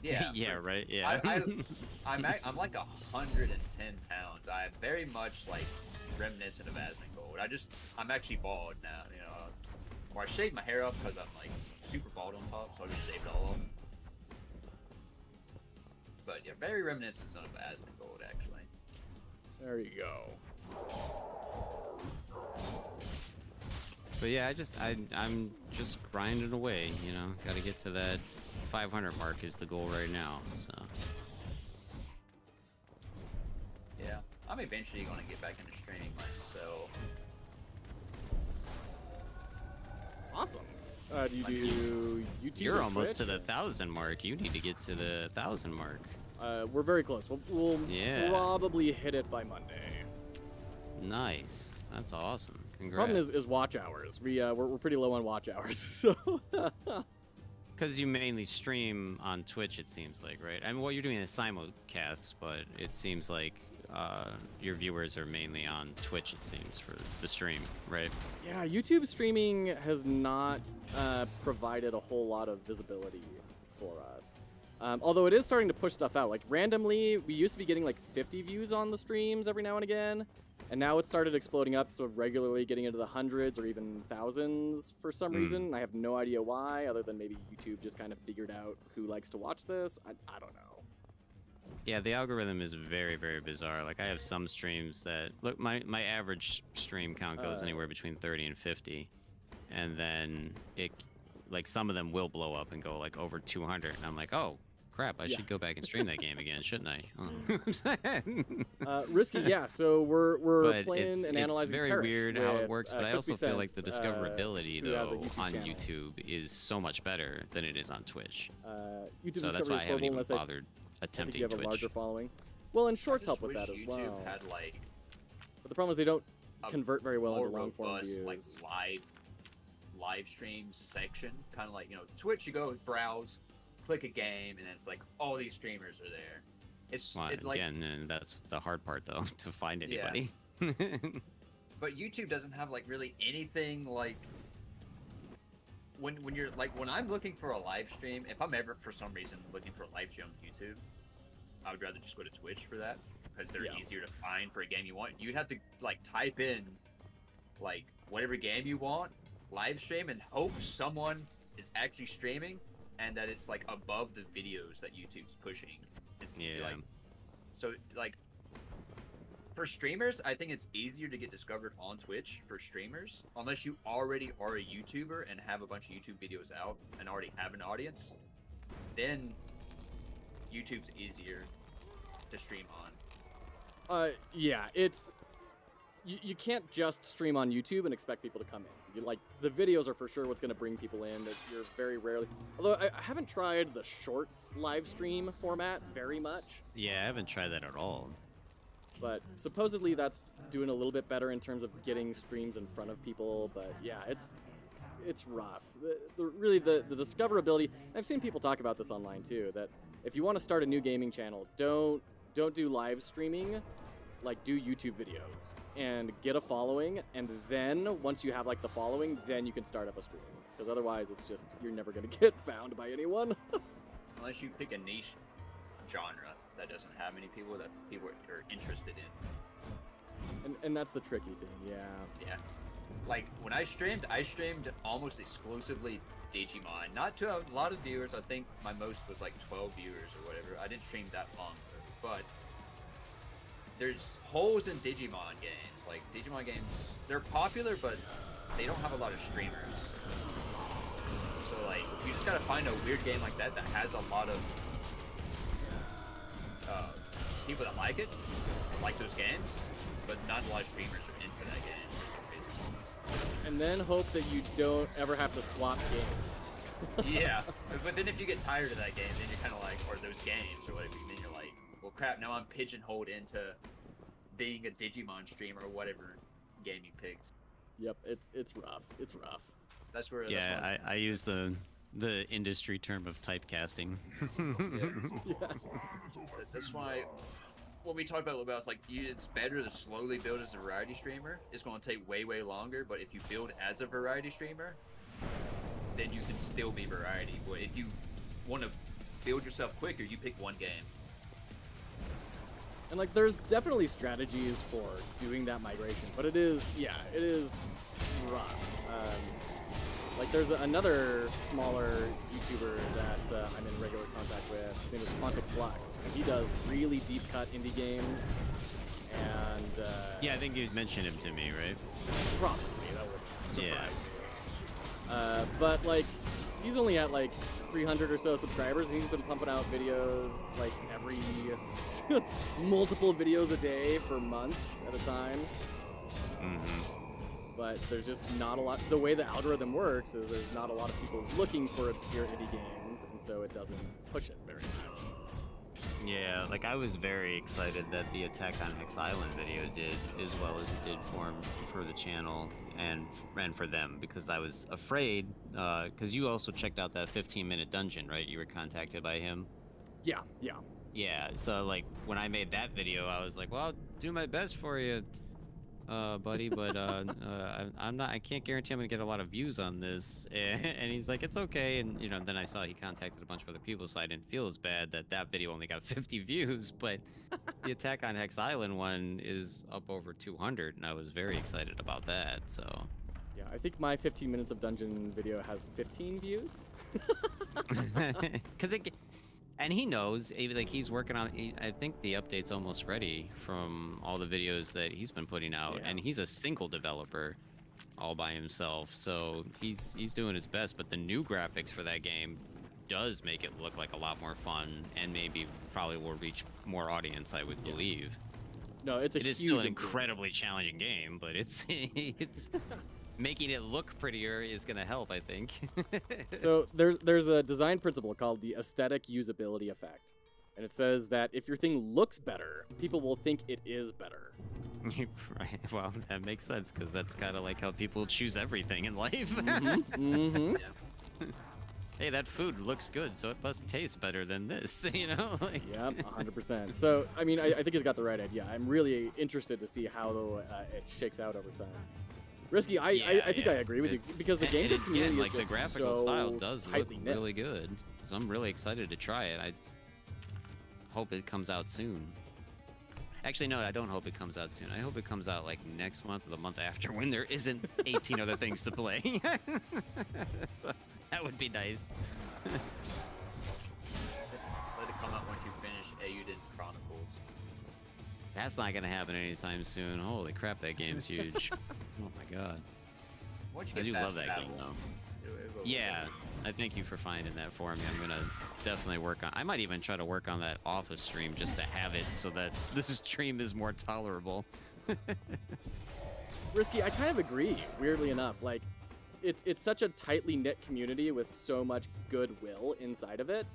Yeah. yeah, right. Yeah. I'm like 110 pounds. I'm very much like reminiscent of Asmongold. I'm actually bald now. You know, or I shaved my hair off because I'm like super bald on top, so I just shaved it all off. But yeah, very reminiscent of Asmongold actually. There you go. But yeah, I'm just grinding away. You know, got to get to that 500 mark is the goal right now. So. Yeah, I'm eventually gonna get back into streaming myself. Awesome. Do you do YouTube? You're or almost to Twitch? the 1,000 mark. You need to get to the 1,000 mark. We're very close. We'll Yeah. probably hit it by Monday. Nice. That's awesome. Congrats. Problem is watch hours. We're pretty low on watch hours, so. Because you mainly stream on Twitch, it seems like, right? I mean, well, you're doing a simulcast, but it seems like your viewers are mainly on Twitch, it seems, for the stream, right? Yeah, YouTube streaming has not provided a whole lot of visibility for us. Although it is starting to push stuff out. Like, randomly, we used to be getting like 50 views on the streams every now and again. And now it started exploding up, so regularly getting into the hundreds or even thousands for some reason. I have no idea why, other than maybe YouTube just kind of figured out who likes to watch this. I don't know. Yeah, the algorithm is very, very bizarre. Like, I have some streams that... Look, my average stream count goes anywhere between 30 and 50. And then, like, some of them will blow up and go, like, over 200. And I'm like, oh, crap, I should go back and stream that game again, shouldn't I? Risky, yeah. So we're but playing and analyzing it's very Parish weird how it with, works, but I also feel like the CrispySense, discoverability, who has a though, YouTube on channel. YouTube is so much better than it is on Twitch. YouTube So that's discovery why I is haven't horrible even unless bothered I think attempting you have a Twitch. larger following. Well, and shorts I help just with that wish as YouTube well. had like But the problem is they don't a convert very well more into long form robust views. like live streams section, kind of like, you know, Twitch. You go browse, click a game, and then it's like all these streamers are there. It's Well, like, again, and that's the hard part, though, to find Yeah. anybody. but YouTube doesn't have like really anything like when you're like when I'm looking for a live stream. If I'm ever for some reason looking for a live stream on YouTube, I would rather just go to Twitch for that because they're Yeah. easier to find for a game you want. You'd have to like type in like whatever game you want, live stream, and hope someone is actually streaming and that it's like above the videos that YouTube's pushing. It's Yeah. like so like for streamers, I think it's easier to get discovered on Twitch for streamers unless you already are a YouTuber and have a bunch of YouTube videos out and already have an audience. Then YouTube's easier to stream on. Yeah, it's you can't just stream on YouTube and expect people to come in. You like the videos are for sure what's going to bring people in. That you're very rarely. Although I haven't tried the shorts live stream format very much, Yeah, I haven't tried that at all. but supposedly that's doing a little bit better in terms of getting streams in front of people. But yeah, it's rough. Really the discoverability. I've seen people talk about this online too. That if you want to start a new gaming channel, don't do live streaming. Like, do YouTube videos and get a following, and then once you have like the following, then you can start up a stream. Because otherwise, it's just you're never gonna get found by anyone. Unless you pick a niche genre that doesn't have many people that people are interested in. And that's the tricky thing. Yeah. Yeah. Like when I streamed almost exclusively Digimon. Not to a lot of viewers. I think my most was like 12 viewers or whatever. I didn't stream that long, but there's holes in Digimon games. Like Digimon games, they're popular, but they don't have a lot of streamers. So like, you just gotta find a weird game like that that has a lot of people that like it, like those games, but not a lot of streamers are into that game for some reason. And then hope that you don't ever have to swap games. Yeah, but then if you get tired of that game, then you're kind of like, or those games or whatever, then you're like, well, crap, now I'm pigeonholed into being a Digimon streamer or whatever game you picked. Yep, it's rough. It's rough. That's where. Yeah, I use the industry term of typecasting. That's why. What we talked about a little bit, it's like it's better to slowly build as a variety streamer. It's going to take way longer, but if you build as a variety streamer, then you can still be variety. But if you want to build yourself quicker, you pick one game. And like, there's definitely strategies for doing that migration, but it is rough. Like, there's another smaller YouTuber that I'm in regular contact with. His name is Quantic Flux, and he does really deep cut indie games. And Yeah, I think you'd mentioned him to me, right? probably that would surprise Yeah. me. But like, he's only at like 300 or so subscribers, and he's been pumping out videos like every multiple videos a day for months at a time. Mm-hmm. But there's just not a lot. The way the algorithm works is there's not a lot of people looking for obscure indie games, and so it doesn't push it very much. Yeah, like I was very excited that the Attack on Hex Island video did as well as it did for the channel and for them, because I was afraid, because you also checked out that 15-minute dungeon, right? You were contacted by him. Yeah. Yeah, so like when I made that video, I was like, well, I'll do my best for you, buddy, but I can't guarantee I'm gonna get a lot of views on this. And he's like, it's okay. And you know, then I saw he contacted a bunch of other people, so I didn't feel as bad that video only got 50 views. But the Attack on Hex Island one is up over 200, and I was very excited about that. So Yeah, I think my 15 minutes of dungeon video has 15 views. And he knows, like he's working on. I think the update's almost ready from all the videos that he's been putting out, Yeah. and he's a single developer, all by himself. So he's doing his best. But the new graphics for that game does make it look like a lot more fun, and maybe probably will reach more audience, I would believe. No, it is still an incredibly challenging game, but it's making it look prettier is gonna help, I think. So there's a design principle called the aesthetic usability effect, and it says that if your thing looks better, people will think it is better. Right. Well, that makes sense, because that's kind of like how people choose everything in life. Mm-hmm. Hey, that food looks good, so it must taste better than this, you know? Like... Yep, 100%. So, I mean, I think he's got the right idea. I'm really interested to see how it shakes out over time. Risky, I think I agree with you, because the game community like is just the graphical so style does look tightly knit. really good. So I'm really excited to try it. I just hope it comes out soon. Actually, no, I don't hope it comes out soon. I hope it comes out like next month or the month after, when there isn't 18 other things to play. So, that would be nice. Let it come out once you finish Eiyuden Chronicles. That's not gonna happen anytime soon. Holy crap, that game's huge. Oh my god. Once you I get do past love that that game one, though. it'll go Yeah, I thank you for finding that for me. I'm gonna definitely work on. I might even try to work on that Office stream just to have it so that this stream is more tolerable. Risky, I kind of agree, weirdly enough. Like, it's such a tightly knit community with so much goodwill inside of it.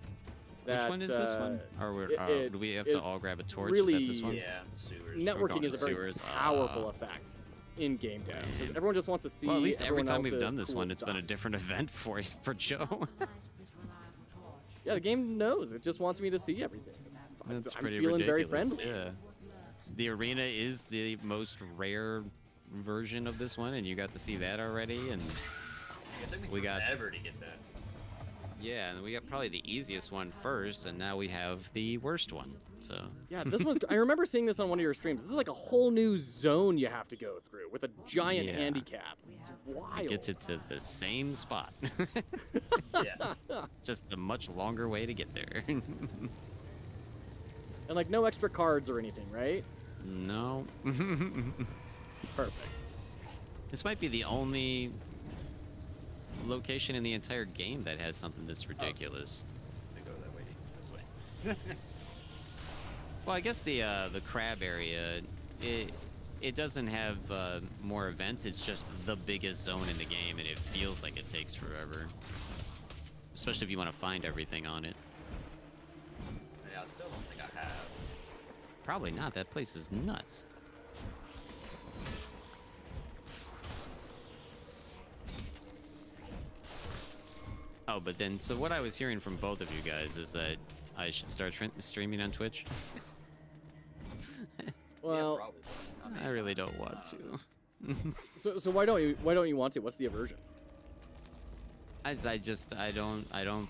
That, Which one is this one? Or do we have to all grab a torch? Really, is that this one? Yeah, sewers. Networking is a very Sewers. powerful effect in game dev, because everyone just wants to see. Well, at least every everyone time we've else's done this cool one, it's been a stuff. different event for Joe. Light of this reliable torch. Yeah, the game knows. It just wants me to see everything. That's I'm pretty feeling very ridiculous. friendly. Yeah. The arena is the most rare version of this one, and you got to see that already. And It took me we got- forever to get that. yeah, and we got probably the easiest one first, and now we have the worst one. So Yeah, this one's. I remember seeing this on one of your streams. This is like a whole new zone you have to go through with a giant Yeah. handicap. It's wild. it gets it to the same spot. Yeah. Just a much longer way to get there. And like no extra cards or anything, right? No. Perfect. This might be the only location in the entire game that has something this ridiculous. They go that way. This way. Well, I guess the crab area, it doesn't have more events. It's just the biggest zone in the game, and it feels like it takes forever. Especially if you want to find everything on it. Yeah, I still don't think I have. Probably not. That place is nuts. Oh, but then, so what I was hearing from both of you guys is that I should start streaming on Twitch. Well, yeah, probably. I really don't want to. so why don't you want to? What's the aversion? As I don't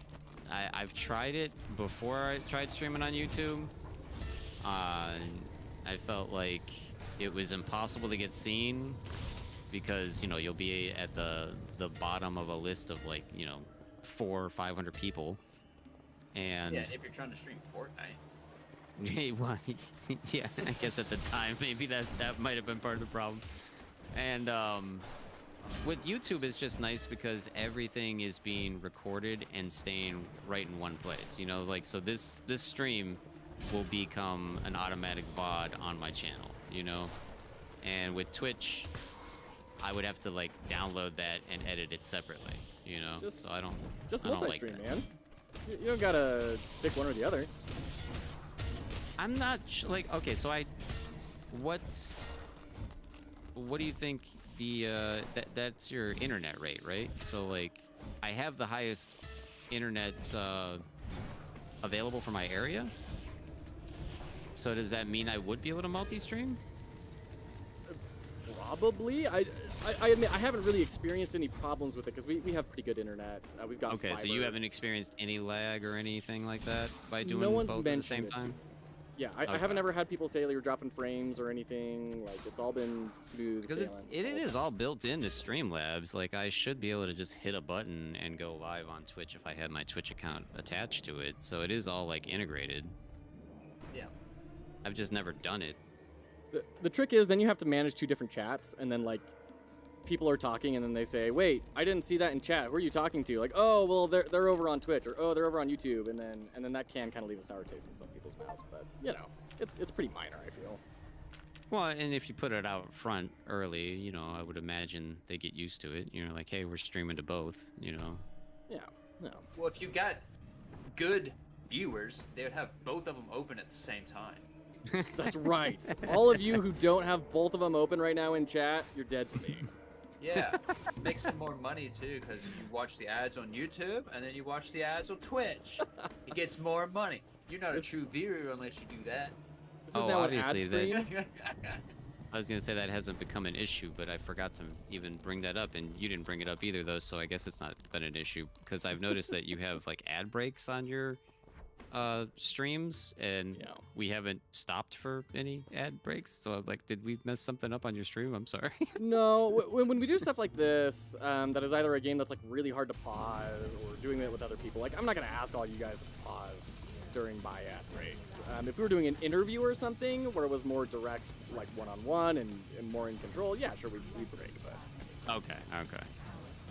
I've tried it before I tried streaming on YouTube. I felt like it was impossible to get seen because, you know, you'll be at the bottom of a list of like, you know, 400 or 500 people. And Yeah, if you're trying to stream Fortnite. well, yeah, I guess at the time maybe that might have been part of the problem. And with YouTube, it's just nice because everything is being recorded and staying right in one place. You know, like, so this stream will become an automatic VOD on my channel, you know? And with Twitch, I would have to like download that and edit it separately, you know? So I don't multi-stream, like that. man. You don't gotta pick one or the other. I'm not like, okay, so what do you think the that's your internet rate, right? So like I have the highest internet available for my area. So does that mean I would be able to multi-stream? Probably. I admit I haven't really experienced any problems with it because we have pretty good internet. We've got Okay, fiber. so you haven't experienced any lag or anything like that by doing No one's both at the same mentioned it. time? Yeah, I haven't ever had people say that you're dropping frames or anything. Like, it's all been smooth Because sailing. it is all built into Streamlabs. Like, I should be able to just hit a button and go live on Twitch if I had my Twitch account attached to it. So it is all, like, integrated. Yeah. I've just never done it. The trick is then you have to manage two different chats, and then, like, people are talking, and then they say, wait, I didn't see that in chat. Who are you talking to? Like, oh, well, they're over on Twitch, or oh, they're over on YouTube, and then that can kind of leave a sour taste in some people's mouths. But, you know, it's pretty minor, I feel. Well, and if you put it out front early, you know, I would imagine they get used to it. You know, like, hey, we're streaming to both, you know. Yeah, no. Well, if you got good viewers, they would have both of them open at the same time. That's right. All of you who don't have both of them open right now in chat, you're dead to me. Yeah, makes it more money too, because you watch the ads on YouTube and then you watch the ads on Twitch. It gets more money. You're not a true viewer unless you do that. This is Oh, now an ad obviously, stream. I was gonna say that hasn't become an issue, but I forgot to even bring that up, and you didn't bring it up either, though. So I guess it's not been an issue because I've noticed that you have like ad breaks on your streams, and Yeah. we haven't stopped for any ad breaks. So I'm like, did we mess something up on your stream? I'm sorry. No, when we do stuff like this, that is either a game that's like really hard to pause or doing it with other people. Like, I'm not gonna ask all you guys to pause during my ad breaks. If we were doing an interview or something where it was more direct, like one-on-one and more in control, yeah, sure, we'd break. But Okay.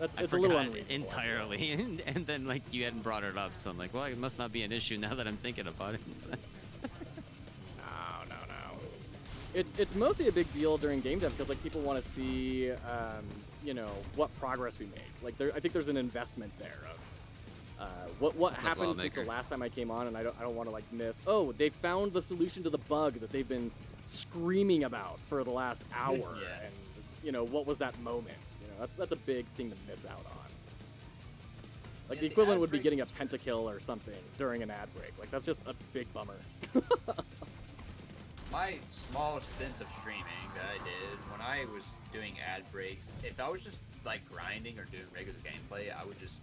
it's a little forgot unreasonable. entirely, and then like you hadn't brought it up, so I'm like, well, it must not be an issue now that I'm thinking about it. No. It's mostly a big deal during game dev because like people want to see, you know, what progress we made. Like I think there's an investment there of what It's like happened since the Lawmaker. last time I came on, and I don't want to like miss. Oh, they found the solution to the bug that they've been screaming about for the last hour, Yeah. and you know what was that moment? You know, that's a big thing to miss out on. Like Yeah, the the equivalent ad would be break- getting a pentakill or something during an ad break. Like that's just a big bummer. My small stint of streaming that I did when I was doing ad breaks, if I was just like grinding or doing regular gameplay, I would just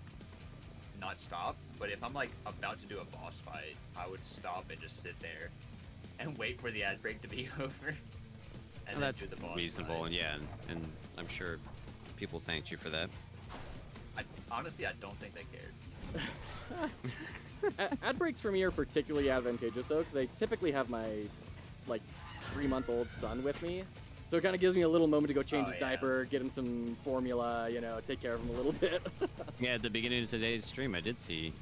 not stop. But if I'm like about to do a boss fight, I would stop and just sit there and wait for the ad break to be over. And Well, then that's do the boss reasonable, fight. and yeah, and I'm sure people thanked you for that. Honestly, I don't think they cared. Ad breaks for me are particularly advantageous though, because I typically have my like 3-month-old son with me, so it kind of gives me a little moment to go change Oh, his yeah. diaper, get him some formula, you know, take care of him a little bit. Yeah, at the beginning of today's stream, I did see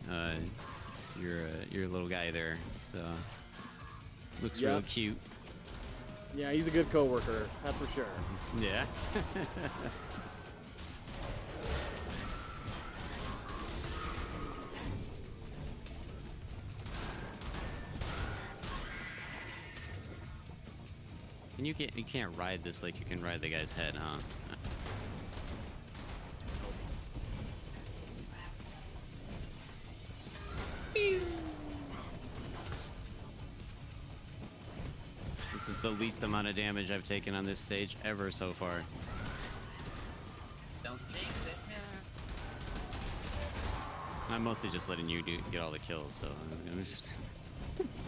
your little guy there, so looks Yeah. real cute. Yeah, he's a good coworker, that's for sure. Yeah. And you can't ride this like you can ride the guy's head, huh? This is the least amount of damage I've taken on this stage ever so far. Don't jinx it. I'm mostly just letting you get all the kills, so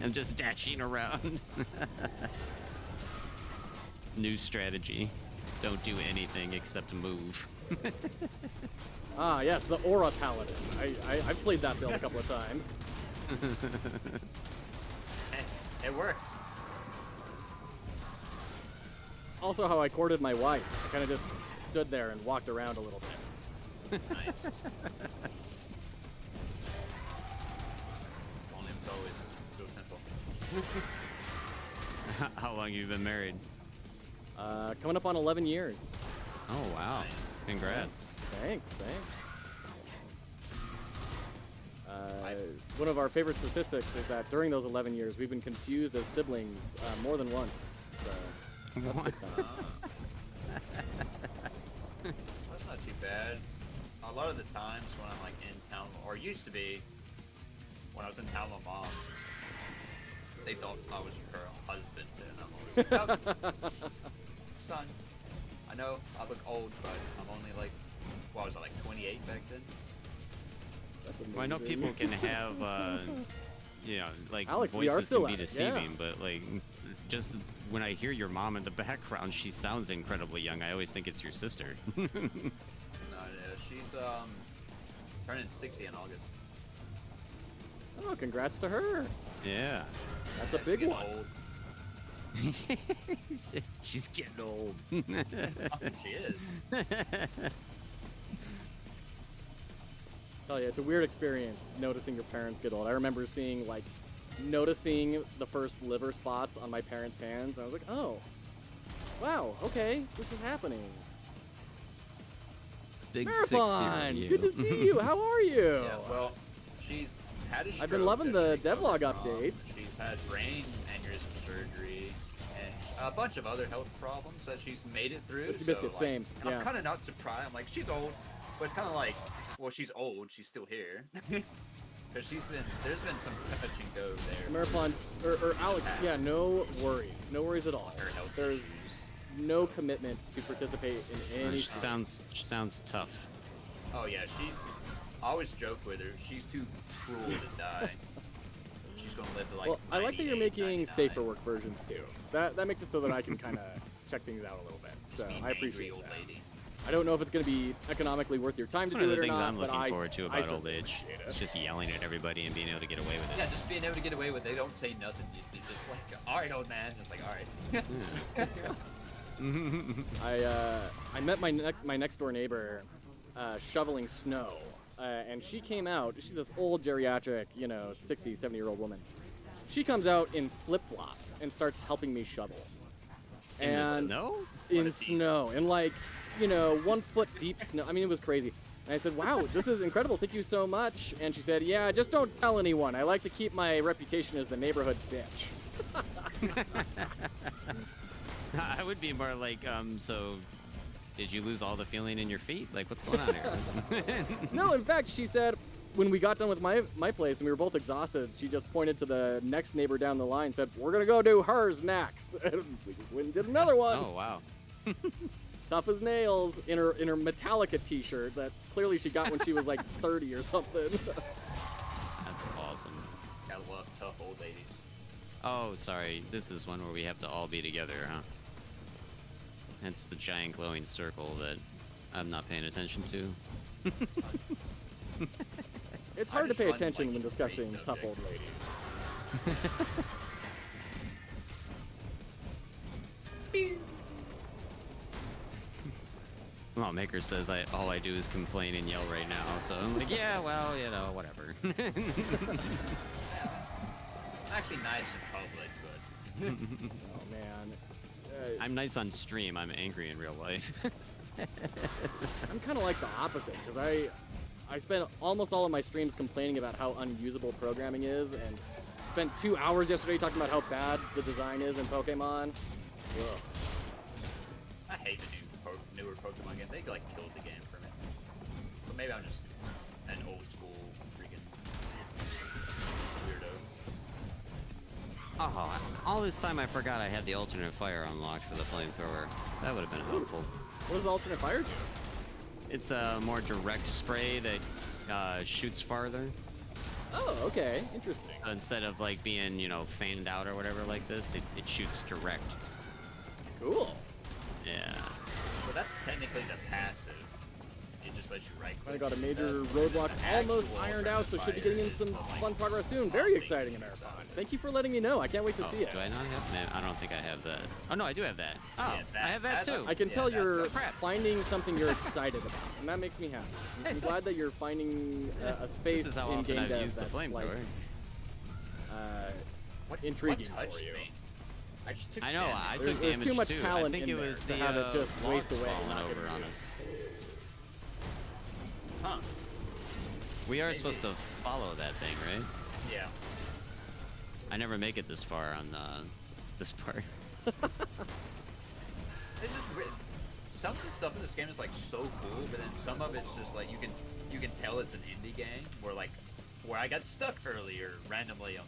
I'm just dashing around. New strategy. Don't do anything except move. Ah, yes, the Aura Paladin. I've played that build a couple of times. It works. Also how I courted my wife. I kind of just stood there and walked around a little bit. Nice. Only was always so simple. How long have you been married? Coming up on 11 years. Oh, wow. Nice. Congrats. Thanks. One of our favorite statistics is that during those 11 years, we've been confused as siblings more than once. So that's good times. That's not too bad. A lot of the times when I'm like in town, or used to be, when I was in town with mom, they thought I was her husband, and I'm always like, "Oh, son, I know I look old, but I'm only like, what was I, like 28 back then? That's amazing. Well, I know people can have, you know, like Alex, we are voices still can be at it, deceiving, yeah. but like just when I hear your mom in the background, she sounds incredibly young. I always think it's your sister. No, yeah, she's turning 60 in August. Oh, congrats to her. Yeah. That's a Yeah, big she's one. Old. She's getting old. She is. Tell you, it's a weird experience noticing your parents get old. I remember noticing the first liver spots on my parents' hands. I was like, oh, wow, okay, this is happening. Big Marathon, 6-0 you. good to see you. How are you? Yeah, well, she's had a stroke. I've been loving the that she devlog recovered from. updates. She's had brain aneurysm surgery and a bunch of other health problems that she's made it through. Whiskey so, biscuit, like, same. And Yeah. I'm kind of not surprised. I'm like, she's old, but it's kind of like, well, she's old. She's still here. Because there's been some touch and go there. Marathon, or Alex, yeah, no worries. No worries at all. Her health There's issues. no commitment to participate in any She sounds tough. Oh yeah, I always joke with her. She's too cruel to die. She's gonna live to like. Well, I like that you're 98, making 99. safer work versions too. That makes it so that I can kind of check things out a little bit. So Just be I an angry appreciate old that. lady. I don't know if it's going to be economically worth your time It's to one do of it the or things not, I'm but looking forward to I about old certainly age. appreciate it. It's just yelling at everybody and being able to get away with it. Yeah, just being able to get away with it. They don't say nothing. You're just like, all right, old man. It's like, all right. I met my next door neighbor shoveling snow, and she came out. She's this old geriatric, 60, 70-year-old woman. She comes out in flip-flops and starts helping me shovel. In the snow? In snow, in 1 foot deep snow. I mean, it was crazy. And I said, wow, this is incredible. Thank you so much. And she said, yeah, just don't tell anyone. I like to keep my reputation as the neighborhood bitch. I would be more like, so did you lose all the feeling in your feet? Like, what's going on here? No, in fact, she said, when we got done with my place and we were both exhausted, she just pointed to the next neighbor down the line and said, we're going to go do hers next. And we just went and did another one. Oh, wow. Tough as nails in her Metallica t-shirt that clearly she got when she was like 30 or something. That's awesome. Gotta love tough old ladies. Oh, sorry. This is one where we have to all be together, huh? It's the giant glowing circle that I'm not paying attention to. It's I hard to just pay run, attention like, when discussing straight tough old subject. ladies. Well, Maker says all I do is complain and yell right now, so I'm like, yeah, well, whatever. Actually nice in public, but Oh, man. I'm nice on stream. I'm angry in real life. I'm kind of like the opposite, because I spent almost all of my streams complaining about how unusable programming is, and spent 2 hours yesterday talking about how bad the design is in Pokemon. Ugh. I hate the newer Pokemon game. They like killed the game for me. But maybe I'm just an old school freaking weirdo. Oh, all this time I forgot I had the alternate fire unlocked for the flamethrower. That would have been helpful. What does the alternate fire do? It's a more direct spray that shoots farther. Oh, okay, interesting. So instead of like being, you know, fanned out or whatever like this, it shoots direct. Cool. Yeah. Well, that's technically the passive. It just lets you right click. I got a major The roadblock almost actual ironed out, so should be getting in some fire is fun like progress soon. Very exciting in Marathon. Thank you for letting me know. I can't wait to Oh, see it. do I not have that? I don't think I have that. Oh no, I do have that. Oh, Yeah, I have that that's- too. I can Yeah, tell that's you're the crap. finding something you're excited about, and that makes me happy. I'm glad that you're finding a space This is how in often game I've dev used the that's like flamethrower. intriguing what for touched you. Me? I just took I know, damage. I There's- took there's damage too much too. talent I think in it there was to the have it just waste logs away, falling not over getting on used. us. Huh. We are Maybe. supposed to follow that thing, right? Yeah. I never make it this far on this part. It's just some of the stuff in this game is like so cool, but then some of it's just like you can tell it's an indie game where I got stuck earlier randomly on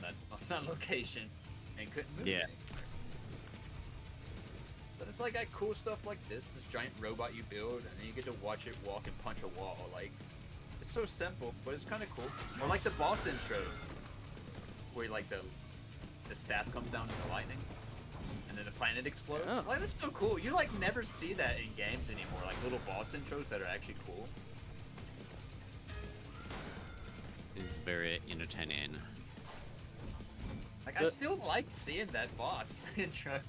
that location and couldn't move. Yeah. anywhere. But it's like got cool stuff like this giant robot you build, and then you get to watch it walk and punch a wall. Like, it's so simple, but it's kind of cool. Or like the boss intro, where like the staff comes down in the lightning, and then the planet explodes. Oh. Like, that's so cool. You like never see that in games anymore. Like little boss intros that are actually cool. It's very entertaining. Like, I The- still like seeing that boss intro.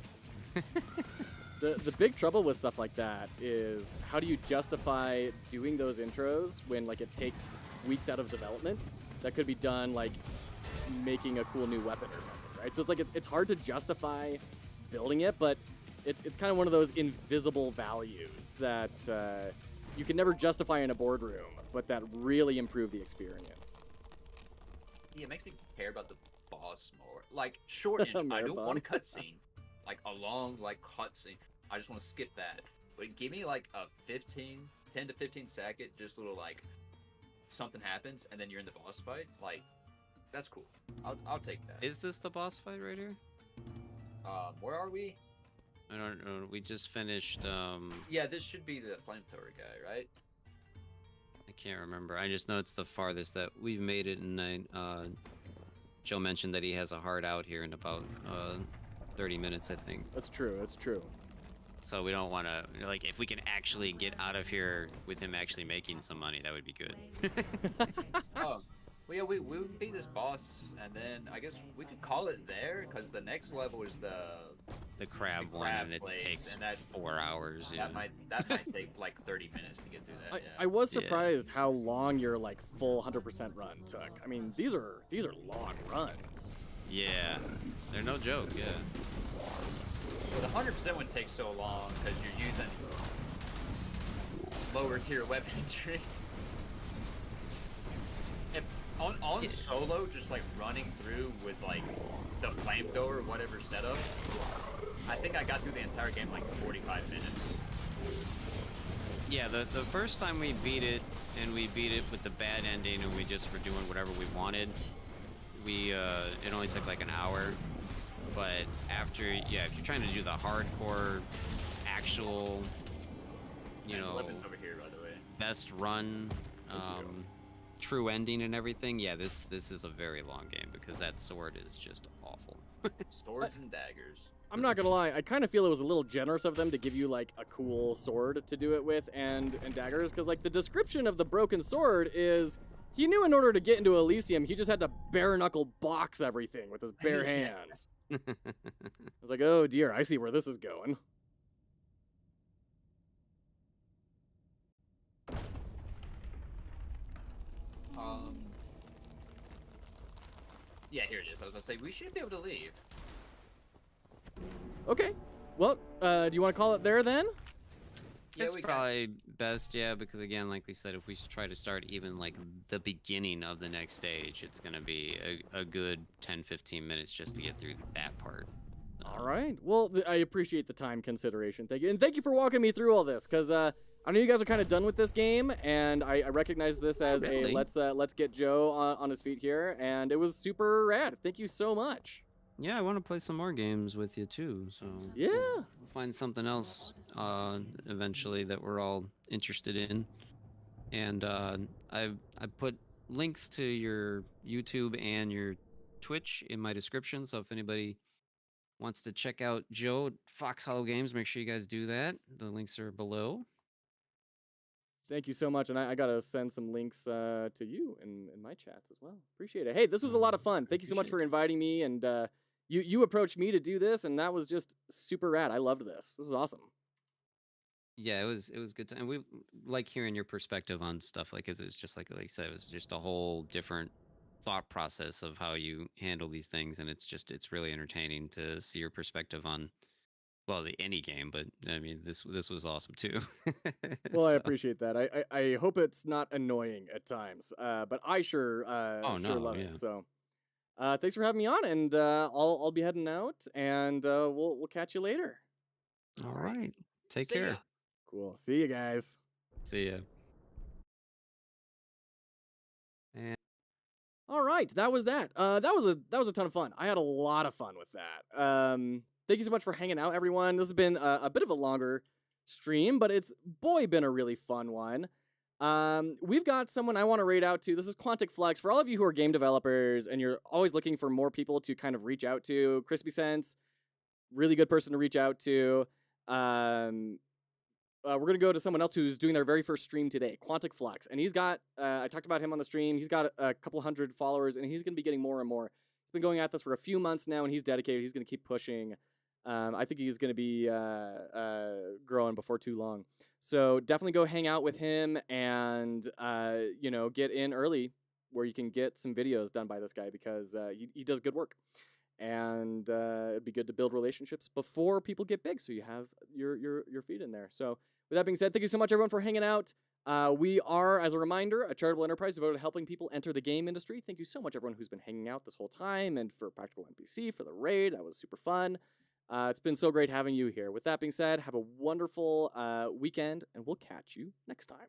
The big trouble with stuff like that is how do you justify doing those intros when like it takes weeks out of development that could be done like making a cool new weapon or something, right? So it's like it's hard to justify building it, but it's kind of one of those invisible values that you can never justify in a boardroom, but that really improve the experience. Yeah, it makes me care about the boss more. Like, short intro. I don't want a cutscene. Like, a long, like, cutscene. I just want to skip that. But give me, like, a 10 to 15 second, just little, like, something happens, and then you're in the boss fight. Like, that's cool. I'll take that. Is this the boss fight right here? Where are we? I don't know. We just finished. Yeah, this should be the flamethrower guy, right? I can't remember. I just know it's the farthest that we've made it, and Joe mentioned that he has a hard out here in about 30 minutes, I think. That's true. That's true. So we don't want to, like, if we can actually get out of here with him actually making some money, that would be good. Oh, well, yeah, we beat this boss, and then I guess we could call it there, because the next level is the crab The one, crab and it place, takes and that- 4 hours. Yeah. that might take like 30 minutes to get through that. I was Yeah. surprised how long your like full 100% run took. I mean, these are long runs. Yeah. They're no joke. Yeah. Well, the 100% one takes so long because you're using lower tier weaponry. And on Yeah. solo, just like running through with like the flamethrower, whatever setup, I think I got through the entire game in like 45 minutes. Yeah. The first time we beat it, and we beat it with the bad ending, and we just were doing whatever we wanted. It only took like an hour. But after, yeah, if you're trying to do the hardcore, actual, you And know, weapons over here, by the way. best run, true ending and everything, yeah, this is a very long game because that sword is just awful. Swords and daggers. I'm not gonna lie, I kind of feel it was a little generous of them to give you like a cool sword to do it with and daggers, because like the description of the broken sword is he knew in order to get into Elysium he just had to bare knuckle box everything with his bare Yeah. hands. I was like, oh dear, I see where this is going. Yeah, here it is. I was gonna say we should be able to leave. Okay, well, do you want to call it there then? Yeah, It's we probably best, yeah, because again, like we said, if we try to start even like the beginning of the next stage, it's gonna be a good 10-15 minutes just to get through that part. All right. Well, I appreciate the time consideration. Thank you. And thank you for walking me through all this, because I know you guys are kind of done with this game, and I recognize this as really. a let's get Joe on his feet here, and it was super rad. Thank you so much. Yeah, I want to play some more games with you too, so Yeah. we'll find something else eventually that we're all interested in. And I put links to your YouTube and your Twitch in my description. So if anybody wants to check out Joe foxhollowgames, make sure you guys do that. The links are below. Thank you so much, and I gotta send some links to you in my chats as well. Appreciate it. Hey, this was a lot of fun. Thank you so much appreciate for inviting me, and you approached me to do this, and that was just super rad. I loved this. This is awesome. Yeah, it was good and we like hearing your perspective on stuff like it's just like I said, it was just a whole different thought process of how you handle these things, and it's really entertaining to see your perspective on any game, but I mean this was awesome too. Well, I So, appreciate that. I hope it's not annoying at times, but I sure oh sure no, love yeah. it. So, thanks for having me on, and I'll be heading out, and we'll catch you later. All right. Take See care. ya. Cool. See you guys. See ya. And All right, that was that. That was a ton of fun. I had a lot of fun with that. Thank you so much for hanging out, everyone. This has been a bit of a longer stream, but it's been a really fun one. We've got someone I want to rate out to. This is Quantic Flux. For all of you who are game developers and you're always looking for more people to kind of reach out to, CrispySense, really good person to reach out to. We're going to go to someone else who's doing their very first stream today, Quantic Flux. And he's got, I talked about him on the stream. He's got a couple hundred followers, and he's going to be getting more and more. He's been going at this for a few months now, and he's dedicated. He's going to keep pushing. I think he's going to be growing before too long. So definitely go hang out with him and, get in early where you can get some videos done by this guy because he does good work. And it'd be good to build relationships before people get big, so you have your feet in there. So with that being said, thank you so much, everyone, for hanging out. We are, as a reminder, a charitable enterprise devoted to helping people enter the game industry. Thank you so much, everyone who's been hanging out this whole time, and for Practical NPC, for the raid. That was super fun. It's been so great having you here. With that being said, have a wonderful weekend, and we'll catch you next time.